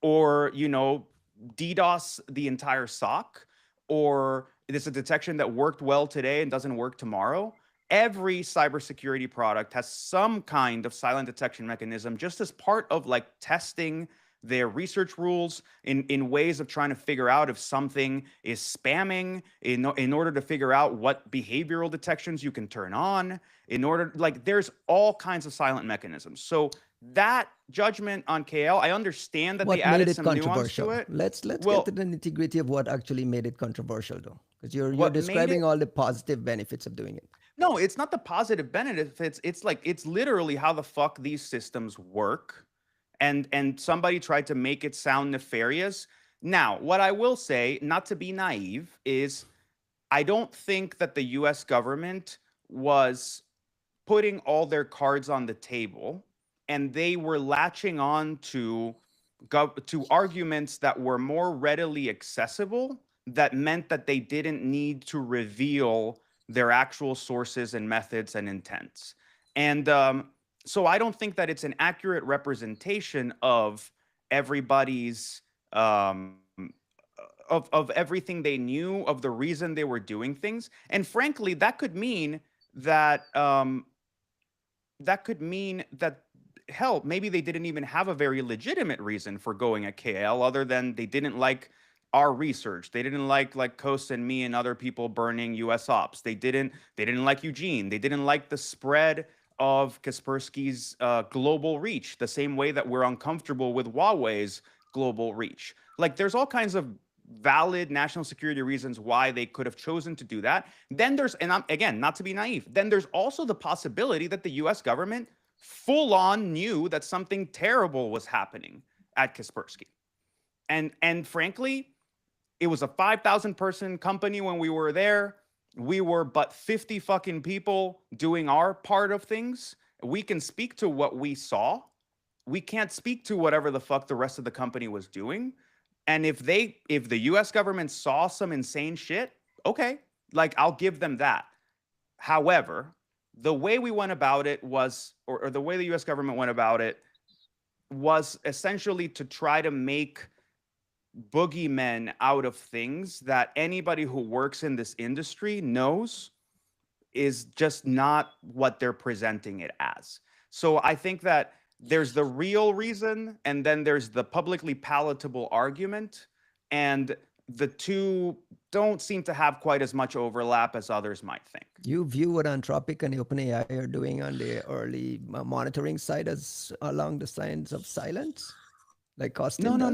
or DDoS the entire SOC, or it's a detection that worked well today and doesn't work tomorrow. Every cybersecurity product has some kind of silent detection mechanism, just as part of like testing their research rules in ways of trying to figure out if something is spamming, in order to figure out what behavioral detections you can turn on, in order, like, there's all kinds of silent mechanisms. So that judgment on KL, I understand that they What made added it some nuance to controversial? it. Let's get Well, to the nitty-gritty of what actually made it controversial, though, because you're what made describing it all the positive benefits of doing it. no, it's not the positive benefits. It's like it's literally how the fuck these systems work, and somebody tried to make it sound nefarious. Now, what I will say, not to be naive, is I don't think that the U.S. government was putting all their cards on the table, and they were latching on to arguments that were more readily accessible, that meant that they didn't need to reveal their actual sources and methods and intents. And so I don't think that it's an accurate representation of everybody's of everything they knew, of the reason they were doing things. And frankly, that could mean that that could mean that, hell, maybe they didn't even have a very legitimate reason for going at KL other than they didn't like our research. They didn't like Costin, me, and other people burning US ops. They didn't like Eugene. They didn't like the spread of Kaspersky's global reach, the same way that we're uncomfortable with Huawei's global reach. Like, there's all kinds of valid national security reasons why they could have chosen to do that. Then there's, and I'm, again, not to be naive, then there's also the possibility that the US government full on knew that something terrible was happening at Kaspersky. And frankly, it was a 5,000 person company when we were there. We were but 50 fucking people doing our part of things. We can speak to what we saw. We can't speak to whatever the fuck the rest of the company was doing. And if the US government saw some insane shit, okay, like, I'll give them that. However, the way we went about it was, or the way the US government went about it was essentially to try to make boogeymen out of things that anybody who works in this industry knows is just not what they're presenting it as. So I think that there's the real reason, and then there's the publicly palatable argument, and the two don't seem to have quite as much overlap as others might think. You view what Anthropic and OpenAI are doing on the early monitoring side as along the lines of silence, like Costin No, does?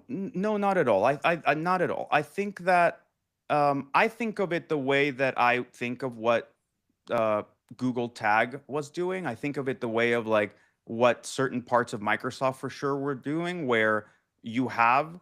no, not at all. I not at all. I think that I think of it the way that I think of what Google Tag was doing. I think of it the way of like what certain parts of Microsoft for sure were doing, where you have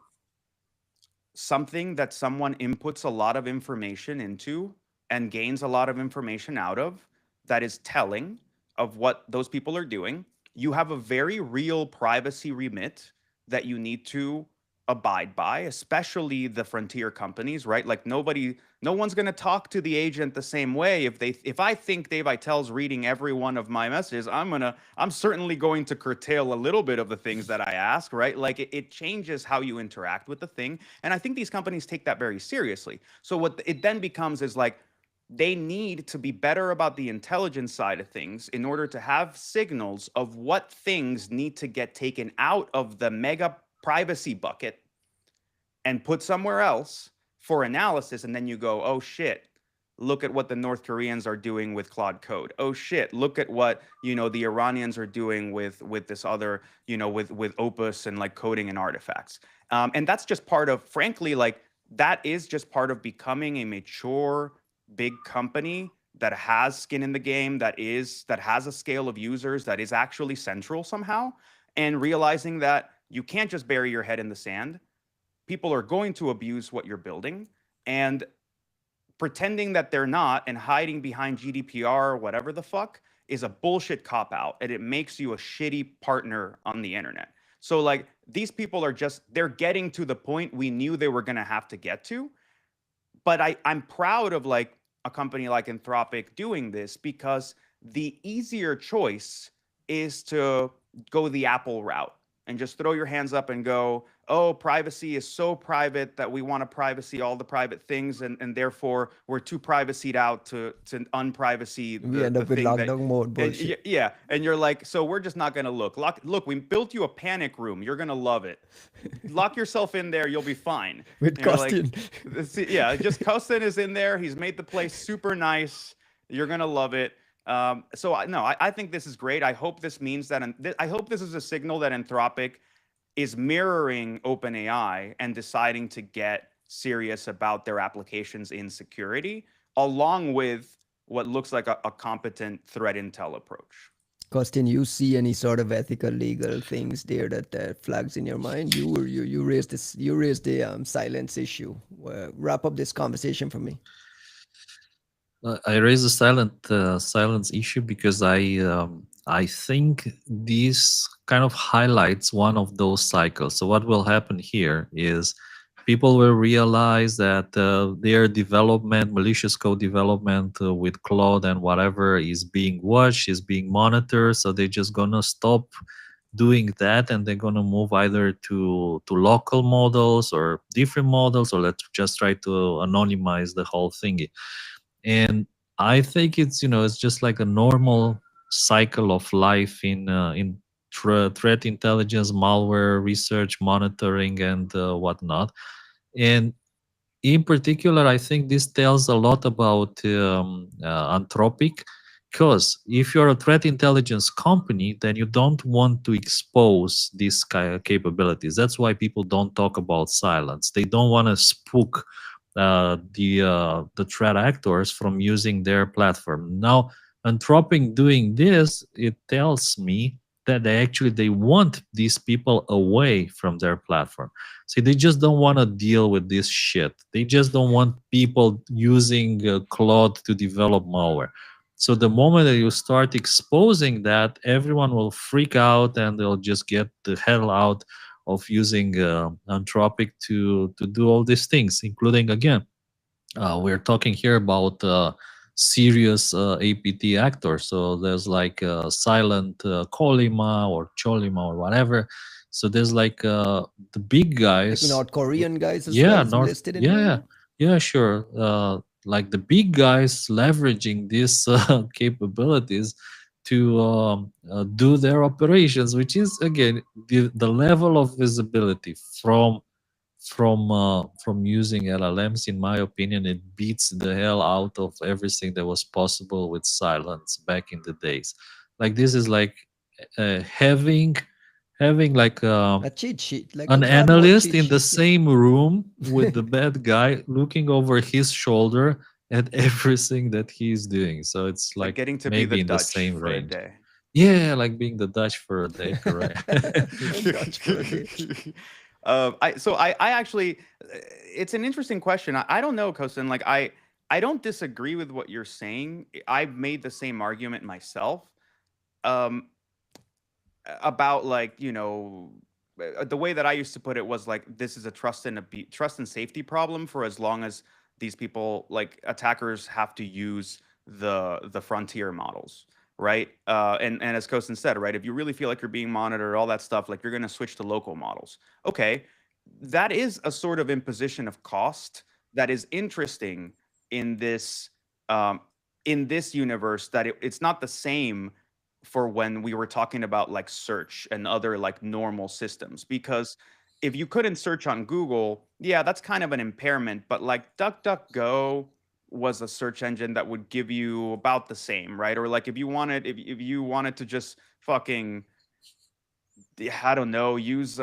something that someone inputs a lot of information into and gains a lot of information out of that is telling of what those people are doing. You have a very real privacy remit that you need to abide by, especially the frontier companies, right? Like no one's going to talk to the agent the same way. If I think Dave Itel's reading every one of my messages, I'm certainly going to curtail a little bit of the things that I ask, right? Like it changes how you interact with the thing. And I think these companies take that very seriously. So what it then becomes is like, they need to be better about the intelligence side of things in order to have signals of what things need to get taken out of the mega privacy bucket and put somewhere else for analysis. And then you go, oh shit, look at what the North Koreans are doing with Claude Code. Oh shit, look at what, the Iranians are doing with this other, with Opus and like coding and artifacts. And that's just part of, frankly, like that is just part of becoming a mature, big company that has skin in the game, that has a scale of users that is actually central somehow, and realizing that you can't just bury your head in the sand. People are going to abuse what you're building, and pretending that they're not and hiding behind GDPR or whatever the fuck is a bullshit cop-out, and it makes you a shitty partner on the internet. So like these people are they're getting to the point we knew they were going to have to get to. But I'm proud of like a company like Anthropic doing this, because the easier choice is to go the Apple route and just throw your hands up and go, oh, privacy is so private that we want to privacy all the private things, and therefore we're too privacyed out to unprivacy. We end up with lockdown mode bullshit. Yeah, and you're like, so we're just not going to look. Look, we built you a panic room. You're going to love it. Lock yourself in there. You'll be fine. With Costin. Like, yeah, just Costin is in there. He's made the place super nice. You're going to love it. I think this is great. I hope this means that, I hope this is a signal that Anthropic is mirroring OpenAI and deciding to get serious about their applications in security, along with what looks like a competent threat intel approach. Costin, you see any sort of ethical, legal things there that flags in your mind? You raised this. You raised the silence issue. Wrap up this conversation for me. I raise the silence issue because I think this kind of highlights one of those cycles. So what will happen here is people will realize that their development, malicious code development with Claude and whatever is being watched, is being monitored. So they're just gonna stop doing that, and they're gonna move either to local models or different models, or let's just try to anonymize the whole thingy. And I think it's, it's just like a normal cycle of life in threat intelligence, malware research, monitoring, and whatnot. And in particular, I think this tells a lot about Anthropic, because if you're a threat intelligence company, then you don't want to expose these capabilities. That's why people don't talk about silence. They don't want to spook the threat actors from using their platform. Now, Anthropic doing this, it tells me that they want these people away from their platform. See, they just don't want to deal with this shit. They just don't want people using Claude to develop malware. So the moment that you start exposing that, everyone will freak out and they'll just get the hell out of using Anthropic to do all these things, including, again, we're talking here about serious APT actors. So there's like silent Kolima or Cholima or whatever. So there's like the big guys. Like North Korean guys as Yeah, well listed in yeah, here? yeah, sure. Like the big guys leveraging these capabilities to do their operations, which is again the level of visibility from using LLMs. In my opinion, it beats the hell out of everything that was possible with silence back in the days. Like this is like having like A cheat sheet, like a an cardboard analyst cheat in the sheet. Yeah. same room with the bad guy looking over his shoulder at everything that he's doing. So it's Like like getting to be the maybe in the Dutch same for a range. day. Yeah, like being the Dutch for a day, correct? The Dutch for a day. I actually, it's an interesting question. I don't know, Costin. Like I don't disagree with what you're saying. I've made the same argument myself. Um, about like, you know, the way that I used to put it was like, this is a trust and safety problem for as long as these people, like attackers, have to use the frontier models, right? And as Kostin said, right, if you really feel like you're being monitored, all that stuff, like you're going to switch to local models. Okay, that is a sort of imposition of cost that is interesting in this universe, that it's not the same for when we were talking about like search and other like normal systems. Because if you couldn't search on Google, yeah, that's kind of an impairment. But like DuckDuckGo was a search engine that would give you about the same, right? Or like if you wanted to just fucking, I don't know, use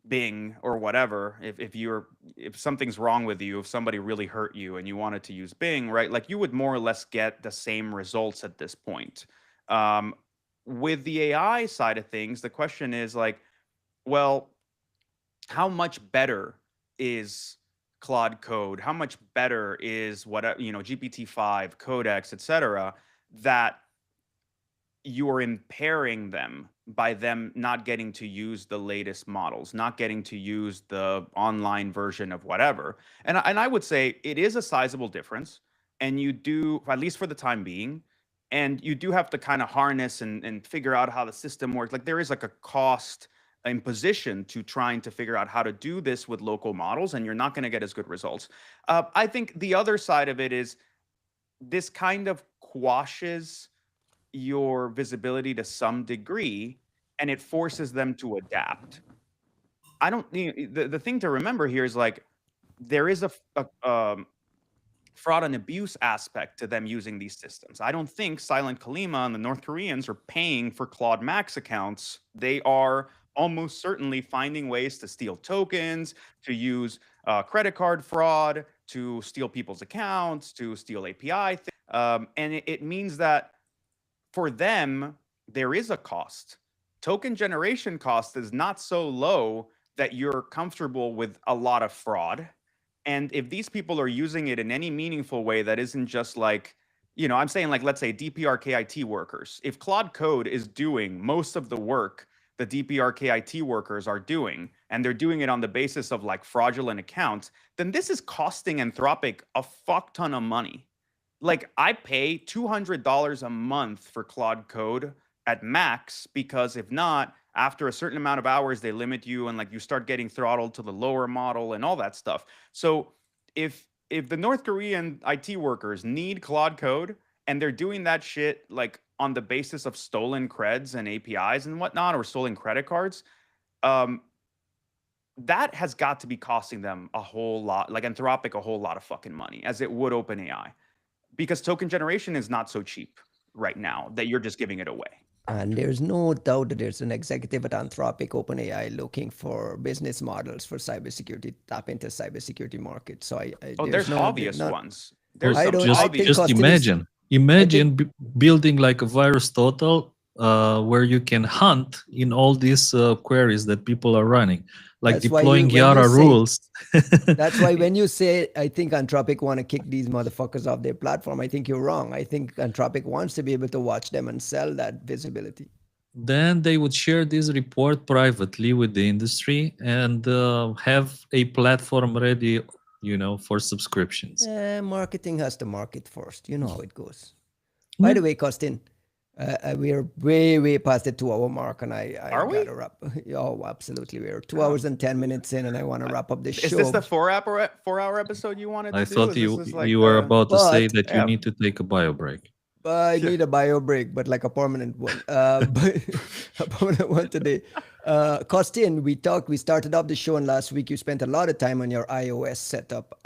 Bing or whatever, if something's wrong with you, if somebody really hurt you and you wanted to use Bing, right? Like you would more or less get the same results at this point. Um, with the AI side of things, the question is like, well, how much better is Claude Code? How much better is GPT-5, Codex, etc., that you are impairing them by them not getting to use the latest models, not getting to use the online version of whatever. And I would say it is a sizable difference. And you do, at least for the time being, and you do have to kind of harness and figure out how the system works. Like there is like a cost imposition to trying to figure out how to do this with local models, and you're not going to get as good results. I think the other side of it is this kind of quashes your visibility to some degree, and it forces them to adapt. I don't, the thing to remember here is like there is a fraud and abuse aspect to them using these systems. I don't think Silent Kalima and the North Koreans are paying for Claude Max accounts. They are almost certainly finding ways to steal tokens, to use credit card fraud, to steal people's accounts, to steal API. And it means that for them, there is a cost. Token generation cost is not so low that you're comfortable with a lot of fraud. And if these people are using it in any meaningful way that isn't just like, I'm saying like, let's say DPR KIT workers. If Claude Code is doing most of the work the DPR KIT workers are doing, and they're doing it on the basis of like fraudulent accounts, then this is costing Anthropic a fuck ton of money. Like I pay $200 a month for Claude Code at max, because if not, after a certain amount of hours, they limit you and like you start getting throttled to the lower model and all that stuff. So if the North Korean IT workers need Claude Code and they're doing that shit like on the basis of stolen creds and APIs and whatnot, or stolen credit cards, that has got to be costing them a whole lot, like Anthropic, a whole lot of fucking money, as it would OpenAI, because token generation is not so cheap right now that you're just giving it away. And there's no doubt that there's an executive at Anthropic, OpenAI, looking for business models for cybersecurity, tap into cybersecurity market. So there's obvious ones. Well, There's some just obvious. just Costin is- imagine building like a virus total where you can hunt in all these queries that people are running, like That's why deploying when you YARA say- rules. That's why when you say, I think Anthropic want to kick these motherfuckers off their platform, I think you're wrong. I think Anthropic wants to be able to watch them and sell that visibility. Then they would share this report privately with the industry and have a platform ready, for subscriptions. Marketing has to market first. You know how it goes. By the way, Costin, we are way past the 2-hour mark, and I Are we? gotta wrap. Oh, absolutely. We're 2 hours and 10 minutes in, and I want to wrap up the show. Is this the 4-hour episode you wanted to I do? thought Is you this just like you were the- about to say But- that you need to take a bio break. I need a bio break, but like a permanent one. But a permanent one today. Costin, we started off the show, and last week you spent a lot of time on your iOS setup,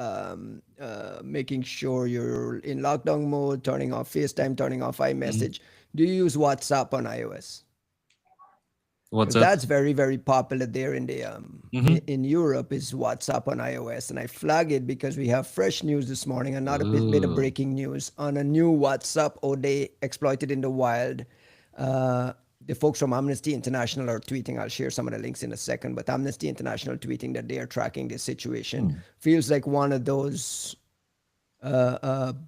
making sure you're in lockdown mode, turning off FaceTime, turning off iMessage. Do you use WhatsApp on iOS? What's 'Cause that? that's very, very popular there in the in Europe is WhatsApp on iOS, and I flag it because we have fresh news this morning, and not a bit of breaking news on a new WhatsApp they exploited in the wild. The folks from Amnesty International are tweeting. I'll share some of the links in a second, but Amnesty International tweeting that they are tracking this situation. Feels like one of those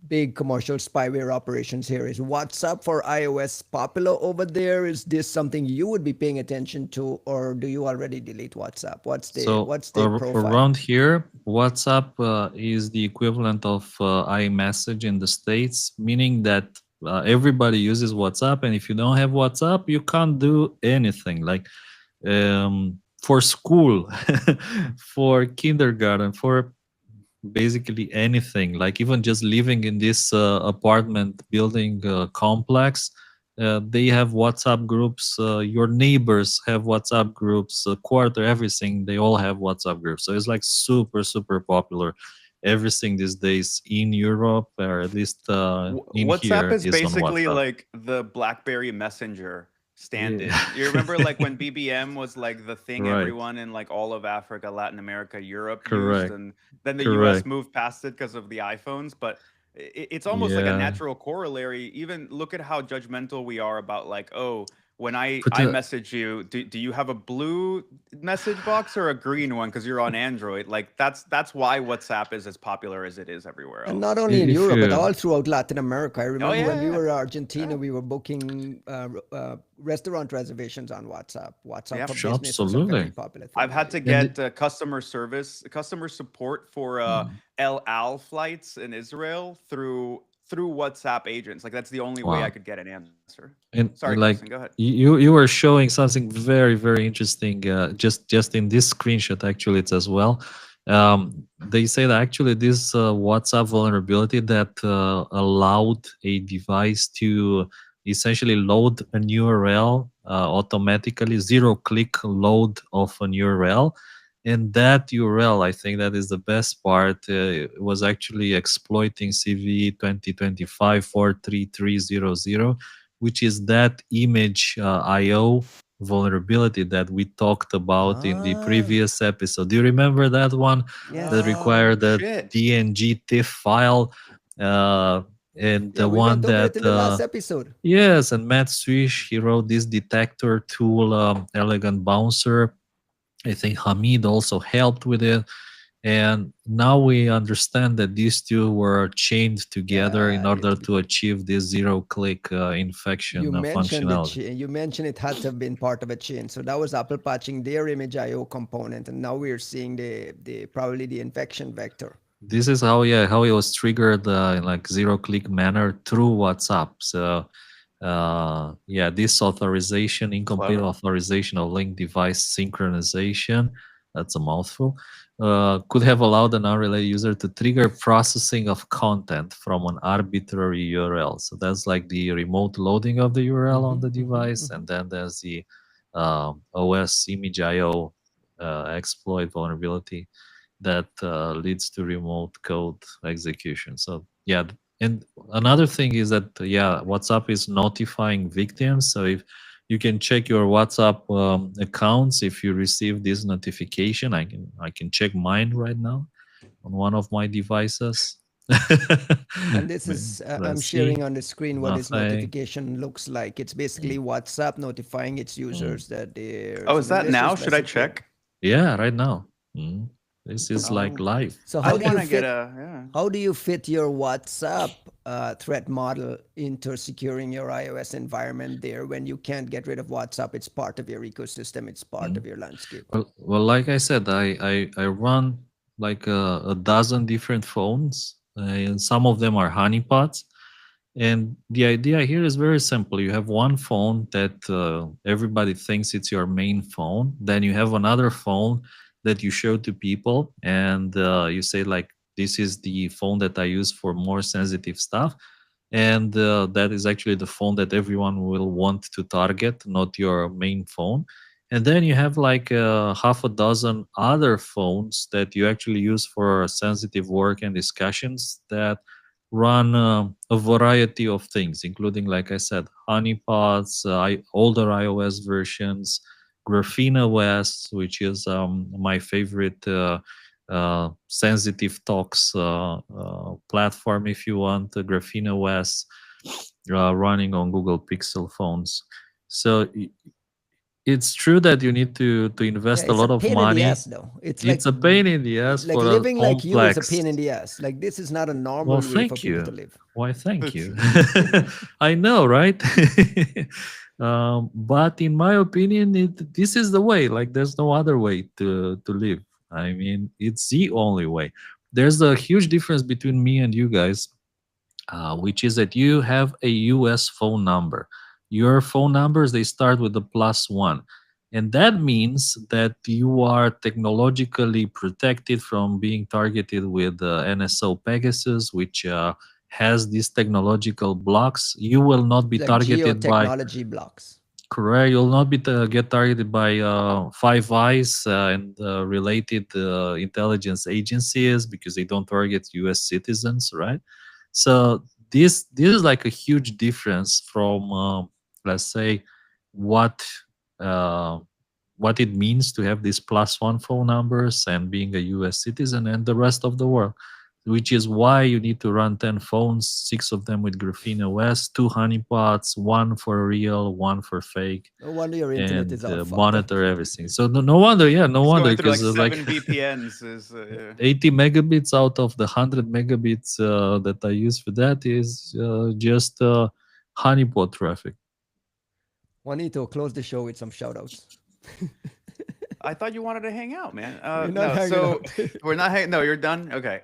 big commercial spyware operations here. Is WhatsApp for iOS popular over there? Is this something you would be paying attention to, or do you already delete WhatsApp? What's the profile? Around here, WhatsApp is the equivalent of iMessage in the States, meaning that everybody uses WhatsApp, and if you don't have WhatsApp, you can't do anything. Like for school, for kindergarten, for basically anything, like even just living in this apartment building complex, they have WhatsApp groups. Your neighbors have WhatsApp groups. Quarter, everything, they all have WhatsApp groups. So it's like super popular. Everything these days in Europe, or at least in WhatsApp here, is on basically WhatsApp. like the BlackBerry Messenger stand-in. You remember like when BBM was like the thing Right. everyone in like all of Africa, Latin America, Europe Correct. used, and then the US Correct. moved past it because of the iPhones. But it's almost like a Yeah. natural corollary. Even look at how judgmental we are about like, oh, when I But, message you, do you have a blue message box or a green one because you're on Android? Like that's why WhatsApp is as popular as it is everywhere else. And not only in If Europe, but you- all throughout Latin America. I remember when we yeah. were in Argentina, we were booking restaurant reservations on WhatsApp. WhatsApp Yeah, for sure, business was a very absolutely. popular thing. I've had to And get customer support for El Al flights in Israel through WhatsApp agents. Like that's the only way Wow. I could get an answer. And Sorry, like Costin, go ahead. you were showing something very interesting just in this screenshot. Actually, it's as well. They say that actually this WhatsApp vulnerability that allowed a device to essentially load an URL automatically, zero-click load of an URL. And that URL, I think that is the best part, was actually exploiting CVE 2025-43300, which is that ImageIO vulnerability that we talked about in the previous episode. Do you remember that one? Yes. That required the shit. DNG TIFF file, and the we one went over that it in the last episode. yes, and Matt Swish, he wrote this detector tool, Elegant Bouncer. I think Hamid also helped with it. And now we understand that these two were chained together in order to achieve this zero-click infection You mentioned functionality. you mentioned it had to have been part of a chain. So that was Apple patching their ImageIO component, and now we're seeing the probably the infection vector. This is how it was triggered in like zero-click manner through WhatsApp. So this authorization, incomplete Clever. authorization of link device synchronization, that's a mouthful, could have allowed an unrelated user to trigger processing of content from an arbitrary URL. So that's like the remote loading of the URL on the device, and then there's the OS ImageIO exploit vulnerability that leads to remote code execution. So yeah, and another thing is that WhatsApp is notifying victims. So if you can check your WhatsApp accounts if you receive this notification. I can check mine right now on one of my devices. And this is I'm sharing on the screen what this notification looks like. It's basically WhatsApp notifying its users that they're. Oh, is that now? Should I check? Yeah, right now. This is like live. So how do you fit? How do you fit your WhatsApp threat model into securing your iOS environment there when you can't get rid of WhatsApp? It's part of your ecosystem. It's part of your landscape. Well, like I said, I run like a dozen different phones, and some of them are honeypots. And the idea here is very simple. You have one phone that everybody thinks it's your main phone. Then you have another phone that you show to people, and you say like, this is the phone that I use for more sensitive stuff. And that is actually the phone that everyone will want to target, not your main phone. And then you have like half a dozen other phones that you actually use for sensitive work and discussions that run a variety of things, including, like I said, honeypots, older iOS versions, Graphene OS, which is my favorite sensitive talks platform, if you want, Graphene OS running on Google Pixel phones. So it's true that you need to invest a lot of money. Ass, though. It's a pain in the ass. Like for living a like you is a pain in the ass. Like this is not a normal way for people to live. Why, thank you. I know, right? But in my opinion, this is the way. Like there's no other way to live. I mean, it's the only way. There's a huge difference between me and you guys, which is that you have a US phone number. Your phone numbers, they start with the +1. And that means that you are technologically protected from being targeted with NSO Pegasus, which has these technological blocks. You will not be targeted by technology blocks. Correct. You'll not be get targeted by Five Eyes and related intelligence agencies because they don't target U.S. citizens, right? So this is like a huge difference from let's say what it means to have these +1 phone numbers and being a US citizen and the rest of the world, which is why you need to run 10 phones, 6 of them with Graphene OS, 2 honeypots, 1 for real, 1 for fake. No wonder your internet is all monitor everything. So no wonder, no wonder, because like 7 VPNs is 80 megabits out of the 100 megabits that I use for that is just honeypot traffic. Juanito, close the show with some shout outs. I thought you wanted to hang out, man. We're not hanging out. No, you're done. Okay.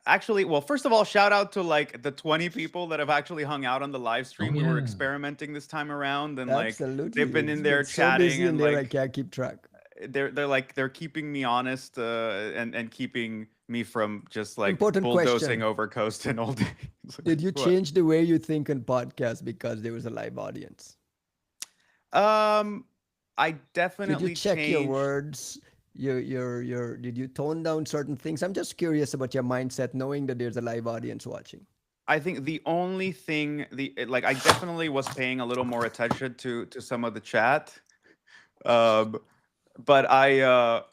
Actually, well, first of all, shout out to like the 20 people that have actually hung out on the live stream. We were experimenting this time around, and like they've been in there chatting, so busy and like I can't keep track. They're keeping me honest and keeping me from just like Important bulldozing over Costin all day. Did you change the way you think on podcasts because there was a live audience? I definitely Did you check your words? Did you tone down certain things? I'm just curious about your mindset, knowing that there's a live audience watching. I think the only thing I definitely was paying a little more attention to some of the chat, but I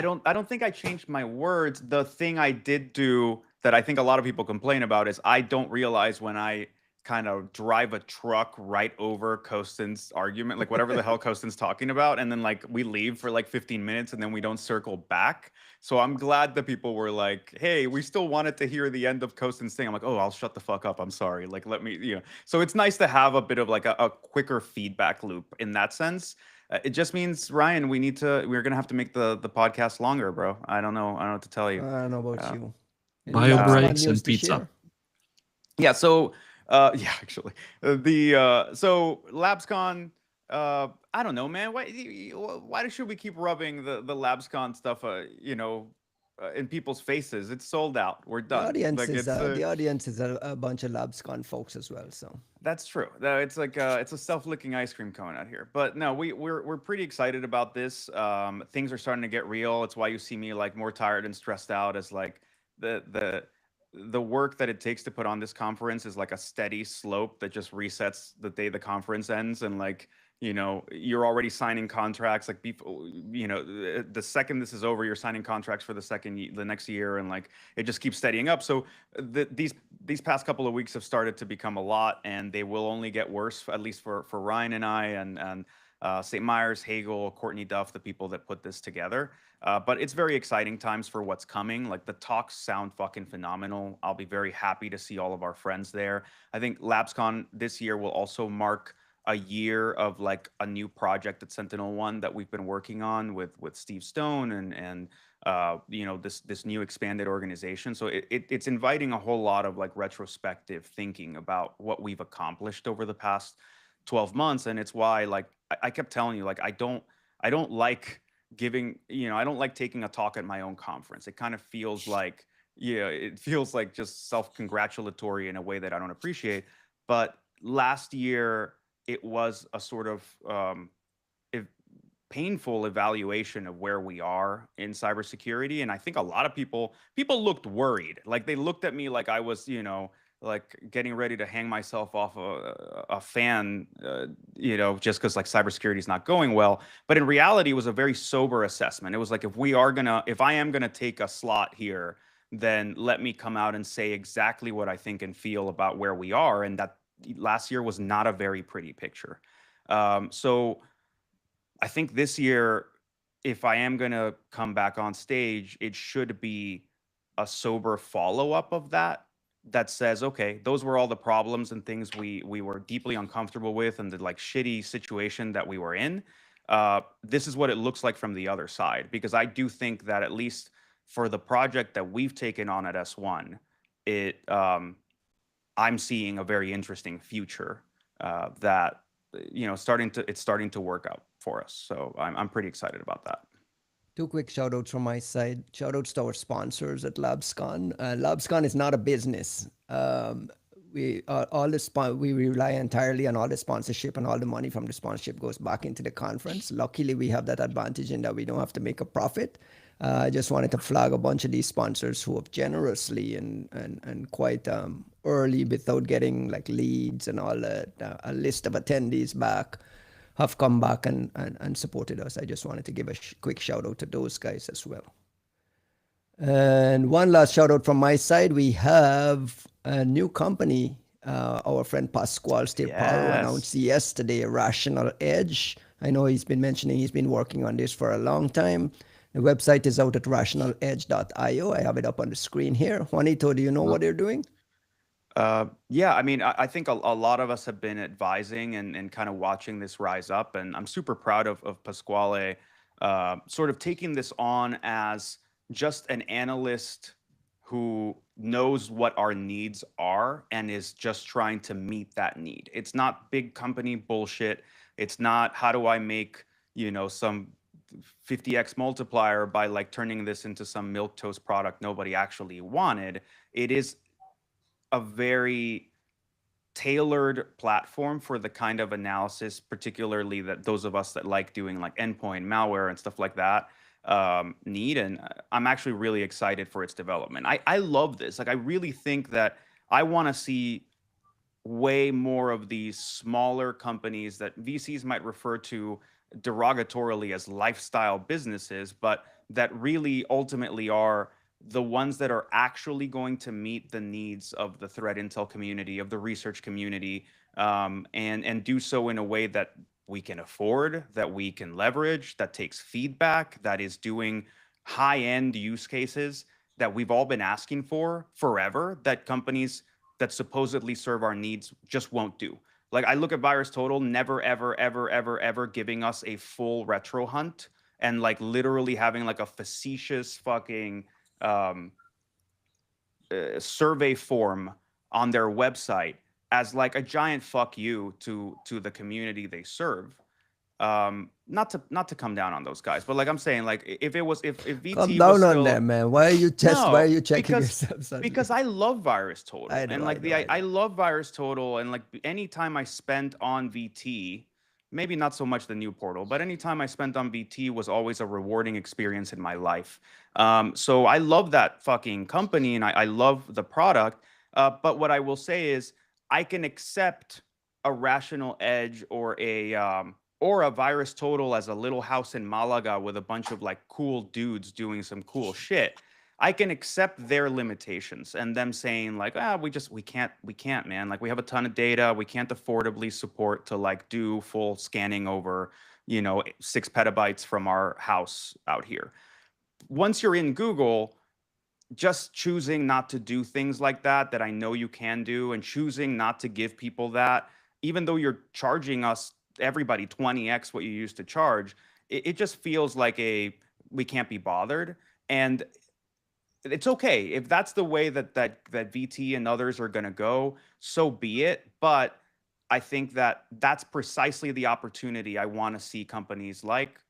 don't think I changed my words. The thing I did do that I think a lot of people complain about is I don't realize when I kind of drive a truck right over Costin's argument, like whatever the hell Costin's talking about, and then like we leave for like 15 minutes and then we don't circle back. So I'm glad that people were like, hey, we still wanted to hear the end of Costin's thing. I'm like, oh, I'll shut the fuck up. I'm sorry. Like, let me, So it's nice to have a bit of like a quicker feedback loop in that sense. It just means, Ryan, we're going to have to make the podcast longer, bro. I don't know what to tell you. I don't know about you. Bio breaks and pizza. Yeah. So, actually, so LabsCon, I don't know, man. Why should we keep rubbing the LabsCon stuff, in people's faces? It's sold out. We're done. Like it's The audience is a bunch of LabsCon folks as well. So that's true. It's like it's a self-licking ice cream cone out here. But no, we're pretty excited about this. Things are starting to get real. It's why you see me like more tired and stressed out, as like the work that it takes to put on this conference is like a steady slope that just resets the day the conference ends. And like, you're already signing contracts, like people, the second this is over, you're signing contracts for the next year, and like it just keeps steadying up. So these past couple of weeks have started to become a lot, and they will only get worse, at least for Ryan and I, and St. Myers, Hagel, Courtney Duff, the people that put this together. But it's very exciting times for what's coming. Like the talks sound fucking phenomenal. I'll be very happy to see all of our friends there. I think LabsCon this year will also mark a year of like a new project at SentinelOne that we've been working on with Steve Stone and this new expanded organization. So it's inviting a whole lot of like retrospective thinking about what we've accomplished over the past 12 months. And it's why like I kept telling you, like I don't like giving, I don't like taking a talk at my own conference. It kind of feels like, it feels like just self-congratulatory in a way that I don't appreciate. But last year it was a sort of painful evaluation of where we are in cybersecurity. And I think a lot of people looked worried. Like they looked at me like I was, like getting ready to hang myself off a fan, just because like cybersecurity is not going well. But in reality, it was a very sober assessment. It was like, if I am gonna take a slot here, then let me come out and say exactly what I think and feel about where we are. And that last year was not a very pretty picture. So I think this year, if I am going to come back on stage, it should be a sober follow-up of that says, okay, those were all the problems and things we were deeply uncomfortable with, and the like shitty situation that we were in. This is what it looks like from the other side, because I do think that at least for the project that we've taken on at S1, I'm seeing a very interesting future that it's starting to work out for us. So I'm pretty excited about that. Two quick shout outs from my side. Shout outs to our sponsors at LabsCon. LabsCon is not a business. We rely entirely on all the sponsorship, and all the money from the sponsorship goes back into the conference. Luckily, we have that advantage in that we don't have to make a profit. I just wanted to flag a bunch of these sponsors who have generously and quite early, without getting like leads and all that, a list of attendees back, have come back and supported us. I just wanted to give a quick shout out to those guys as well. And one last shout out from my side. We have a new company. Our friend Pascual Stirparo announced yesterday, Rational Edge. I know he's been mentioning he's been working on this for a long time. The website is out at rationaledge.io. I have it up on the screen here. Juanito, do you know what they're doing? Yeah, I mean, I think a lot of us have been advising and kind of watching this rise up, and I'm super proud of Pasquale sort of taking this on as just an analyst who knows what our needs are and is just trying to meet that need. It's not big company bullshit. It's not how do I make, some 50x multiplier by like turning this into some milquetoast product nobody actually wanted. It is a very tailored platform for the kind of analysis, particularly that those of us that like doing like endpoint malware and stuff like that need. And I'm actually really excited for its development. I love this. Like, I really think that I want to see way more of these smaller companies that VCs might refer to derogatorily as lifestyle businesses, but that really ultimately are the ones that are actually going to meet the needs of the threat intel community, of the research community, and do so in a way that we can afford, that we can leverage, that takes feedback, that is doing high-end use cases that we've all been asking for forever, that companies that supposedly serve our needs just won't do. Like, I look at VirusTotal, never, ever, ever, ever, ever giving us a full retro hunt, and like literally having like a facetious fucking survey form on their website as like a giant fuck you to the community they serve. not to come down on those guys, but like I'm saying, like if VT Come was down on still them, man. Why are you why are you checking because yourself suddenly? because I love Virus Total, I know, and like I love Virus Total, and like any time I spent on VT, maybe not so much the new portal, but any time I spent on VT was always a rewarding experience in my life. So I love that fucking company, and I love the product. But what I will say is I can accept a Rational Edge or a Virus Total as a little house in Malaga with a bunch of like cool dudes doing some cool shit. I can accept their limitations and them saying like, we can't, man. Like we have a ton of data. We can't affordably support to like do full scanning over, 6 petabytes from our house out here. Once you're in Google, just choosing not to do things like that I know you can do, and choosing not to give people that, even though you're charging everybody 20x what you used to charge, it just feels like we can't be bothered. And it's okay if that's the way that VT and others are going to go, so be it. But I think that's precisely the opportunity I want to see companies like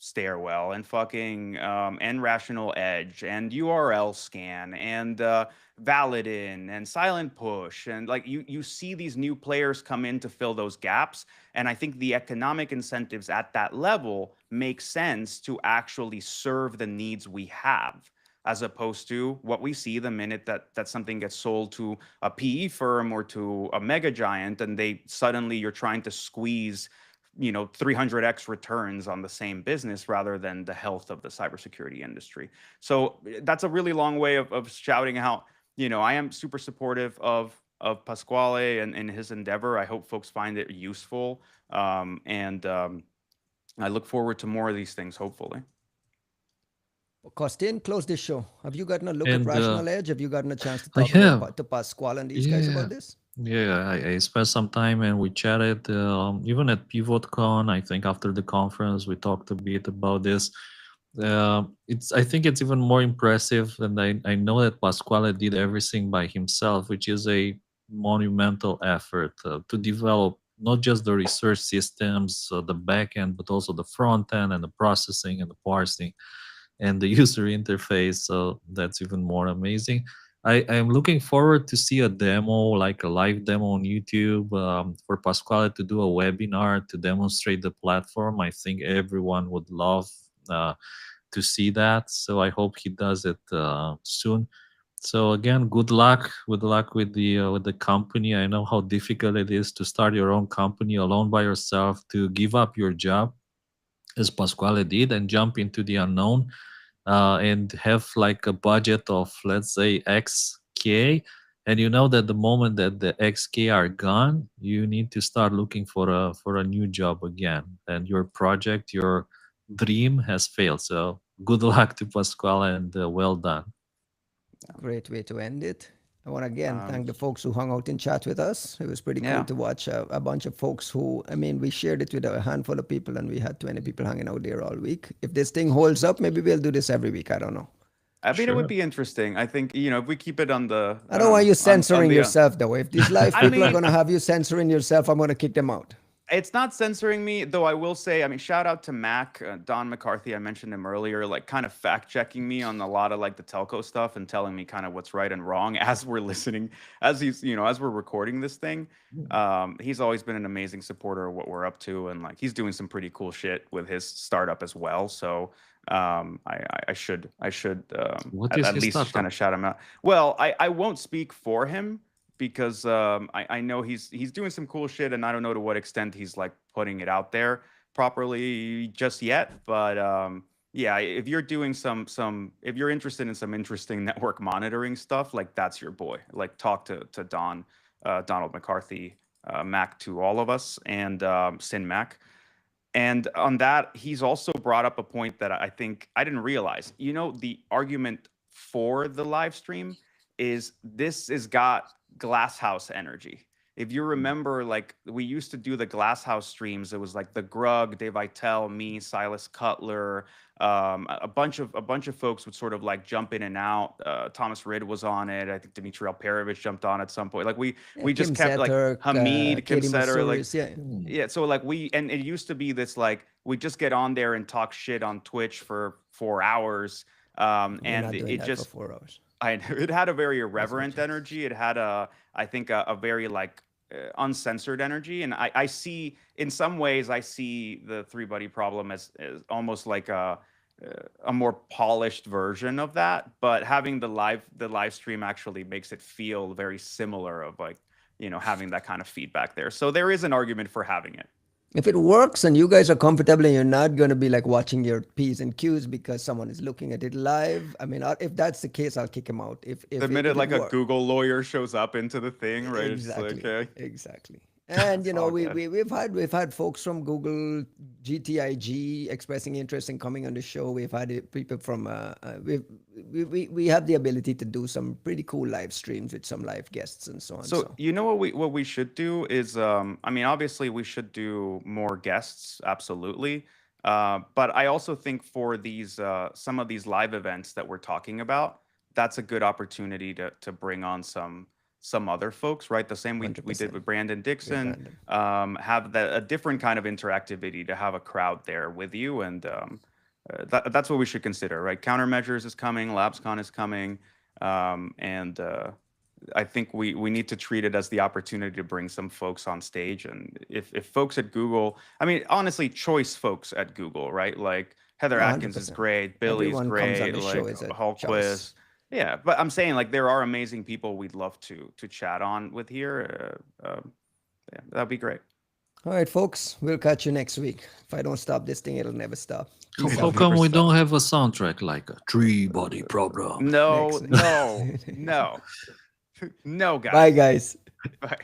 Stairwell and fucking and Rational Edge and URL Scan and Validin and Silent Push, and like you see these new players come in to fill those gaps. And I think the economic incentives at that level make sense to actually serve the needs we have, as opposed to what we see the minute that something gets sold to a PE firm or to a mega giant, and you're trying to squeeze 300x returns on the same business rather than the health of the cybersecurity industry. So that's a really long way of shouting out. I am super supportive of Pasquale and his endeavor. I hope folks find it useful, and I look forward to more of these things, hopefully. Costin, close this show. Have you gotten a look at And Rational Edge? Have you gotten a chance to I talk have. to Pasquale and these guys about this? Yeah, I spent some time and we chatted. Even at PivotCon, I think after the conference, we talked a bit about this. I think it's even more impressive, and I know that Pasquale did everything by himself, which is a monumental effort to develop not just the research systems, the back end, but also the front end and the processing and the parsing and the user interface. So that's even more amazing. I'm looking forward to see a demo, like a live demo on YouTube, for Pasquale to do a webinar to demonstrate the platform. I think everyone would love to see that. So I hope he does it soon. So again, good luck. Good luck with the company. I know how difficult it is to start your own company alone by yourself, to give up your job, as Pasquale did, and jump into the unknown, and have like a budget of, let's say, XK. And you know that the moment that the XK are gone, you need to start looking for a new job again, and your project, your dream has failed. So good luck to Pasquale, and well done. Great way to end it. I want to again thank the folks who hung out in chat with us. It was pretty cool to watch a bunch of folks who, we shared it with a handful of people, and we had 20 people hanging out there all week. If this thing holds up, maybe we'll do this every week. I don't know. I mean, It would be interesting. I think, if we keep it on the... I don't want you censoring yourself, though. If these live people are going to have you censoring yourself, I'm going to kick them out. It's not censoring me, though. I will say, shout out to Mac, Don McCarthy. I mentioned him earlier, like kind of fact checking me on a lot of like the telco stuff and telling me kind of what's right and wrong as we're listening, as we're recording this thing. He's always been an amazing supporter of what we're up to, and like he's doing some pretty cool shit with his startup as well. So I should at least kind of shout him out. Well, I won't speak for him, because I know he's doing some cool shit, and I don't know to what extent he's like putting it out there properly just yet. But yeah, if you're doing if you're interested in some interesting network monitoring stuff, like that's your boy. Like talk to Donald McCarthy, Mac to all of us, and Sin Mac. And on that, he's also brought up a point that I think I didn't realize. The argument for the live stream is this has got glasshouse energy. if you remember, like we used to do the Glasshouse streams. It was like the Grug, Dave Itel, me, Silas Cutler, a bunch of folks would sort of like jump in and out. Thomas Ridd was on it. I think Dmitry Alperovich jumped on at some point. Like we just Kim kept Setter, like Hamid, Kim Katie Setter, like Masouris, yeah. So like and it used to be this like we just get on there and talk shit on Twitch for 4 hours. We're And not doing it that just for 4 hours. it had a very irreverent energy. It had I think a very like uncensored energy. And I see, in some ways, I see the Three Buddy problem as almost like a more polished version of that. But having the live stream actually makes it feel very similar of like, you know, having that kind of feedback there. So there is an argument for having it. If it works and you guys are comfortable and you're not going to be like watching your P's and Q's because someone is looking at it live, I mean, if that's the case, I'll kick him out. If The minute like a Google lawyer shows up into the thing, right? Exactly. It's like, Exactly. And you know, all we've had folks from Google, GTIG expressing interest in coming on the show. We've had people from we have the ability to do some pretty cool live streams with some live guests and so on. So you know what we should do is I mean, obviously we should do more guests, absolutely. But I also think for these some of these live events that we're talking about, that's a good opportunity to bring on some other folks, right? The same we did with Brandon Dixon. Have a different kind of interactivity to have a crowd there with you, and that's what we should consider, right? Countermeasures is coming, LabsCon is coming, and I think we need to treat it as the opportunity to bring some folks on stage. And if folks at Google, I mean, honestly, choice folks at Google, right? Like Heather Atkins is great, Billy's Everyone great, comes on the show like is a Hallquist. Yeah, but I'm saying like there are amazing people we'd love to chat on with here. Yeah, that'd be great. All right, folks, we'll catch you next week. If I don't stop this thing, it'll never stop. How come we don't have a soundtrack like a Three-Body Problem? No, no, no, no, guys. Bye, guys. Bye.